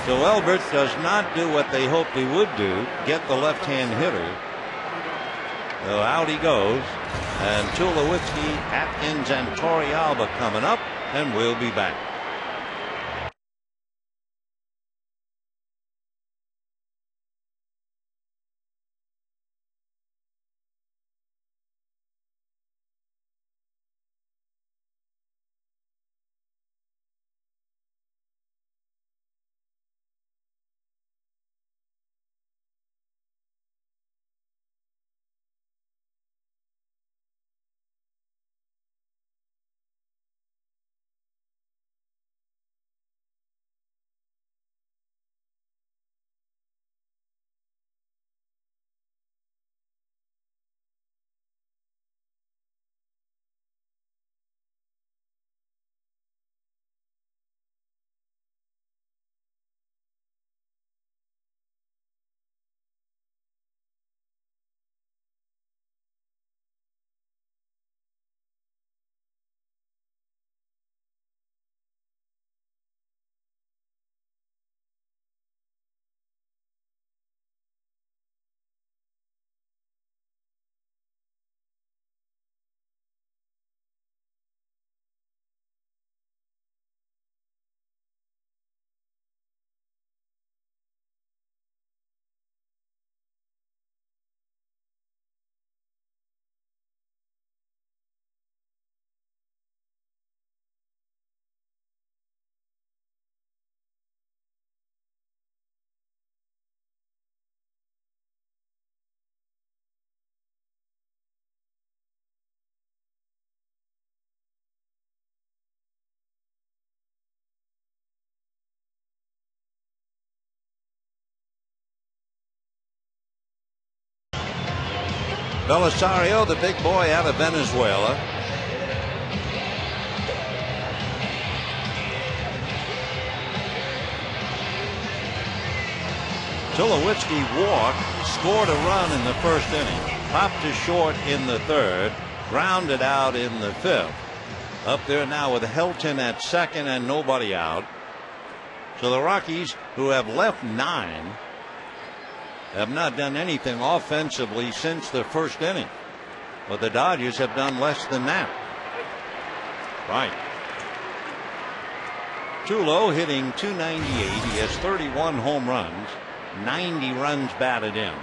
So Elbert does not do what they hoped he would do, get the left-hand hitter. So out he goes, and Tulowitzki, Atkins, and Torrealba coming up, and we'll be back. Belisario, the big boy out of Venezuela. Tulowitzki walked, scored a run in the first inning, popped to short in the third, grounded out in the fifth. Up there now with Helton at second and nobody out. So the Rockies, who have left 9, have not done anything offensively since the first inning. But the Dodgers have done less than that. Right. Tulo hitting .298. He has 31 home runs, 90 runs batted in.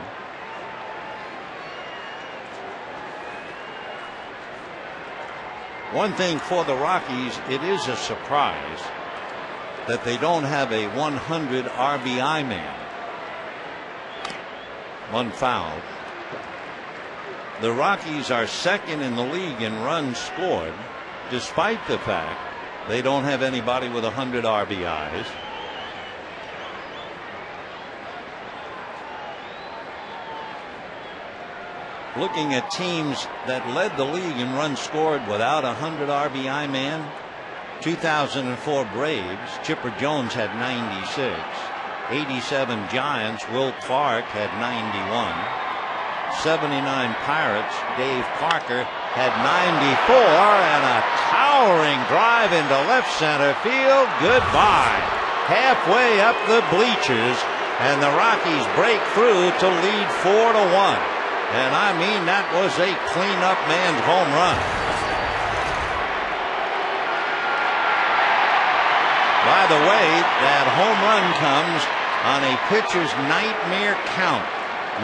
One thing for the Rockies, it is a surprise that they don't have a 100 RBI man. One foul. The Rockies are second in the league in runs scored, despite the fact they don't have anybody with 100 RBIs. Looking at teams that led the league in runs scored without a 100 RBI man, 2004 Braves, Chipper Jones had 96. 87 Giants, Will Clark had 91. 79 Pirates, Dave Parker had 94, and a towering drive into left center field. Goodbye. Halfway up the bleachers, and the Rockies break through to lead 4-1. And I mean, that was a cleanup man's home run. the way, that home run comes on a pitcher's nightmare count.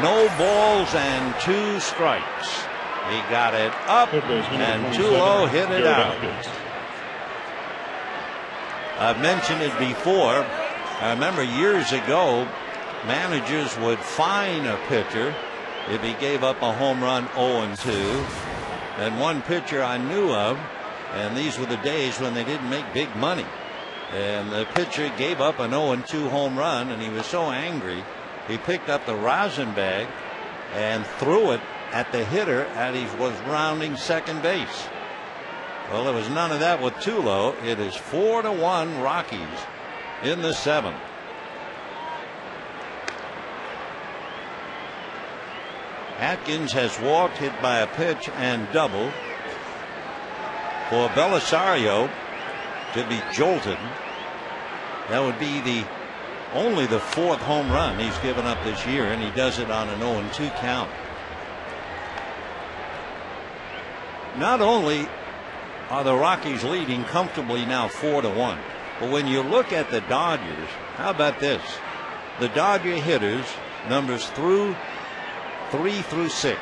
No balls and 2 strikes. He got it up, and Tulo hit it out. I've mentioned it before. I remember years ago, managers would fine a pitcher if he gave up a home run 0-2. And one pitcher I knew of, and these were the days when they didn't make big money, and the pitcher gave up an 0-2 home run, and he was so angry he picked up the rosin bag and threw it at the hitter as he was rounding second base. Well, there was none of that with Tulo. It is 4-1 Rockies in the 7th. Atkins has walked, hit by a pitch, and doubled. For Belisario to be jolted, that would be only the 4th home run he's given up this year, and he does it on an 0-2 count. Not only are the Rockies leading comfortably now 4-1, but when you look at the Dodgers, how about this? The Dodger hitters, numbers 3 through 6.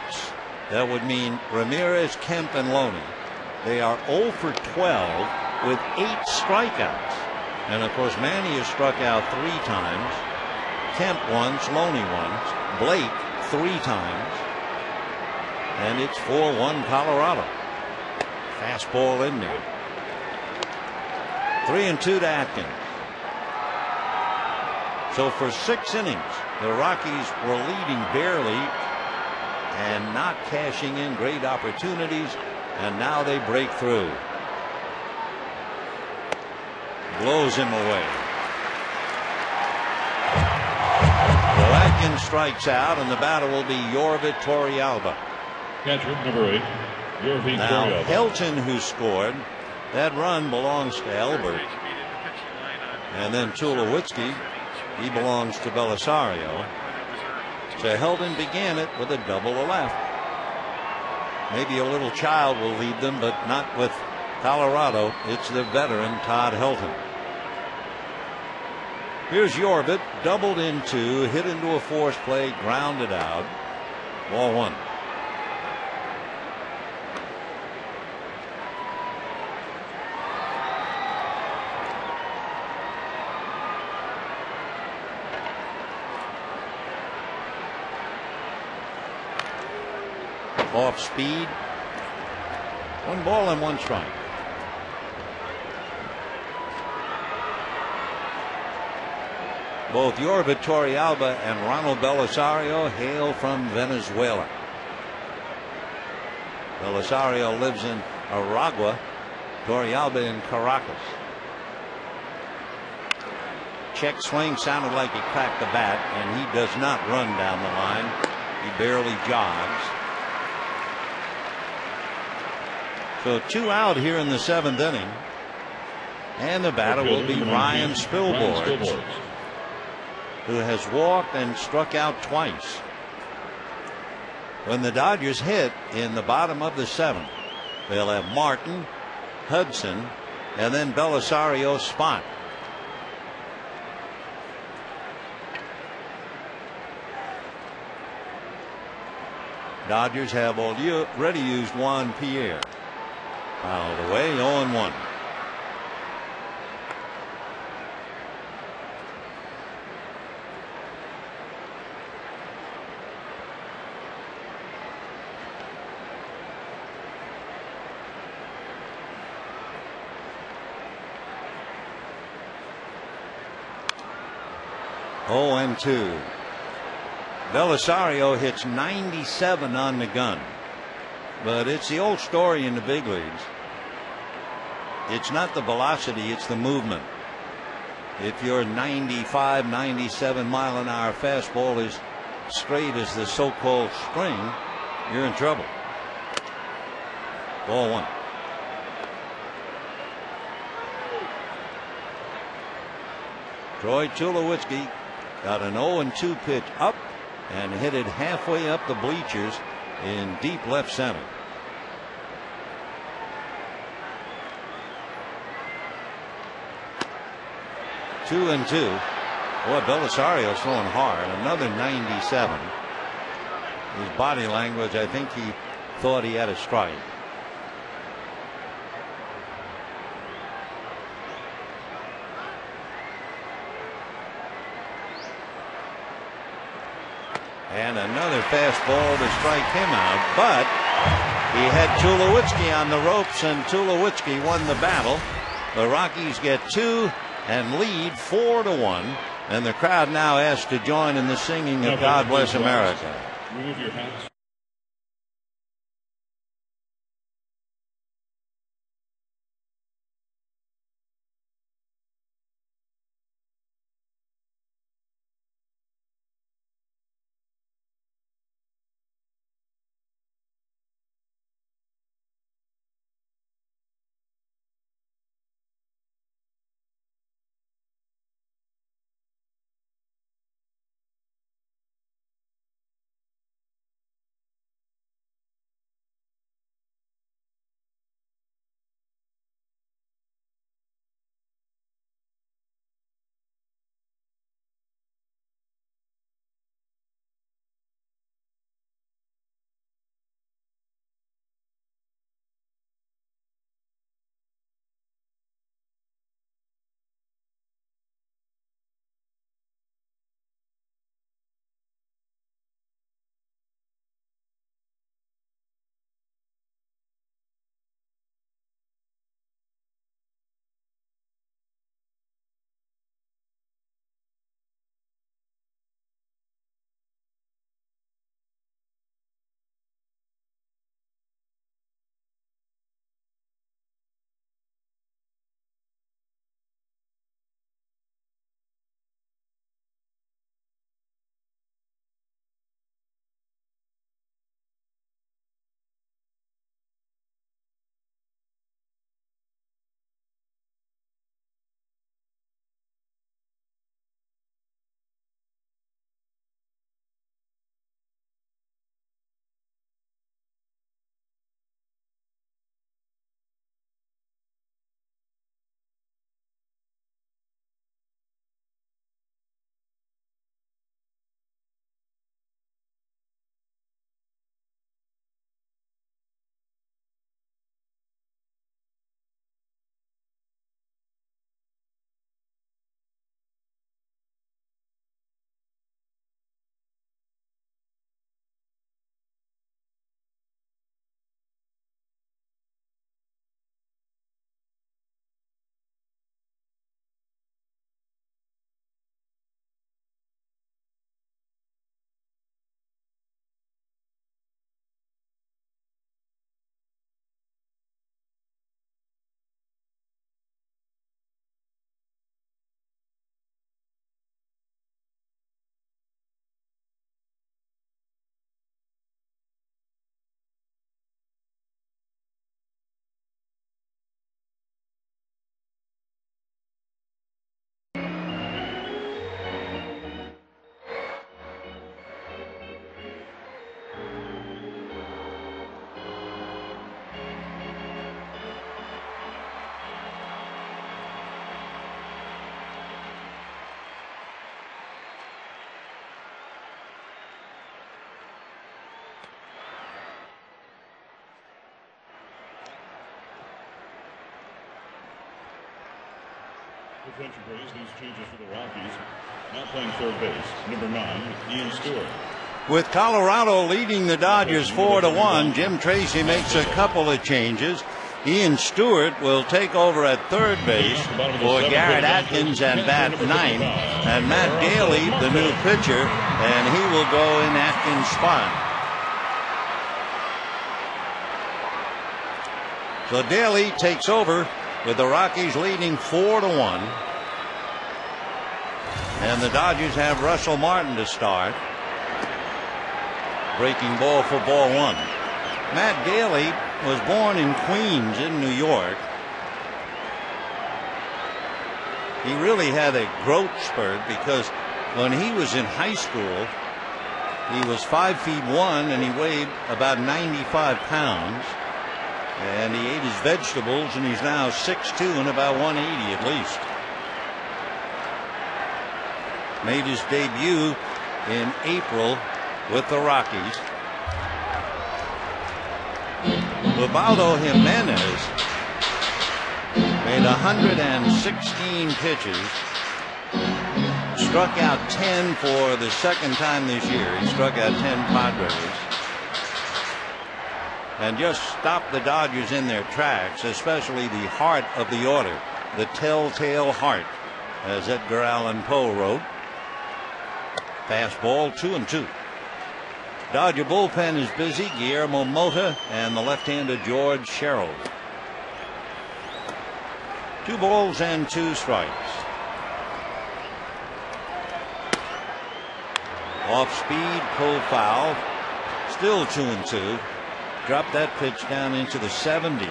That would mean Ramirez, Kemp, and Loney. They are 0 for 12 with 8 strikeouts. And of course, Manny has struck out 3 times. Kemp once, Loney once, Blake 3 times. And it's 4-1 Colorado. Fastball in there. 3-2 to Atkins. So for 6 innings, the Rockies were leading barely and not cashing in great opportunities, and now they break through. Blows him away. So Atkins strikes out, and the batter will be Yorvit Torrealba. Catcher number 8, Yorvit Now Torrealba. Helton, who scored, that run belongs to Albert, and then Tulowitzki, he belongs to Belisario. So Helton began it with a double to left. Maybe a little child will lead them, but not with Colorado. It's the veteran Todd Helton. Here's Yorvit, doubled into, hit into a force play, grounded out. Ball 1. Off speed. 1 ball and 1 strike. Both Yorvit Torrealba and Ronald Belisario hail from Venezuela. Belisario lives in Aragua, Torrealba in Caracas. Check swing, sounded like he cracked the bat, and he does not run down the line. He barely jogs. So 2 out here in the 7th inning. And the batter will be Ryan Spilborghs, who has walked and struck out twice. When the Dodgers hit in the bottom of the 7th, they'll have Martin, Hudson, and then Belisario's spot. Dodgers have already used Juan Pierre. Fouled away, 0-1. Oh, 2. Belisario hits 97 on the gun. But it's the old story in the big leagues. It's not the velocity, it's the movement. If your 95, 97 mile an hour fastball is straight as the so-called spring, you're in trouble. Ball 1. Troy Tulowitzki got an 0-2 pitch up and hit it halfway up the bleachers in deep left center. 2-2. Boy, Belisario's throwing hard. Another 97. His body language, I think he thought he had a strike. And another fastball to strike him out, but he had Tulowitzki on the ropes, and Tulowitzki won the battle. The Rockies get 2 and lead 4-1, and the crowd now asked to join in the singing of God Bless America. Remove your hats. Attention please, these changes for the Rockies. Now playing third base, number 9, Ian Stewart. With Colorado leading the Dodgers 4-1, Jim Tracy makes a couple of changes. Ian Stewart will take over at third base for Garrett Atkins at bat 9. And Matt Daly, the new pitcher, and he will go in Atkins' spot. So Daly takes over with the Rockies leading 4-1. And the Dodgers have Russell Martin to start. Breaking ball for ball 1. Matt Daly was born in Queens in New York. He really had a growth spurt because when he was in high school, he was 5'1" and he weighed about 95 pounds. And he ate his vegetables, and he's now 6'2" and about 180 at least. made his debut in April with the Rockies. Ubaldo Jimenez made 116 pitches, struck out 10 for the second time this year. He struck out 10 Padres and just stopped the Dodgers in their tracks, especially the heart of the order, the telltale heart, as Edgar Allan Poe wrote. Fastball, 2-2. Dodger bullpen is busy. Guillermo Mota and the left-hander George Sherrill. 2 balls and 2 strikes. Off speed, pulled foul. Still 2-2. Dropped that pitch down into the 70s.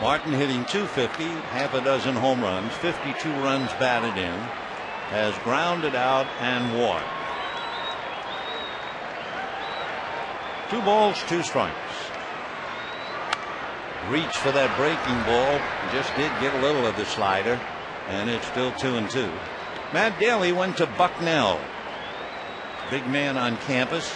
Martin hitting .250, half a dozen home runs, 52 runs batted in, has grounded out and walked. 2 balls, 2 strikes. Reach for that breaking ball, just did get a little of the slider, and it's still 2-2. Matt Daly went to Bucknell, big man on campus.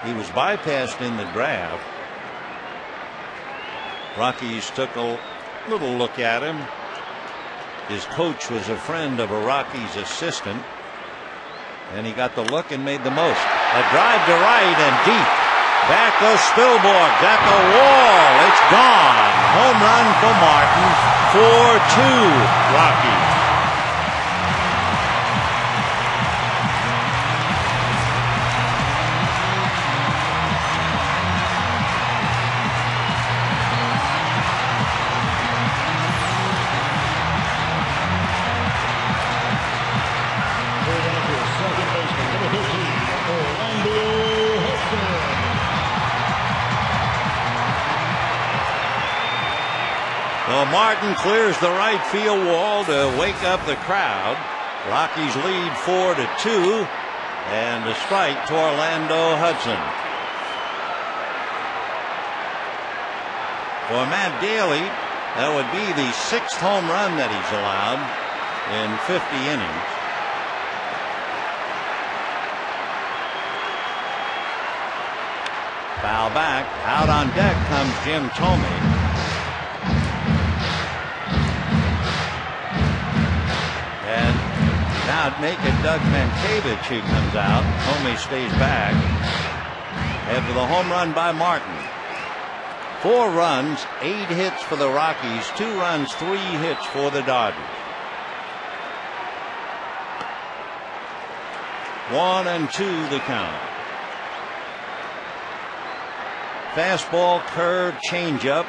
He was bypassed in the draft. Rockies took a little look at him. His coach was a friend of a Rockies assistant, and he got the look and made the most. A drive to right and deep. Back goes Spilborg at the wall. It's gone. Home run for Martin. 4-2 Rockies. Well, Martin clears the right field wall to wake up the crowd. Rockies lead 4-2, and a strike to Orlando Hudson. For Matt Daly, that would be the 6th home run that he's allowed in 50 innings. Foul back. Out on deck comes Jim Thome. And now naked Doug Mankiewicz, who comes out. Thome stays back after the home run by Martin. 4 runs, 8 hits for the Rockies, 2 runs, 3 hits for the Dodgers. 1-2 the count. Fastball, curve, changeup.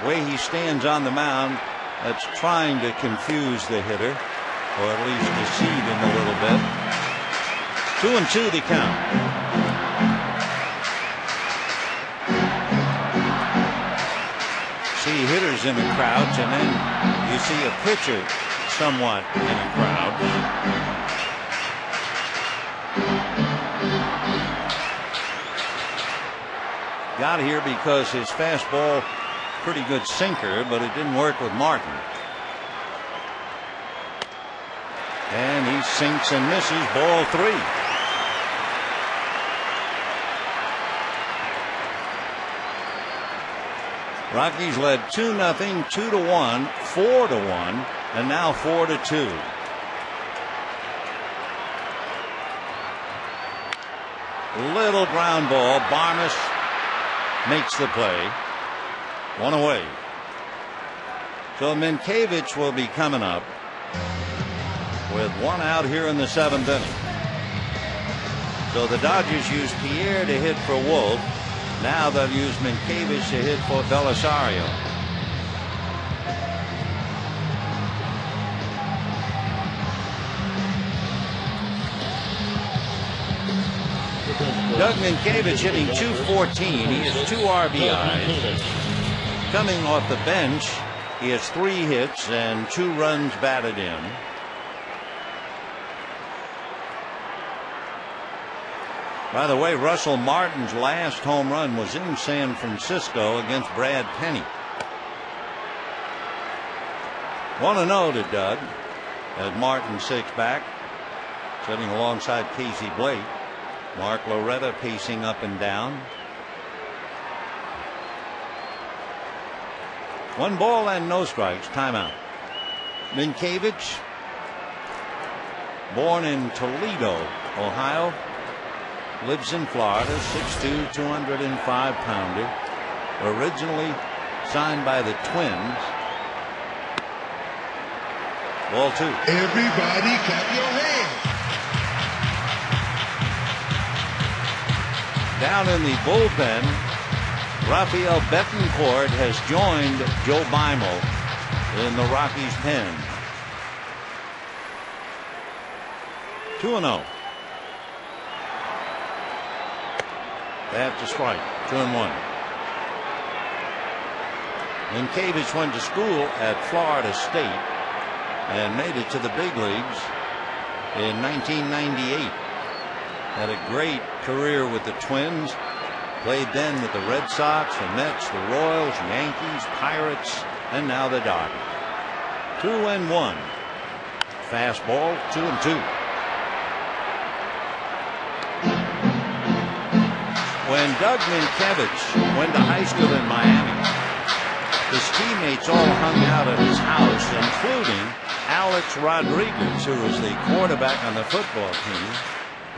Way he stands on the mound, that's trying to confuse the hitter, or at least deceive him a little bit. 2-2 the count. See hitters in a crouch, and then you see a pitcher somewhat in a crouch. Got here because his fastball, pretty good sinker, but it didn't work with Martin. And he sinks and misses. Ball 3. Rockies led 2-0, 2-1, 4-1, and now 4-2. Little ground ball. Barnes makes the play. 1 away. So Mankiewicz will be coming up with 1 out here in the 7th inning. So the Dodgers use Pierre to hit for Wolf. Now they'll use Mankiewicz to hit for Belisario. Doug Mankiewicz hitting .214. He has 2 RBIs. Coming off the bench, he has 3 hits and 2 runs batted in. By the way, Russell Martin's last home run was in San Francisco against Brad Penny. 1-0 to Doug as Martin six back, sitting alongside Casey Blake. Mark Loretta pacing up and down. 1 ball and no strikes. Timeout. Minkiewicz, born in Toledo, Ohio, lives in Florida, 6'2", 205-pounder. Originally signed by the Twins. Ball 2. Everybody clap your hands. Down in the bullpen, Rafael Betancourt has joined Joe Beimel in the Rockies' pen. 2-0. That's a strike. 2-1. Minkiewicz went to school at Florida State and made it to the big leagues in 1998. Had a great career with the Twins. Played then with the Red Sox, the Mets, the Royals, Yankees, Pirates, and now the Dodgers. 2-1. Fastball, 2-2. When Doug Minkiewicz went to high school in Miami, his teammates all hung out at his house, including Alex Rodriguez, who was the quarterback on the football team.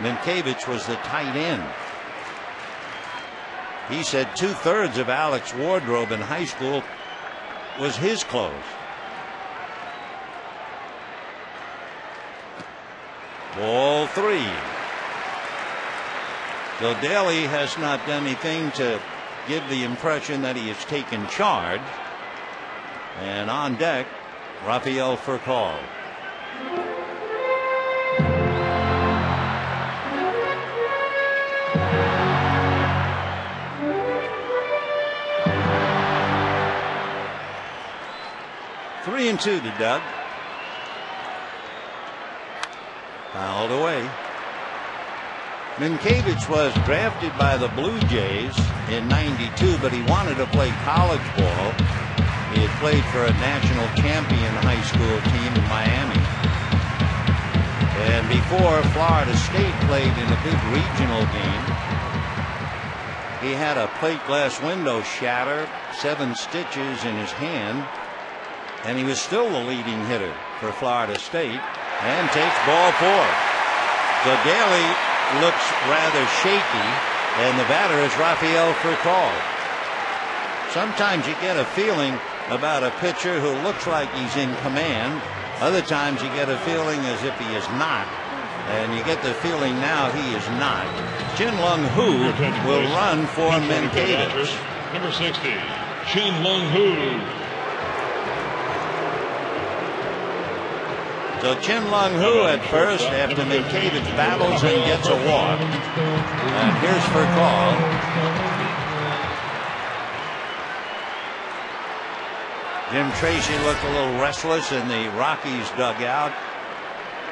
Minkiewicz was the tight end. He said 2/3 of Alex's wardrobe in high school was his clothes. Ball 3. So Daly has not done anything to give the impression that he has taken charge. And on deck, Rafael Furcal. Three and 2 to Doug. Fouled away. Minkiewicz was drafted by the Blue Jays in '92, but he wanted to play college ball. He had played for a national champion high school team in Miami. And before Florida State played in a big regional game, he had a plate glass window shatter, 7 stitches in his hand, and he was still the leading hitter for Florida State, and takes ball 4. So Daly looks rather shaky, and the batter is Rafael Furcal. Sometimes you get a feeling about a pitcher who looks like he's in command. Other times you get a feeling as if he is not, and you get the feeling now he is not. Chin Lung Hu will run for Minkiewicz. Number 60, Chin Lung Hu. So Chin Lung Hu at first after Minkiewicz battles and gets a walk. And here's Furcal. Jim Tracy looked a little restless in the Rockies dugout.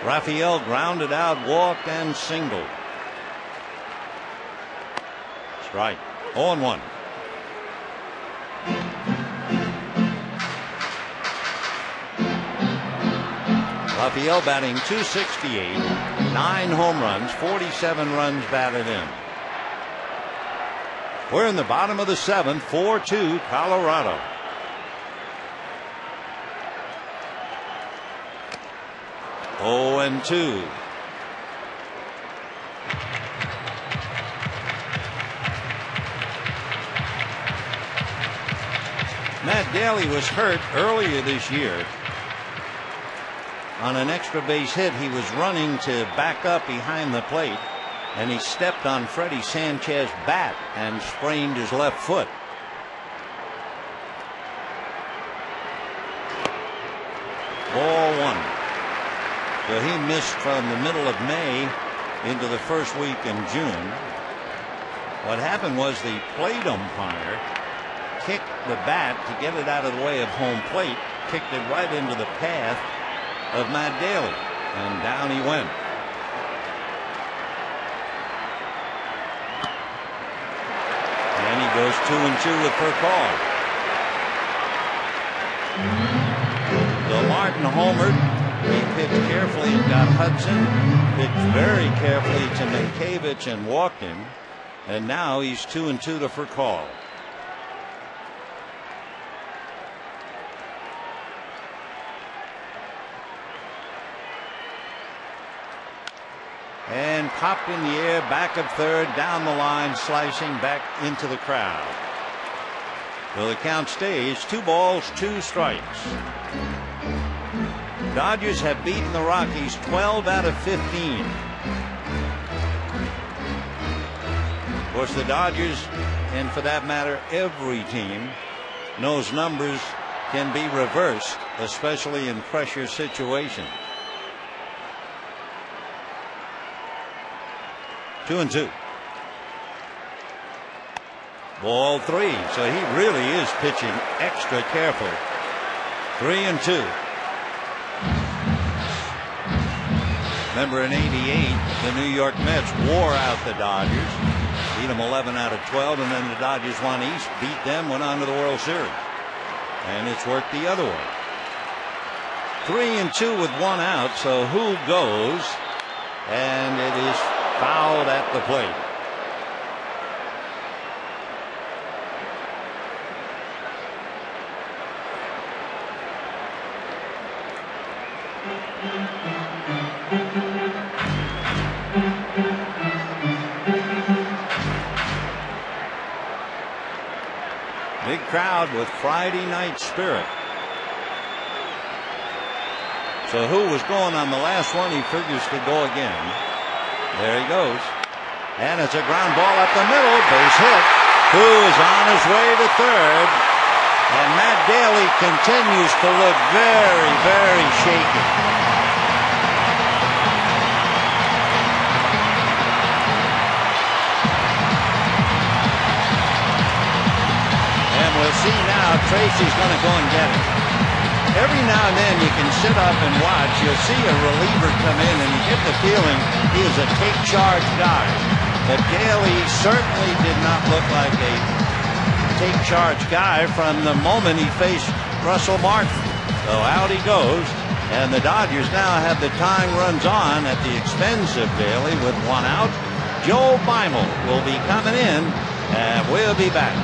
Rafael grounded out, walked, and singled. Strike. 0-1. Rafael batting .268, 9 home runs, 47 runs batted in. We're in the bottom of the 7th, 4-2 Colorado. Oh, and 2. Matt Daly was hurt earlier this year. On an extra base hit, he was running to back up behind the plate, and he stepped on Freddie Sanchez's bat and sprained his left foot. Ball 1. So he missed from the middle of May into the first week in June. What happened was the plate umpire kicked the bat to get it out of the way of home plate, kicked it right into the path of Matt Daly, and down he went. goes 2-2 with Furcal. So Martin homered. He pitched carefully and got Hudson. Pitched very carefully to Mankiewicz and walked him. And now he's 2-2 to Furcal. And popped in the air, back of third, down the line, slicing back into the crowd. So the count stays 2 balls, 2 strikes. Dodgers have beaten the Rockies 12 out of 15. Of course, the Dodgers, and for that matter, every team, knows numbers can be reversed, especially in pressure situations. 2-2. Ball 3. So he really is pitching extra careful. 3-2. Remember in '88, the New York Mets wore out the Dodgers, beat them 11 out of 12, and then the Dodgers won East, beat them, went on to the World Series. And it's worked the other way. 3-2 with 1 out. So who goes? And it is fouled at the plate. Big crowd with Friday night spirit. So who was going on the last one? He figures to go again. There he goes. And it's a ground ball up the middle. Base hit. Who is on his way to third. And Matt Daly continues to look very, very shaky. And we'll see now. Tracy's going to go and get it. Every now and then you can sit up and watch. You'll see a reliever come in and you get the feeling he is a take charge guy. But Daly certainly did not look like a take charge guy from the moment he faced Russell Martin. So out he goes. And the Dodgers now have the tying runs on at the expense of Daly with 1 out. Joe Beimel will be coming in and we'll be back.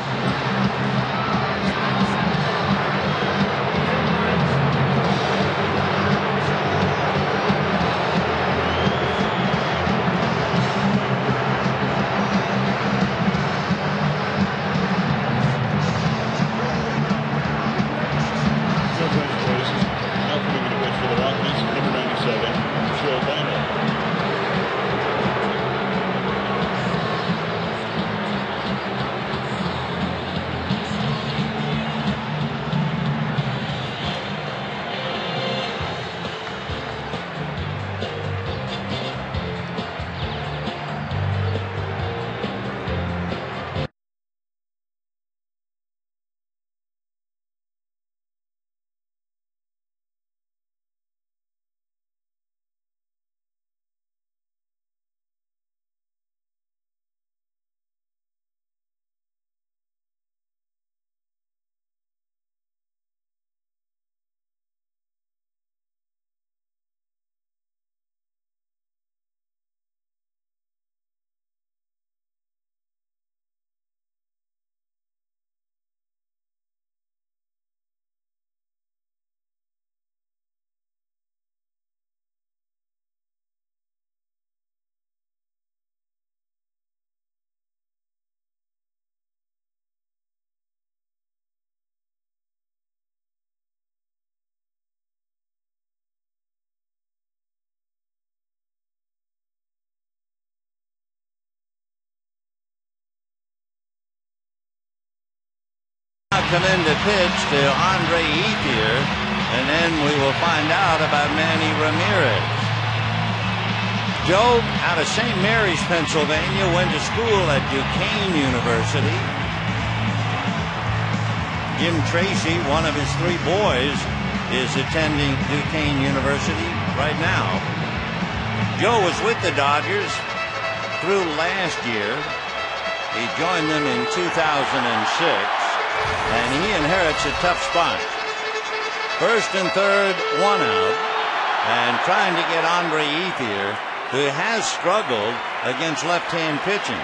Come in to pitch to Andre Ethier, and then we will find out about Manny Ramirez. Joe, out of St. Mary's, Pennsylvania, went to school at Duquesne University. Jim Tracy, one of his 3 boys, is attending Duquesne University right now. Joe was with the Dodgers through last year. He joined them in 2006, and he inherits a tough spot. First and third, 1 out, and trying to get Andre Ethier, who has struggled against left-hand pitching.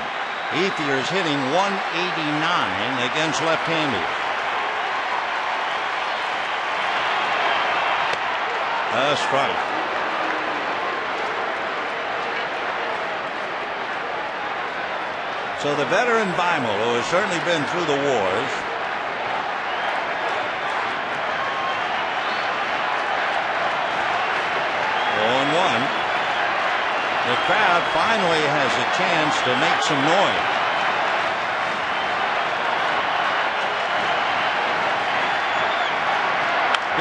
Ethier is hitting 189 against left-handers. A strike. So the veteran Beimel, who has certainly been through the wars, the crowd finally has a chance to make some noise.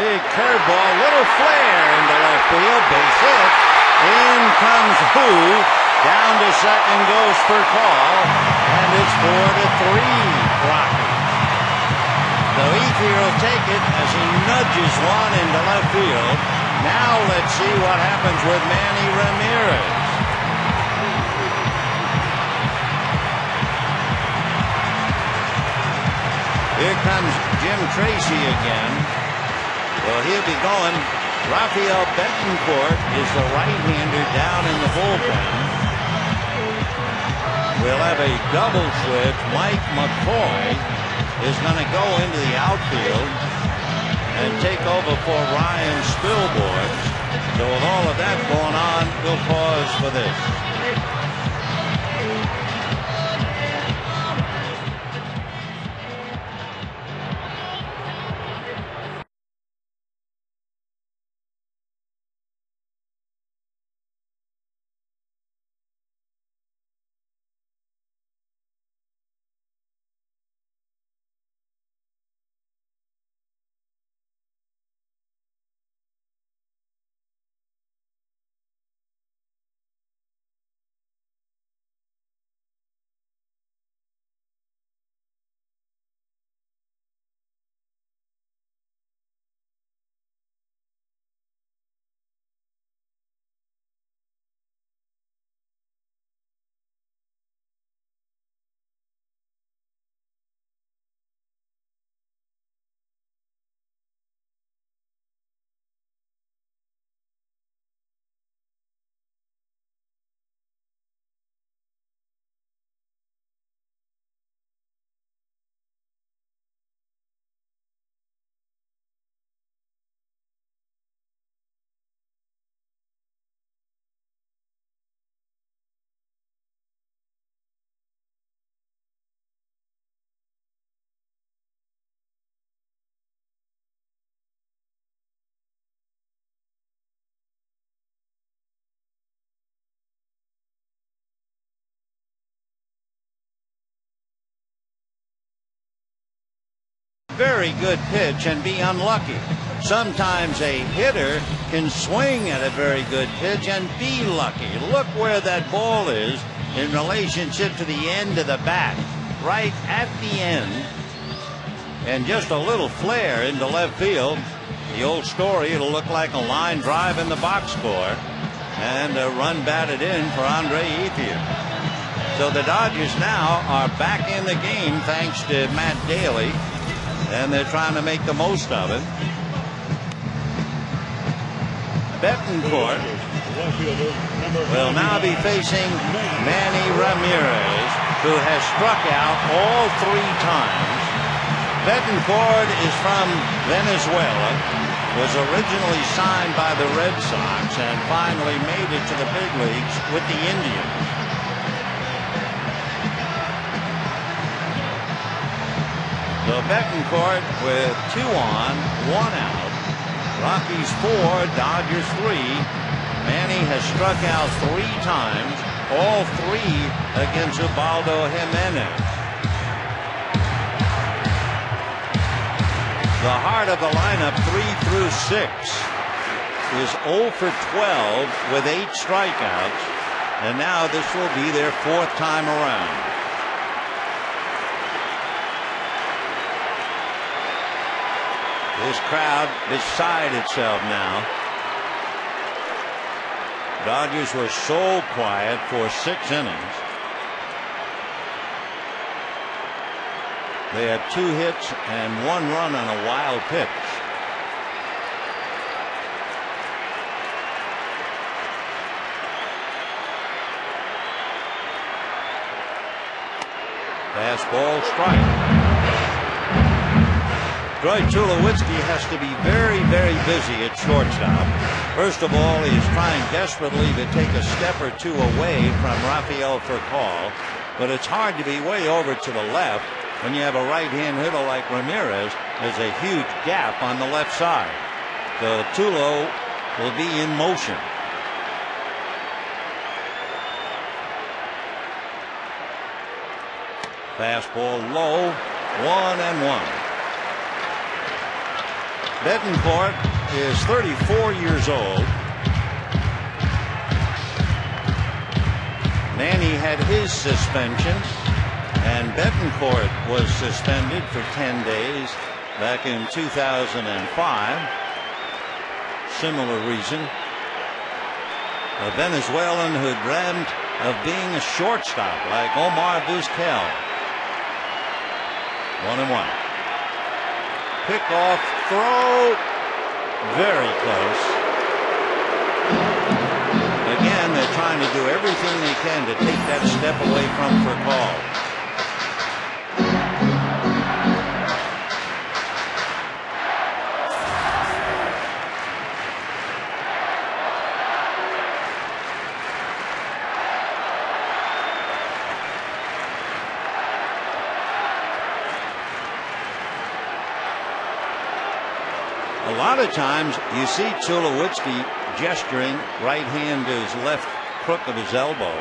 Big curveball, little flare into left field, base hit. In comes Who, down to second, goes for call, and it's 4-3 Rockies. So Ethier will take it as he nudges one into left field. Now let's see what happens with Manny Ramirez. Here comes Jim Tracy again. Well, he'll be going. Rafael Betancourt is the right-hander down in the bullpen. We'll have a double switch. Mike McCoy is going to go into the outfield and take over for Ryan Spilborghs. So with all of that going on, we'll pause for this. Very good pitch and be unlucky. Sometimes a hitter can swing at a very good pitch and be lucky. Look where that ball is in relationship to the end of the bat, right at the end. And just a little flare into left field. The old story, it'll look like a line drive in the box score. And a run batted in for Andre Ethier. So the Dodgers now are back in the game thanks to Matt Daly. And they're trying to make the most of it. Betancourt will now be facing Manny Ramirez, who has struck out all 3 times. Betancourt is from Venezuela, was originally signed by the Red Sox, and finally made it to the big leagues with the Indians. So Betancourt with 2 on, 1 out. Rockies 4, Dodgers 3. Manny has struck out 3 times, all 3 against Ubaldo Jimenez. The heart of the lineup, 3 through 6, is 0 for 12 with 8 strikeouts, and now this will be their 4th time around. This crowd beside itself now. Dodgers were so quiet for 6 innings. They had 2 hits and 1 run on a wild pitch. Fastball, strike. Troy Tulowitzki has to be very, very busy at shortstop. First of all, he's trying desperately to take a step or 2 away from Rafael Furcal, but it's hard to be way over to the left when you have a right-hand hitter like Ramirez. There's a huge gap on the left side. So Tulo will be in motion. Fastball low, 1-1. Betancourt is 34 years old. Manny had his suspension, and Betancourt was suspended for 10 days back in 2005. Similar reason. A Venezuelan who dreamt of being a shortstop like Omar Vizquel. 1-1. Pickoff throw. Very close. Again, they're trying to do everything they can to take that step away from Furcal. A lot of times you see Tulowitzki gesturing right hand to his left crook of his elbow.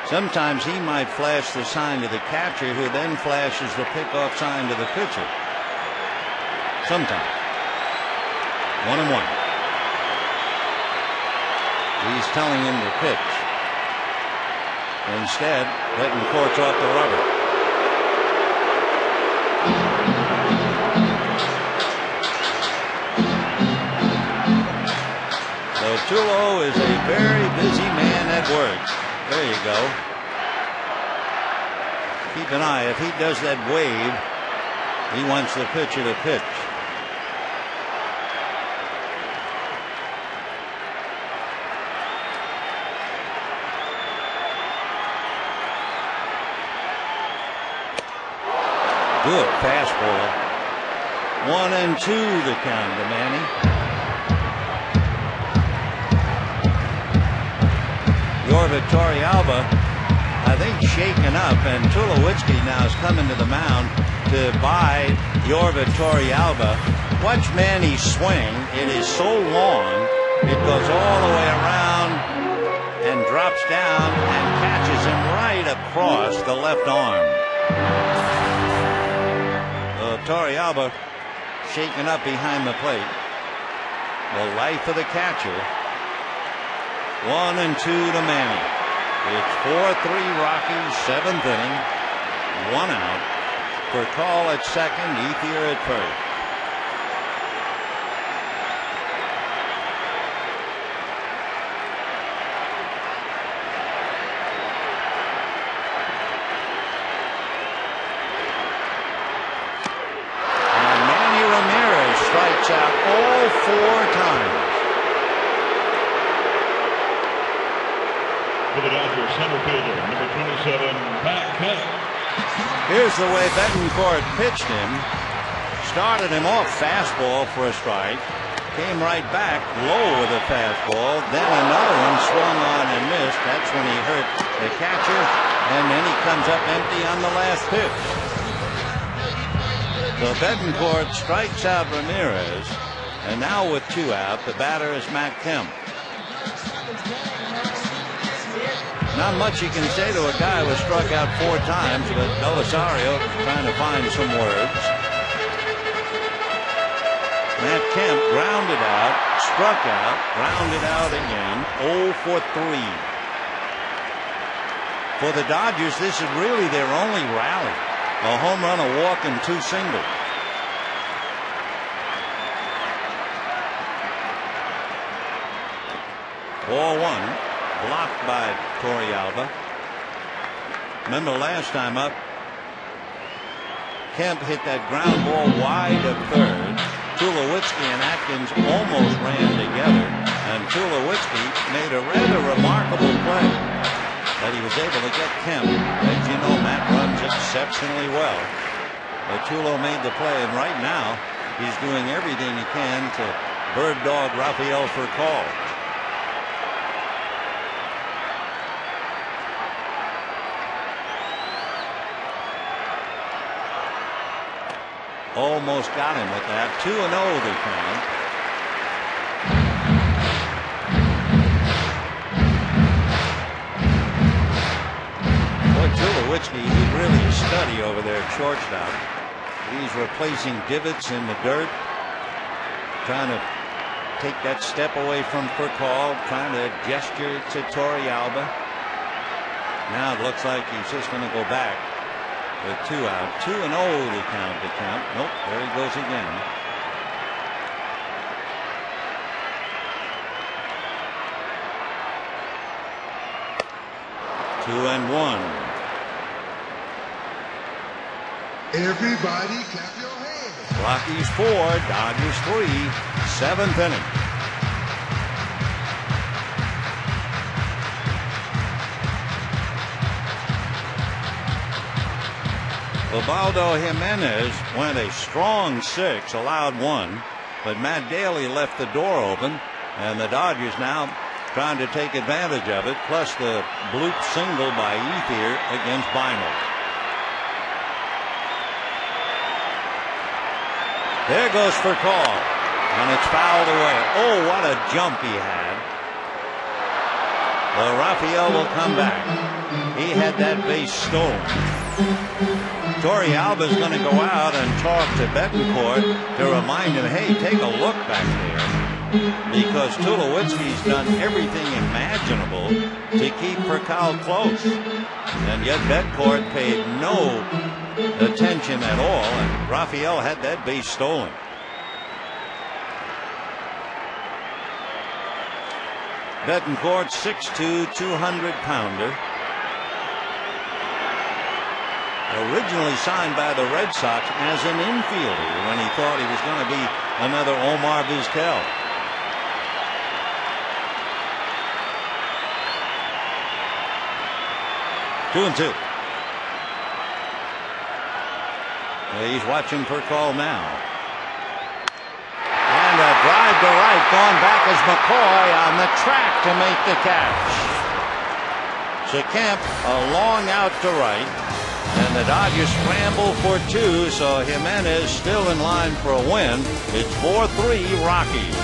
Sometimes he might flash the sign to the catcher, who then flashes the pickoff sign to the pitcher. Sometimes. 1-1. He's telling him to pitch. Instead, Betancourt's off the rubber. Tulo is a very busy man at work. There you go. Keep an eye. If he does that wave, he wants the pitcher to pitch. Good fastball. 1-2 the count to Manny. Yorva Torrealba, I think, shaken up, and Tulowitzki now is coming to the mound to buy Yorva Torrealba. Watch Manny swing. It is so long, it goes all the way around and drops down and catches him right across the left arm. Torrealba shaken up behind the plate. The life of the catcher. 1-2 to Manny. It's 4-3 Rockies, 7th inning. 1 out. Furcal at second, Ethier at first. And Manny Ramirez strikes out all 4 times. For the Dodgers, center fielder, number 27, Pat Kemp. Here's the way Betancourt pitched him. Started him off fastball for a strike. Came right back low with a fastball. Then another one swung on and missed. That's when he hurt the catcher. And then he comes up empty on the last pitch. So Betancourt strikes out Ramirez. And now with 2 out, the batter is Matt Kemp. Not much you can say to a guy who was struck out 4 times, but Belisario trying to find some words. Matt Kemp grounded out, struck out, grounded out again, 0 for 3. For the Dodgers, this is really their only rally. A home run, a walk, and 2 singles. Ball 1. Blocked by Torrealba. Remember last time up, Kemp hit that ground ball wide of third. Tulowitzki and Atkins almost ran together, and Tulowitzki made a rather remarkable play that he was able to get Kemp. As you know, Matt runs exceptionally well. But Tulo made the play, and right now he's doing everything he can to bird dog Rafael for call. Almost got him with that. 2-0 the count. Boy, Tulowitzki, he really a study over there at shortstop. He's replacing divots in the dirt, trying to take that step away from Furcal, trying to gesture to Torrealba. Now it looks like he's just going to go back with 2 out. 2-0 the count to Kemp. Nope, there he goes again. Two and 1. Everybody clap your hands. Rockies 4, Dodgers 3, 7th inning. Ubaldo Jimenez went a strong 6, allowed 1, but Matt Daly left the door open, and the Dodgers now trying to take advantage of it, plus the bloop single by Ethier against Bynum. There goes for call, and it's fouled away. Oh, what a jump he had. Well, Rafael will come back. He had that base stolen. Torrealba's going to go out and talk to Betancourt to remind him, hey, take a look back there, because Tulowitzki's done everything imaginable to keep Furcal close, and yet Betancourt paid no attention at all, and Rafael had that base stolen. Betancourt, 6'2", 200-pounder. Originally signed by the Red Sox as an infielder when he thought he was going to be another Omar Vizquel. Two and 2. He's watching for call now. And a drive to right, gone back as McCoy on the track to make the catch. So Kemp, a long out to right. And the Dodgers scramble for 2, so Jimenez still in line for a win. It's 4-3 Rockies.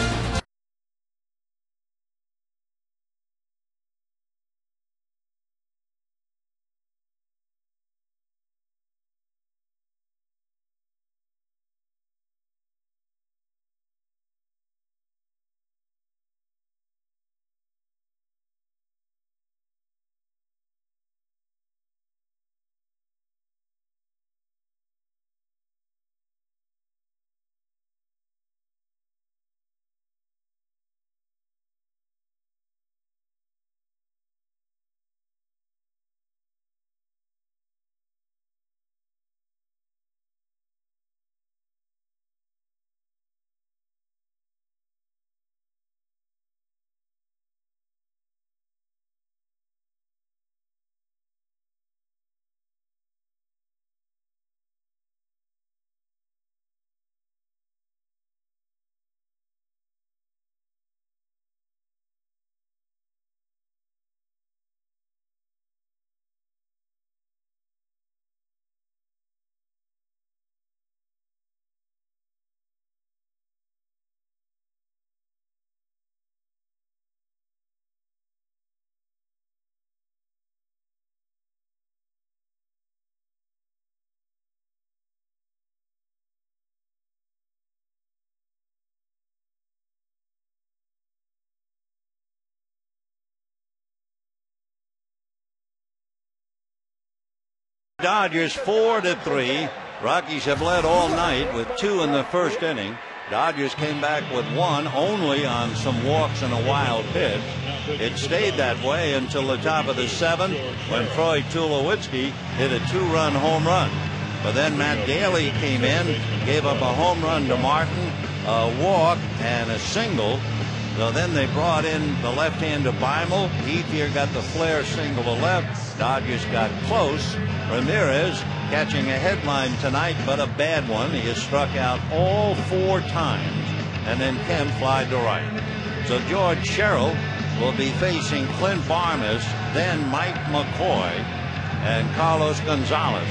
Dodgers 4-3. Rockies have led all night with 2 in the first inning. Dodgers came back with 1 only on some walks and a wild pitch. It stayed that way until the top of the 7th when Troy Tulowitzki hit a 2-run home run. But then Matt Daly came in, gave up a home run to Martin, a walk, and a single. So then they brought in the left-hander Beimel. Ethier got the flare single to left. Dodgers got close. Ramirez catching a headline tonight, but a bad one. He has struck out all 4 times. And then Kemp flied to right. So George Sherrill will be facing Clint Barmes, then Mike McCoy, and Carlos Gonzalez.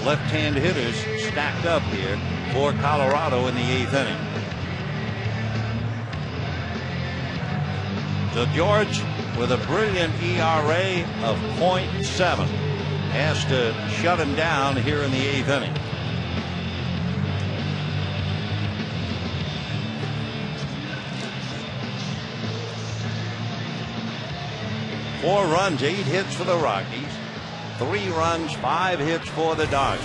Left-hand hitters stacked up here for Colorado in the 8th inning. So George, with a brilliant ERA of .7, has to shut him down here in the 8th inning. Four runs, 8 hits for the Rockies. 3 runs, 5 hits for the Dodgers.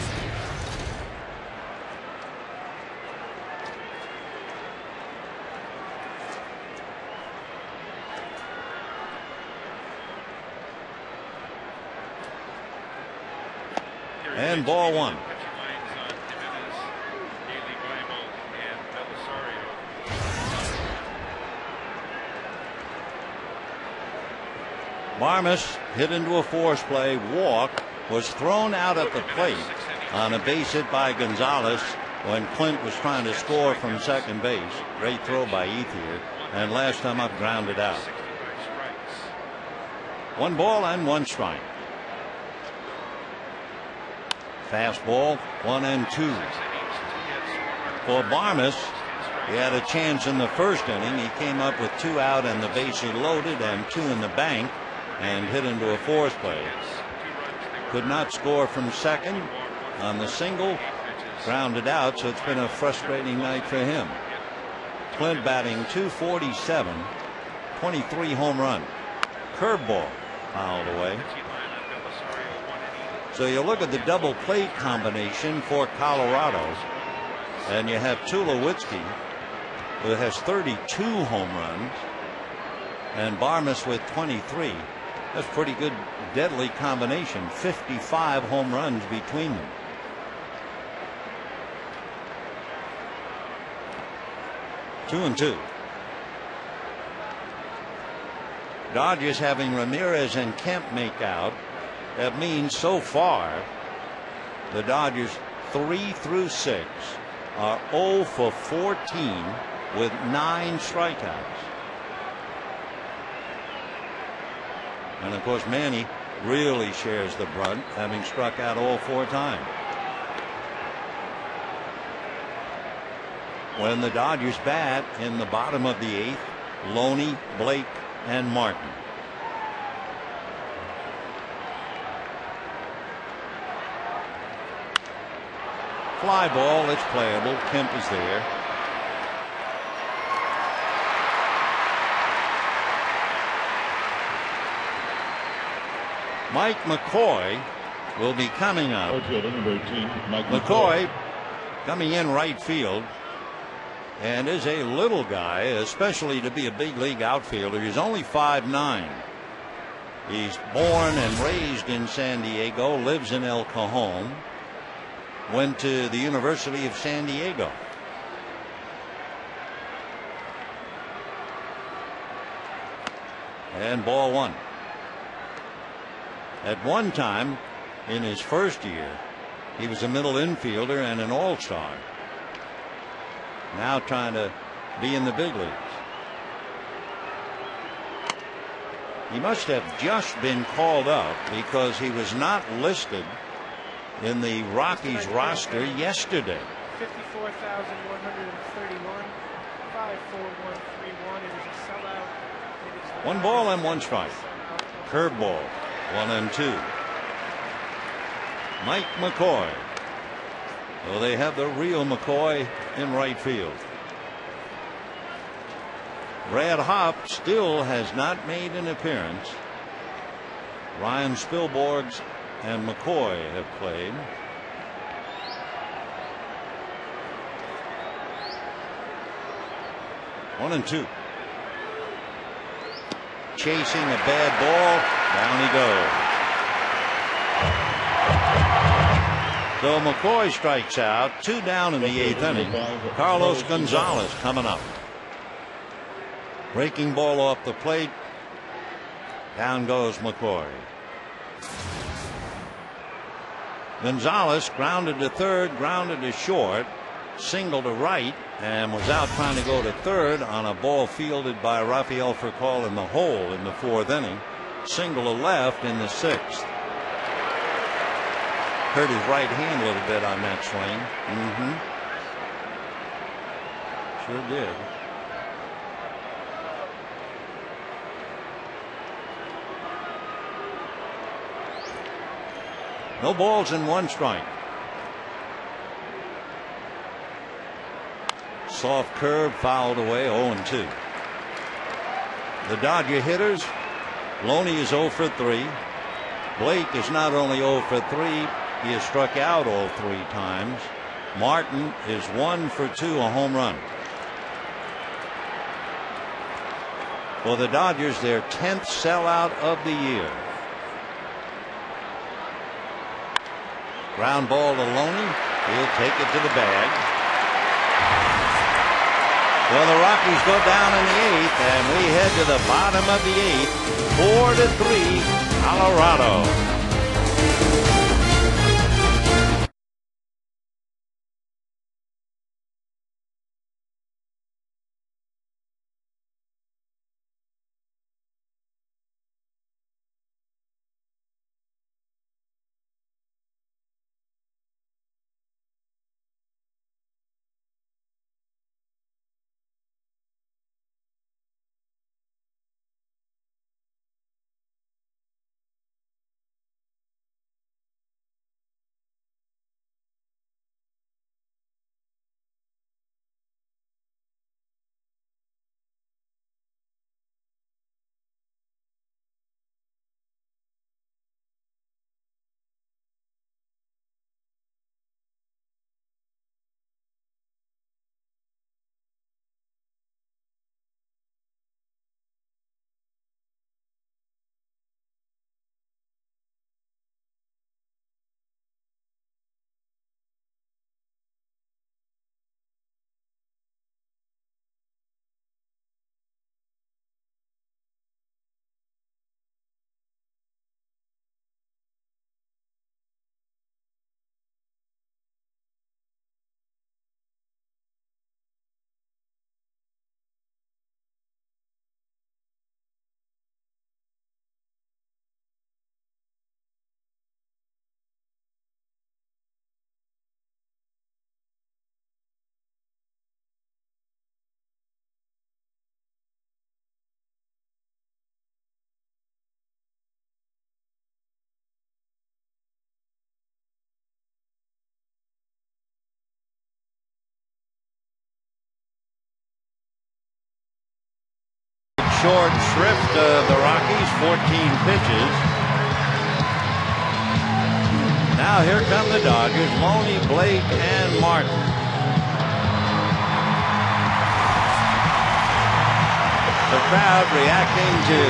And ball 1. Barmes hit into a force play, walk, was thrown out at the plate on a base hit by Gonzalez when Clint was trying to score from second base. Great throw by Ethier, and last time up grounded out. 1 ball and 1 strike. Fastball, 1-2. For Barmes, he had a chance in the first inning. He came up with 2 out and the bases loaded and 2 in the bank, and hit into a force play. Could not score from second on the single, grounded out, so it's been a frustrating night for him. Clint batting .247, 23 home run. Curveball fouled away. So you look at the double plate combination for Colorado, and you have Tulowitzki, who has 32 home runs, and Barmes with 23. That's pretty good, deadly combination. 55 home runs between them. Two and two. Dodgers having Ramirez and Kemp make out. That means so far the Dodgers 3 through 6 are 0 for 14 with 9 strikeouts. And of course Manny really shares the brunt, having struck out all 4 times. When the Dodgers bat in the bottom of the 8th, Loney, Blake, and Martin. Fly ball, it's playable. Kemp is there. Mike McCoy will be coming up. McCoy coming in right field, and is a little guy, especially to be a big league outfielder. He's only 5'9". He's born and raised in San Diego, lives in El Cajon, went to the University of San Diego. And ball 1. At one time in his first year, he was a middle infielder and an all-star. Now trying to be in the big leagues. He must have just been called up because he was not listed in the Rockies roster yesterday. 54,131, 54131. It was a sellout. 1 ball and 1 strike. Curveball, 1-2. Mike McCoy. Well, they have the real McCoy in right field. Brad Hopp still has not made an appearance. Ryan Spilborghs and McCoy have played. One and two. Chasing a bad ball. Down he goes. So McCoy strikes out. 2 down in the 8th inning. Carlos Gonzalez coming up. Breaking ball off the plate. Down goes McCoy. Gonzalez grounded to third, grounded to short, single to right, and was out trying to go to third on a ball fielded by Rafael Furcal in the hole in the 4th inning. Single to left in the 6th. Hurt his right hand a little bit on that swing. Sure did. No balls and 1 strike. Soft curve fouled away, 0-2. The Dodger hitters, Loney is 0 for 3. Blake is not only 0 for 3, he has struck out all 3 times. Martin is 1 for 2, a home run. For the Dodgers, their 10th sellout of the year. Ground ball to Loney. He'll take it to the bag. Well, the Rockies go down in the 8th, and we head to the bottom of the 8th. 4-3, Colorado. Short shrift of the Rockies, 14 pitches. Now here come the Dodgers, Loney, Blake, and Martin. The crowd reacting to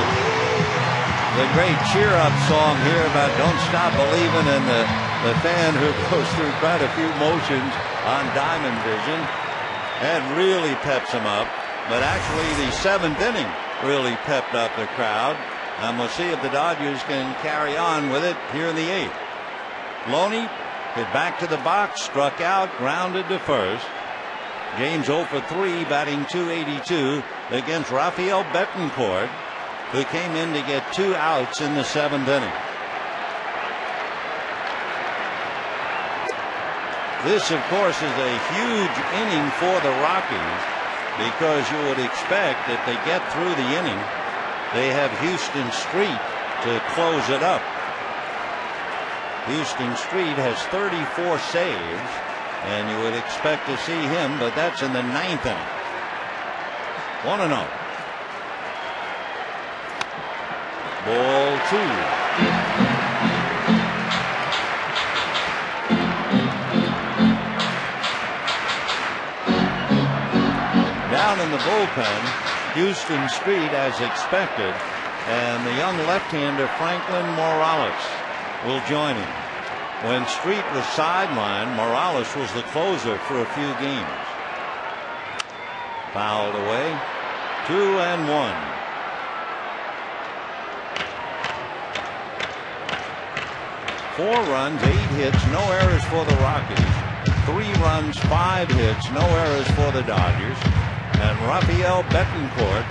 the great cheer-up song here about Don't Stop Believing, and the fan who goes through quite a few motions on Diamond Vision. That really peps him up. But actually the 7th inning really pepped up the crowd, and we'll see if the Dodgers can carry on with it here in the 8th. Loney hit back to the box, struck out, grounded to first. James 0 for 3, batting .282 against Rafael Betancourt, who came in to get 2 outs in the 7th inning. This, of course, is a huge inning for the Rockies, because you would expect that they get through the inning. They have Houston Street to close it up. Houston Street has 34 saves, and you would expect to see him, but that's in the 9th inning. 1-0. Ball 2. Down in the bullpen, Houston Street as expected, and the young left-hander Franklin Morales will join him. When Street was sidelined, Morales was the closer for a few games. Fouled away. 2-1. Four runs, 8 hits, no errors for the Rockies. 3 runs, 5 hits, no errors for the Dodgers. And Rafael Betancourt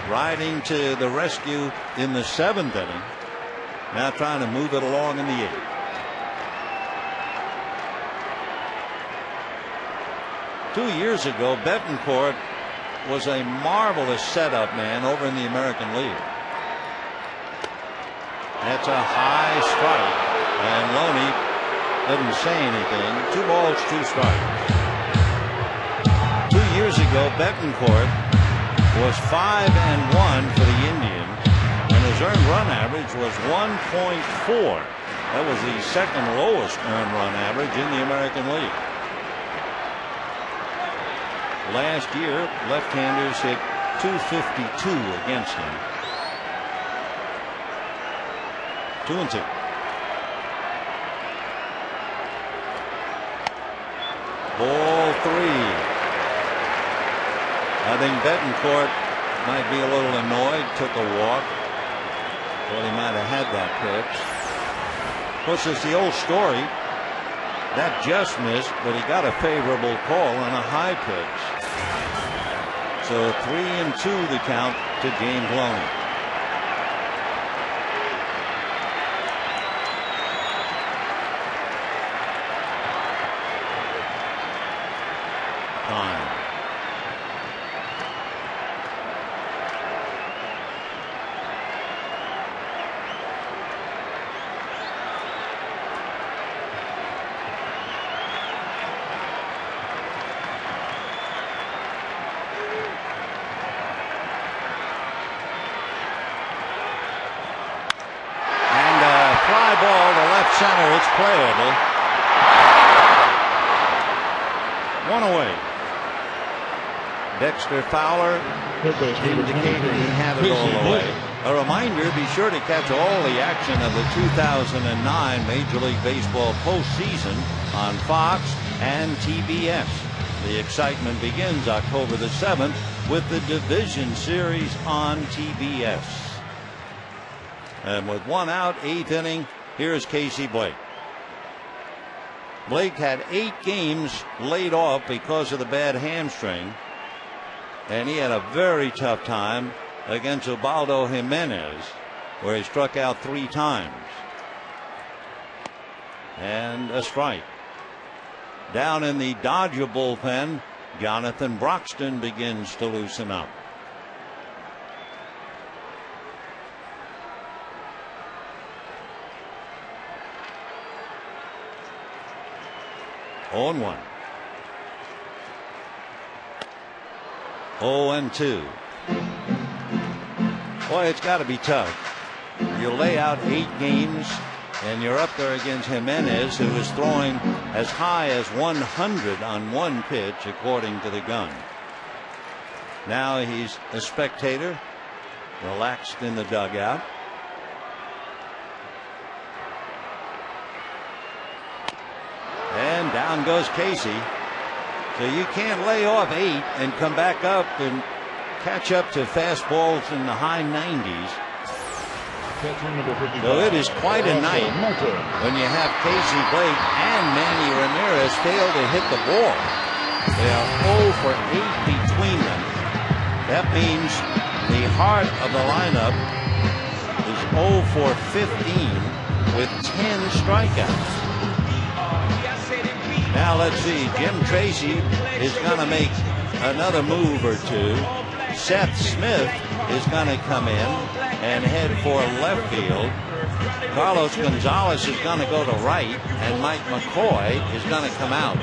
riding to the rescue in the 7th inning. Now trying to move it along in the 8th. Two years ago, Betancourt was a marvelous setup man over in the American League. That's a high strike, and Loney doesn't say anything. 2 balls, 2 strikes. 2 years ago, Betancourt was 5-1 for the Indians, and his earned run average was 1.4. That was the second lowest earned run average in the American League. Last year, left-handers hit .252 against him. 2-2. Ball 3. I think Betancourt might be a little annoyed. Took a walk. Thought he might have had that pitch. Of course, it's the old story. That just missed, but he got a favorable call on a high pitch. So 3-2 the count to James Loney. Time. Center, it's playable. 1 away. Dexter Fowler indicated he had it all the way. A reminder, be sure to catch all the action of the 2009 Major League Baseball postseason on Fox and TBS. The excitement begins October the 7th with the Division Series on TBS. And with 1 out, 8th inning, here's Casey Blake. Blake had 8 games laid off because of the bad hamstring, and he had a very tough time against Ubaldo Jimenez, where he struck out 3 times. And a strike. Down in the Dodger bullpen, Jonathan Broxton begins to loosen up. On 1. 0-2. Boy, it's got to be tough. You lay out 8 games, and you're up there against Jimenez, who is throwing as high as 100 on 1 pitch, according to the gun. Now he's a spectator, relaxed in the dugout. And down goes Casey. So you can't lay off 8 and come back up and catch up to fastballs in the high 90s. So it is quite a night when you have Casey Blake and Manny Ramirez fail to hit the ball. They are 0 for 8 between them. That means the heart of the lineup is 0 for 15 with 10 strikeouts. Now let's see. Jim Tracy is going to make another move or 2. Seth Smith is going to come in and head for left field. Carlos Gonzalez is going to go to right, and Mike McCoy is going to come out.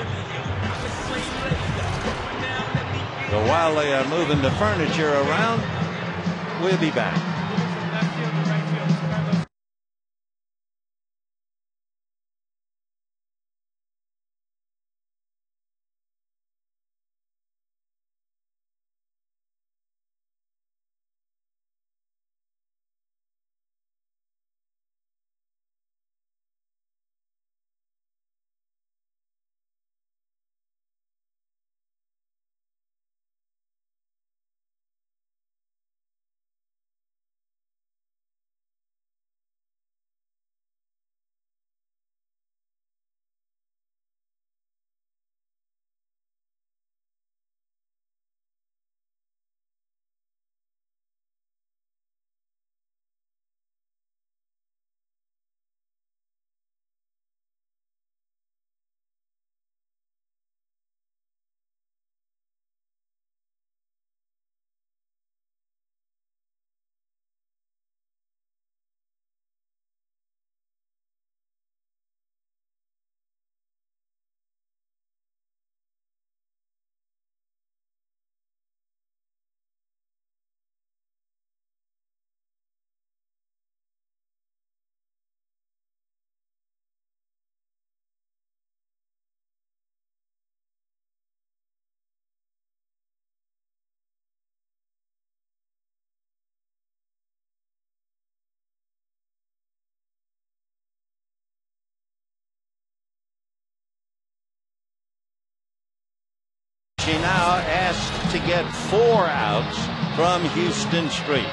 So while they are moving the furniture around, we'll be back. he now asked to get 4 outs from Houston Street.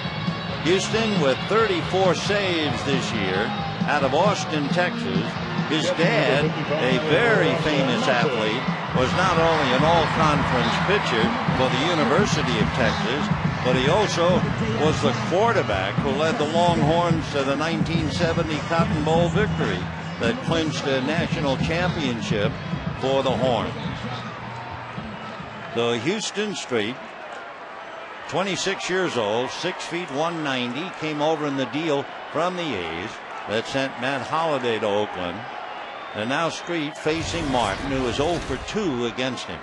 Houston with 34 saves this year out of Austin, Texas. His dad, a very famous athlete, was not only an all-conference pitcher for the University of Texas, but he also was the quarterback who led the Longhorns to the 1970 Cotton Bowl victory that clinched a national championship for the Horns. So Houston Street, 26 years old, 6 feet 190, came over in the deal from the A's that sent Matt Holliday to Oakland. And now Street facing Martin, who is 0 for 2 against him.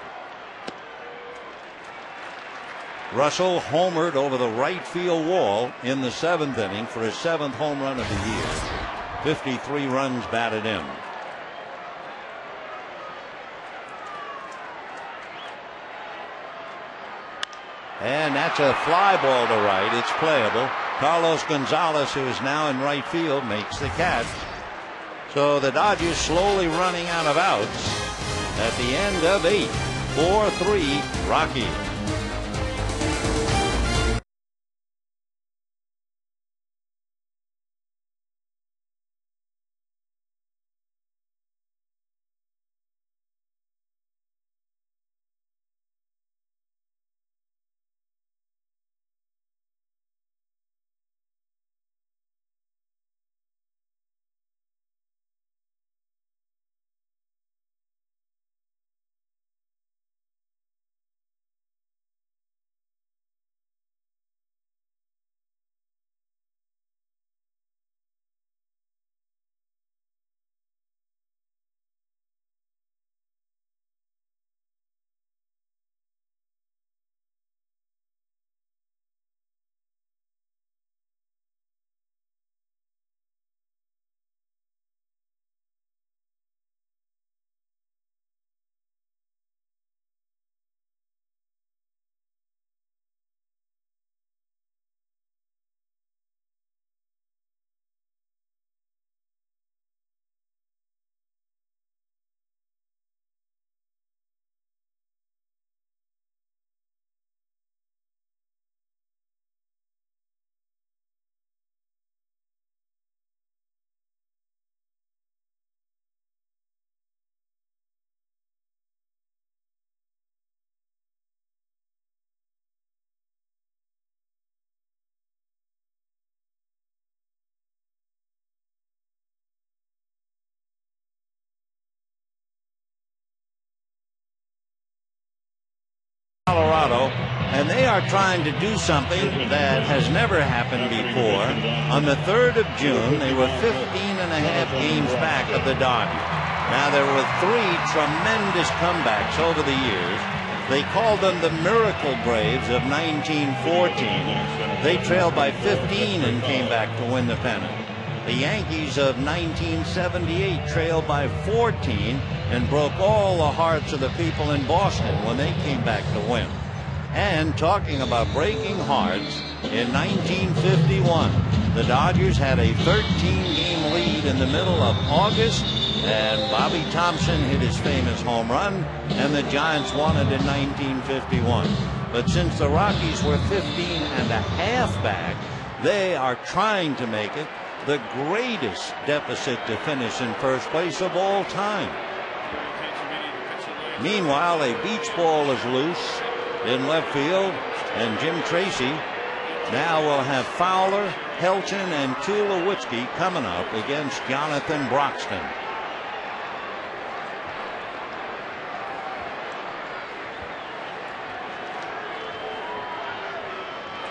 Russell homered over the right field wall in the 7th inning for his 7th home run of the year. 53 runs batted in. And that's a fly ball to right. It's playable. Carlos Gonzalez, who is now in right field, makes the catch. So the Dodgers slowly running out of outs at the end of 8. 4-3 Rockies. Colorado, and they are trying to do something that has never happened before. On the 3rd of June, they were 15.5 games back of the Dodgers. Now, there were 3 tremendous comebacks over the years. They called them the Miracle Braves of 1914. They trailed by 15 and came back to win the pennant. The Yankees of 1978 trailed by 14 and broke all the hearts of the people in Boston when they came back to win. And talking about breaking hearts, in 1951, the Dodgers had a 13-game lead in the middle of August, and Bobby Thompson hit his famous home run, and the Giants won it in 1951. But since the Rockies were 15.5 back, they are trying to make it the greatest deficit to finish in first place of all time. Meanwhile, a beach ball is loose in left field, and Jim Tracy now will have Fowler, Helton, and Tulowitzki coming up against Jonathan Broxton.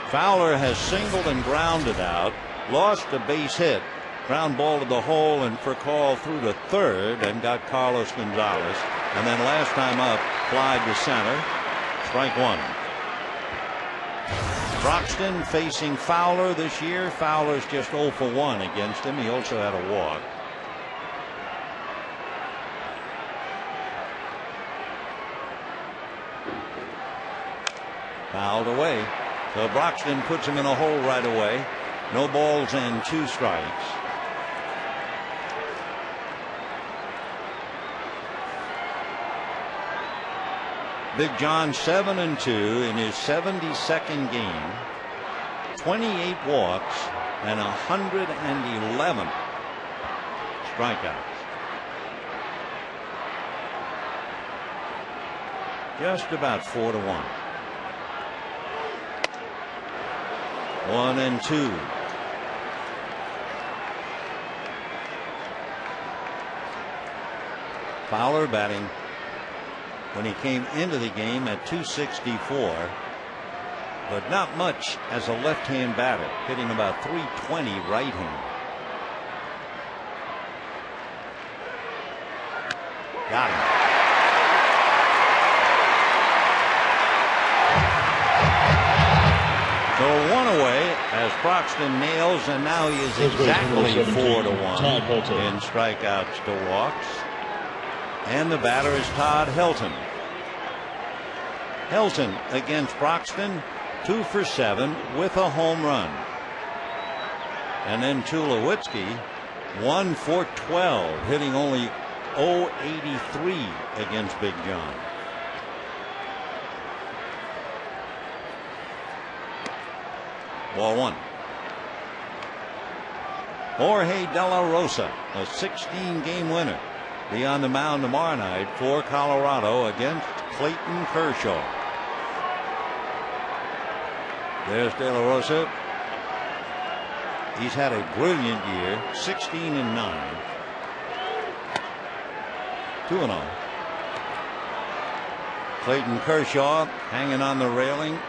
Fowler has singled and grounded out, lost a base hit, ground ball to the hole, and for call through to third and got Carlos Gonzalez. And then last time up, fly to center, strike 1. Broxton facing Fowler this year. Fowler's just 0 for 1 against him. He also had a walk. Fouled away. So Broxton puts him in a hole right away. No balls and 2 strikes. Big John 7-2 in his 72nd game, 28 walks and 111 strikeouts. Just about 4-1. 1-2. Fowler batting when he came into the game at 264, but not much as a left-hand batter, hitting about 320 right-hand. Got him. So one away as Broxton nails, and now he is exactly 4-1 in strikeouts to walks. And the batter is Todd Helton. Helton against Broxton, 2 for 7 with a home run. And then Tulowitzki, 1 for 12, hitting only .083 against Big John. Ball 1. Jorge De La Rosa, a 16-game winner, be on the mound tomorrow night for Colorado against Clayton Kershaw. There's De La Rosa. He's had a brilliant year, 16-9, 2-0. Clayton Kershaw hanging on the railing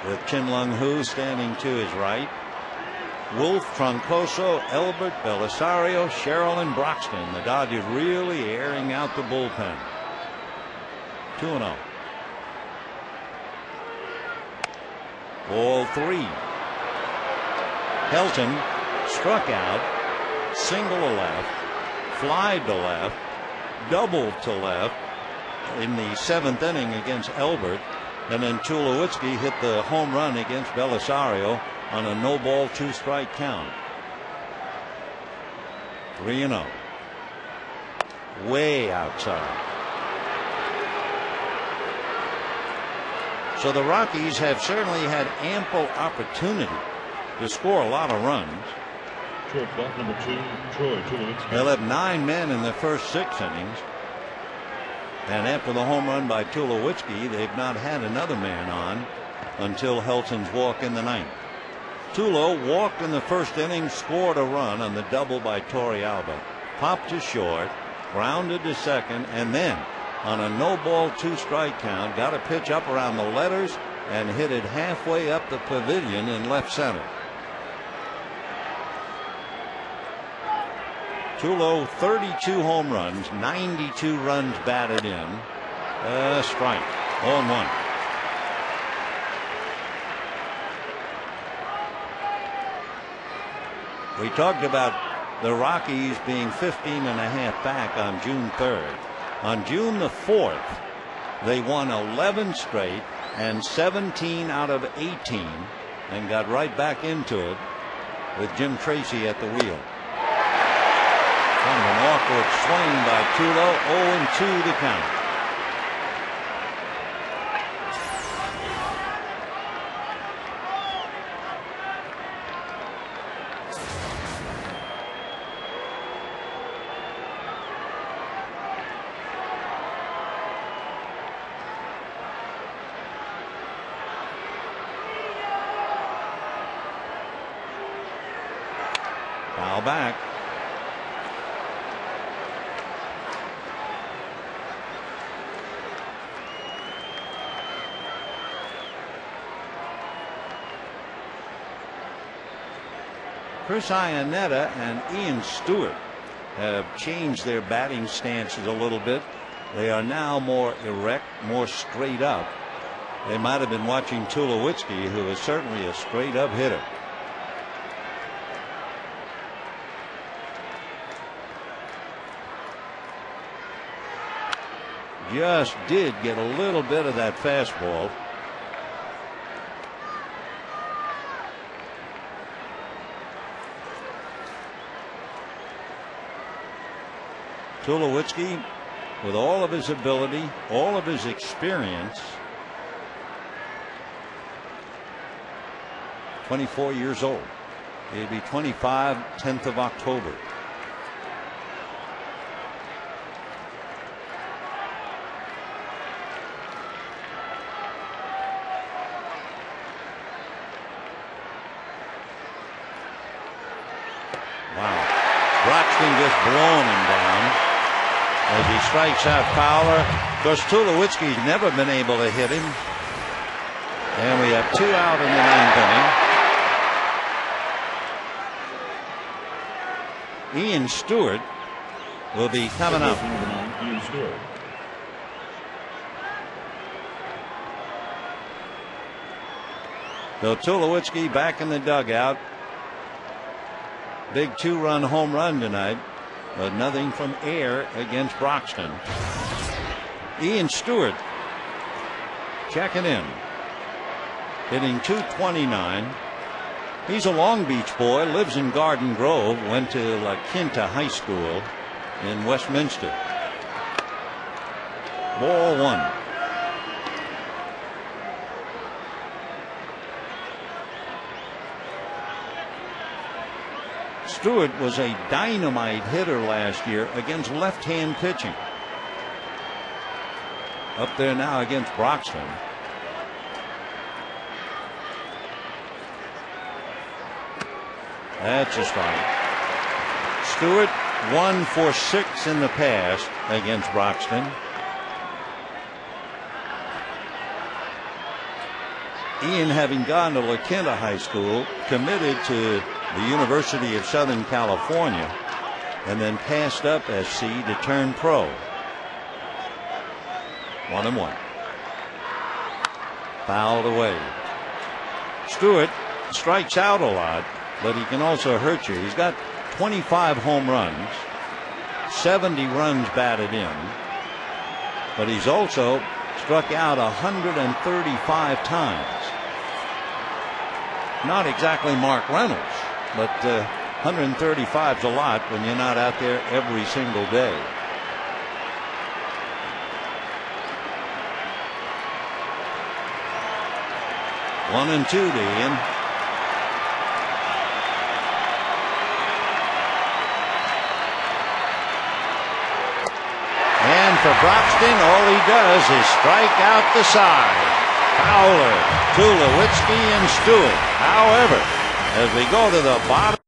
with Chin Lung Hu standing to his right. Wolf, Troncoso, Elbert, Belisario, Sherrill, and Broxton. The Dodgers really airing out the bullpen. 2-0. Ball 3. Helton struck out, single to left, fly to left, double to left in the 7th inning against Elbert, and then Tulowitzki hit the home run against Belisario on a no-ball, 2-strike count. 3-0. Way outside. So the Rockies have certainly had ample opportunity to score a lot of runs. Shortstop number 2, Troy Tulowitzki. They'll have 9 men in the first 6 innings. And after the home run by Tulowitzki, they've not had another man on until Helton's walk in the 9th. Tulo walked in the first inning, scored a run on the double by Torrealba, popped to short, grounded to second, and then on a no-ball, 2-strike count, got a pitch up around the letters and hit it halfway up the pavilion in left center. Tulo, 32 home runs, 92 runs batted in. Strike. 0-1. We talked about the Rockies being 15 and a half back on June 3rd. On June the 4th, they won 11 straight and 17 out of 18 and got right back into it with Jim Tracy at the wheel. Kind of an awkward swing by Tulo. 0-2 the count. Foul back. Chris Iannetta and Ian Stewart have changed their batting stances a little bit. They are now more erect, more straight up. They might have been watching Tulowitzki, who is certainly a straight up hitter. Just did get a little bit of that fastball. Tulowitzki with all of his ability, all of his experience. 24 years old. He'll be 25, 10th of October. Wow. Broxton just blowing him down as he strikes out Fowler. Of course, Tulowitzki's never been able to hit him. And we have 2 out in the 9th inning. Ian Stewart will be coming up. Ian Stewart. So Tulowitzki back in the dugout. Big 2-run home run tonight, but nothing from Air against Broxton. Ian Stewart checking in, hitting .229. He's a Long Beach boy, lives in Garden Grove, went to La Quinta High School in Westminster. Ball 1. Stewart was a dynamite hitter last year against left-hand pitching. Up there now against Broxton. That's a strike. Stewart 1 for 6 in the past against Broxton. Ian, having gone to La Quinta High School, committed to the University of Southern California, and then passed up SC to turn pro. 1-1. Fouled away. Stewart strikes out a lot, but he can also hurt you. He's got 25 home runs, 70 runs batted in, but he's also struck out 135 times. Not exactly Mark Reynolds, but 135 is a lot when you're not out there every single day. One and 2 to Ian. And for Broxton, all he does is strike out the side. Fowler, Tulowitzki, and Stewart. However, as we go to the bottom,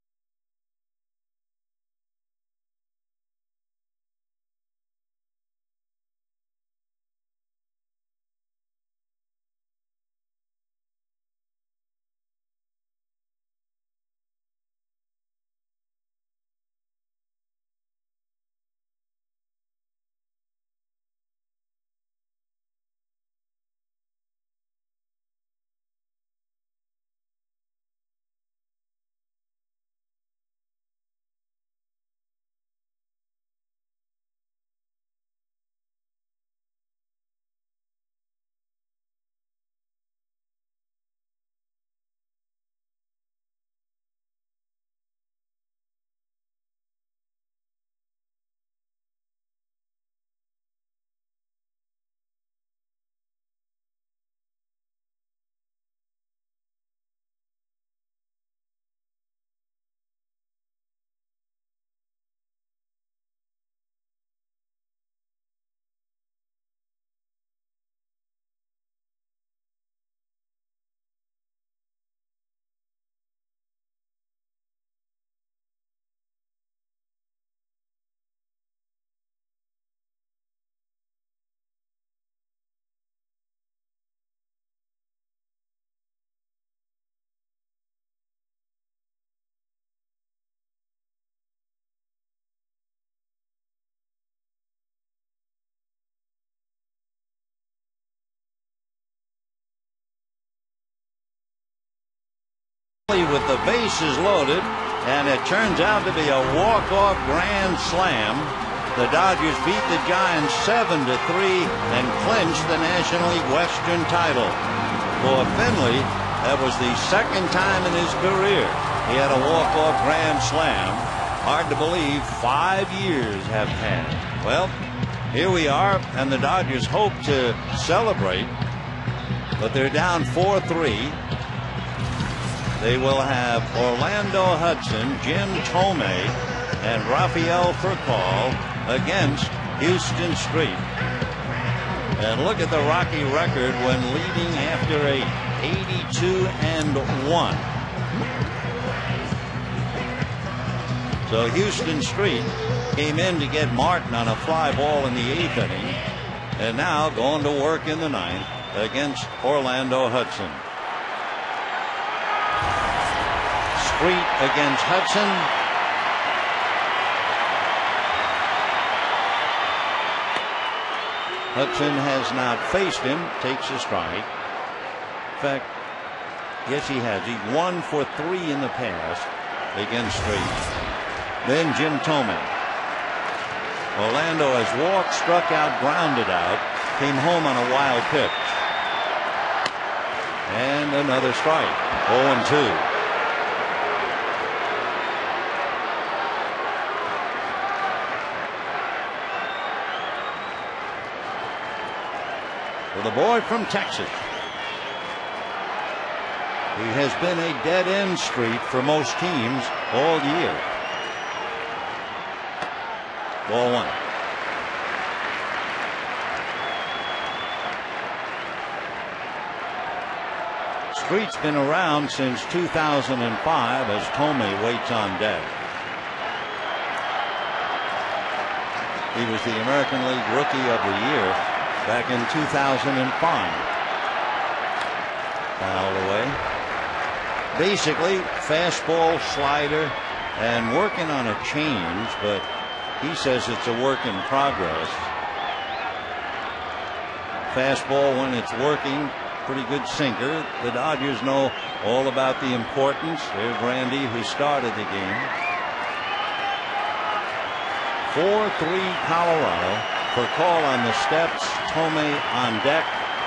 with the bases loaded, and it turns out to be a walk-off grand slam. The Dodgers beat the Giants 7-3 and clinched the National League Western title. For Finley, that was the second time in his career he had a walk-off grand slam. Hard to believe 5 years have passed. Well, Here we are, and the Dodgers hope to celebrate, but they're down 4-3. They will have Orlando Hudson, Jim Thome, and Rafael Furcal against Houston Street. And look at the Rocky record when leading after 8, 82-1. So Houston Street came in to get Martin on a fly ball in the 8th inning, and now going to work in the 9th against Orlando Hudson. Street against Hudson. Hudson has not faced him, takes a strike. In fact, yes, he has. He's 1 for 3 in the past against Street. Then Jim Thome. Orlando has walked, struck out, grounded out, came home on a wild pitch. And another strike. 0-2. For the boy from Texas. He has been a dead-end street for most teams all year. Ball 1. Street's been around since 2005 as Thome waits on deck. He was the American League Rookie of the Year back in 2005. Fouled away. Basically, fastball, slider, and working on a change, but he says it's a work in progress. Fastball when it's working, pretty good sinker. The Dodgers know all about the importance. There's Randy, who started the game. 4-3 Colorado. For call on the steps, Thome on deck,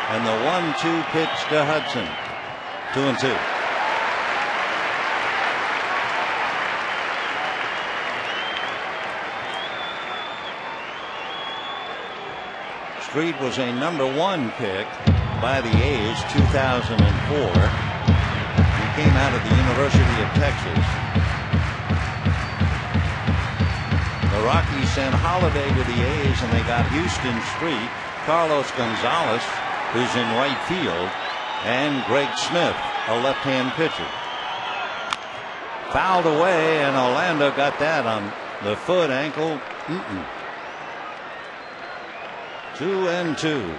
and the 1-2 pitch to Hudson. 2-2. Street was a #1 pick by the A's 2004. He came out of the University of Texas. The Rockies sent Holiday to the A's, and they got Houston Street, Carlos Gonzalez, who's in right field, and Greg Smith, a left-hand pitcher. Fouled away, and Orlando got that on the foot, ankle. 2-2.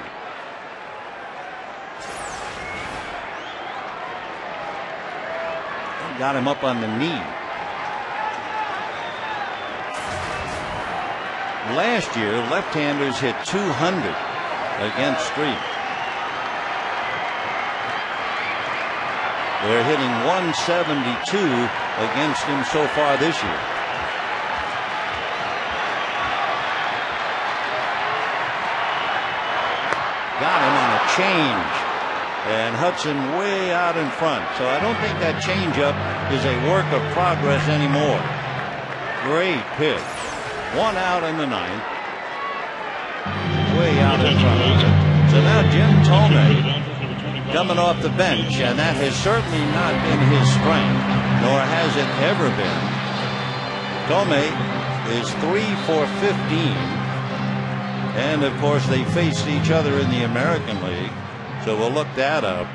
Got him up on the knee. Last year, left-handers hit 200 against Street. They're hitting 172 against him so far this year. Got him on a change, and Hudson way out in front. So I don't think that changeup is a work of progress anymore. Great pitch. 1 out in the 9th. Way out in front. So now Jim Thome coming off the bench, and that has certainly not been his strength, nor has it ever been. Thome is 3 for 15. And of course they faced each other in the American League, so we'll look that up.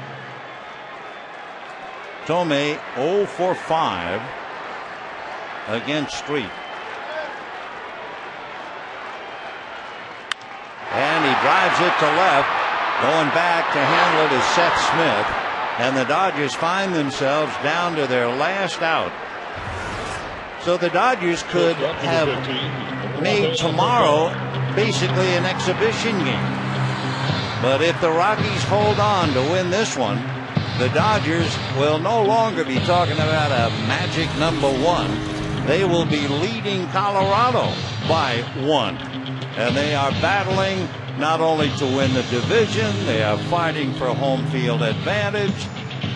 Thome 0 for 5 against Street. And he drives it to left. Going back to handle it is Seth Smith. And the Dodgers find themselves down to their last out. So the Dodgers could have made tomorrow basically an exhibition game. But if the Rockies hold on to win this one, the Dodgers will no longer be talking about a magic #1. They will be leading Colorado by 1. And they are battling not only to win the division, they are fighting for home field advantage.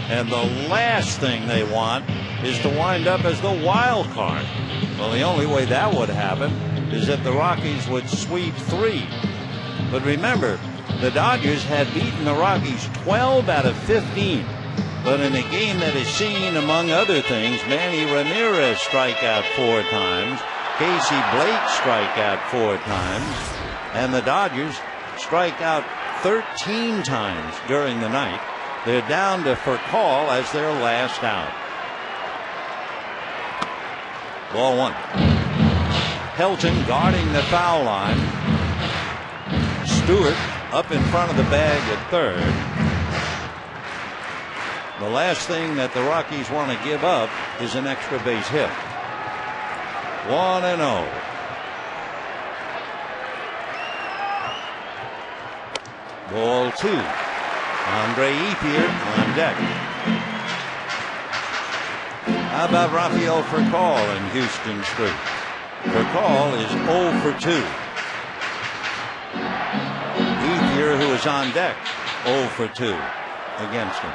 And the last thing they want is to wind up as the wild card. Well, the only way that would happen is if the Rockies would sweep 3. But remember, the Dodgers had beaten the Rockies 12 out of 15. But in a game that has seen, among other things, Manny Ramirez strike out 4 times, Casey Blake strike out 4 times, and the Dodgers strike out 13 times during the night. They're down to COL as their last out. Ball 1. Helton guarding the foul line. Stewart up in front of the bag at third. The last thing that the Rockies want to give up is an extra base hit. 1-0. Ball 2. Andre Ethier on deck. How about Rafael COL in Houston Street? COL is 0 for 2. Ethier, who is on deck, 0 for 2 against him.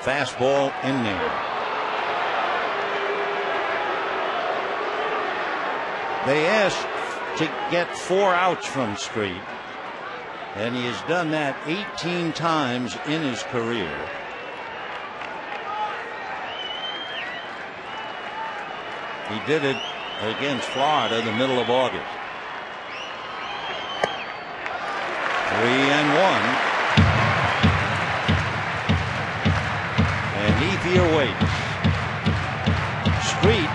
Fastball in there. They asked to get 4 outs from Street, and he has done that 18 times in his career. He did it against Florida the middle of August. 3-1. And Ethier waits. Street,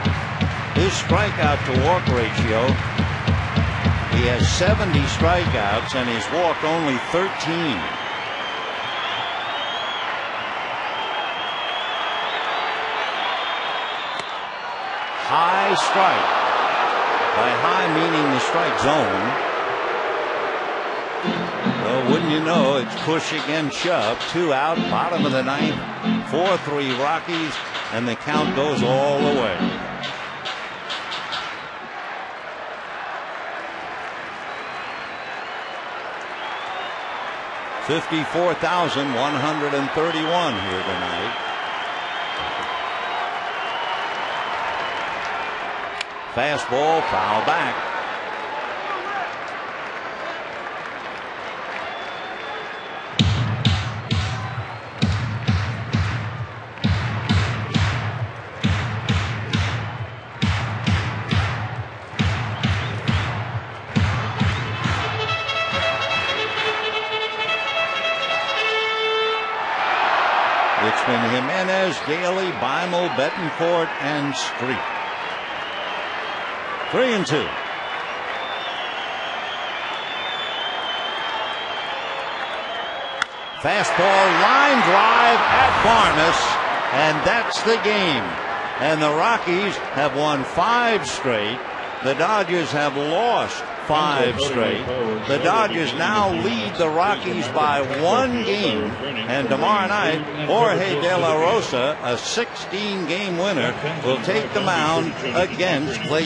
his strikeout to walk ratio, he has 70 strikeouts and he's walked only 13. High strike. By high meaning the strike zone. Well, wouldn't you know, it's push against shove. 2 out, bottom of the 9th. 4-3 Rockies, and the count goes all the way. $54,131 here tonight. Fastball, foul back. It's been Jimenez, Daly, Beimel, Bettencourt, and Street. 3-2. Fastball, line drive at Barnes, and that's the game. And the Rockies have won 5 straight. The Dodgers have lost 5 straight. The Dodgers now lead the Rockies by 1 game. And tomorrow night, Jorge De La Rosa, a 16-game winner, will take the mound against Clay.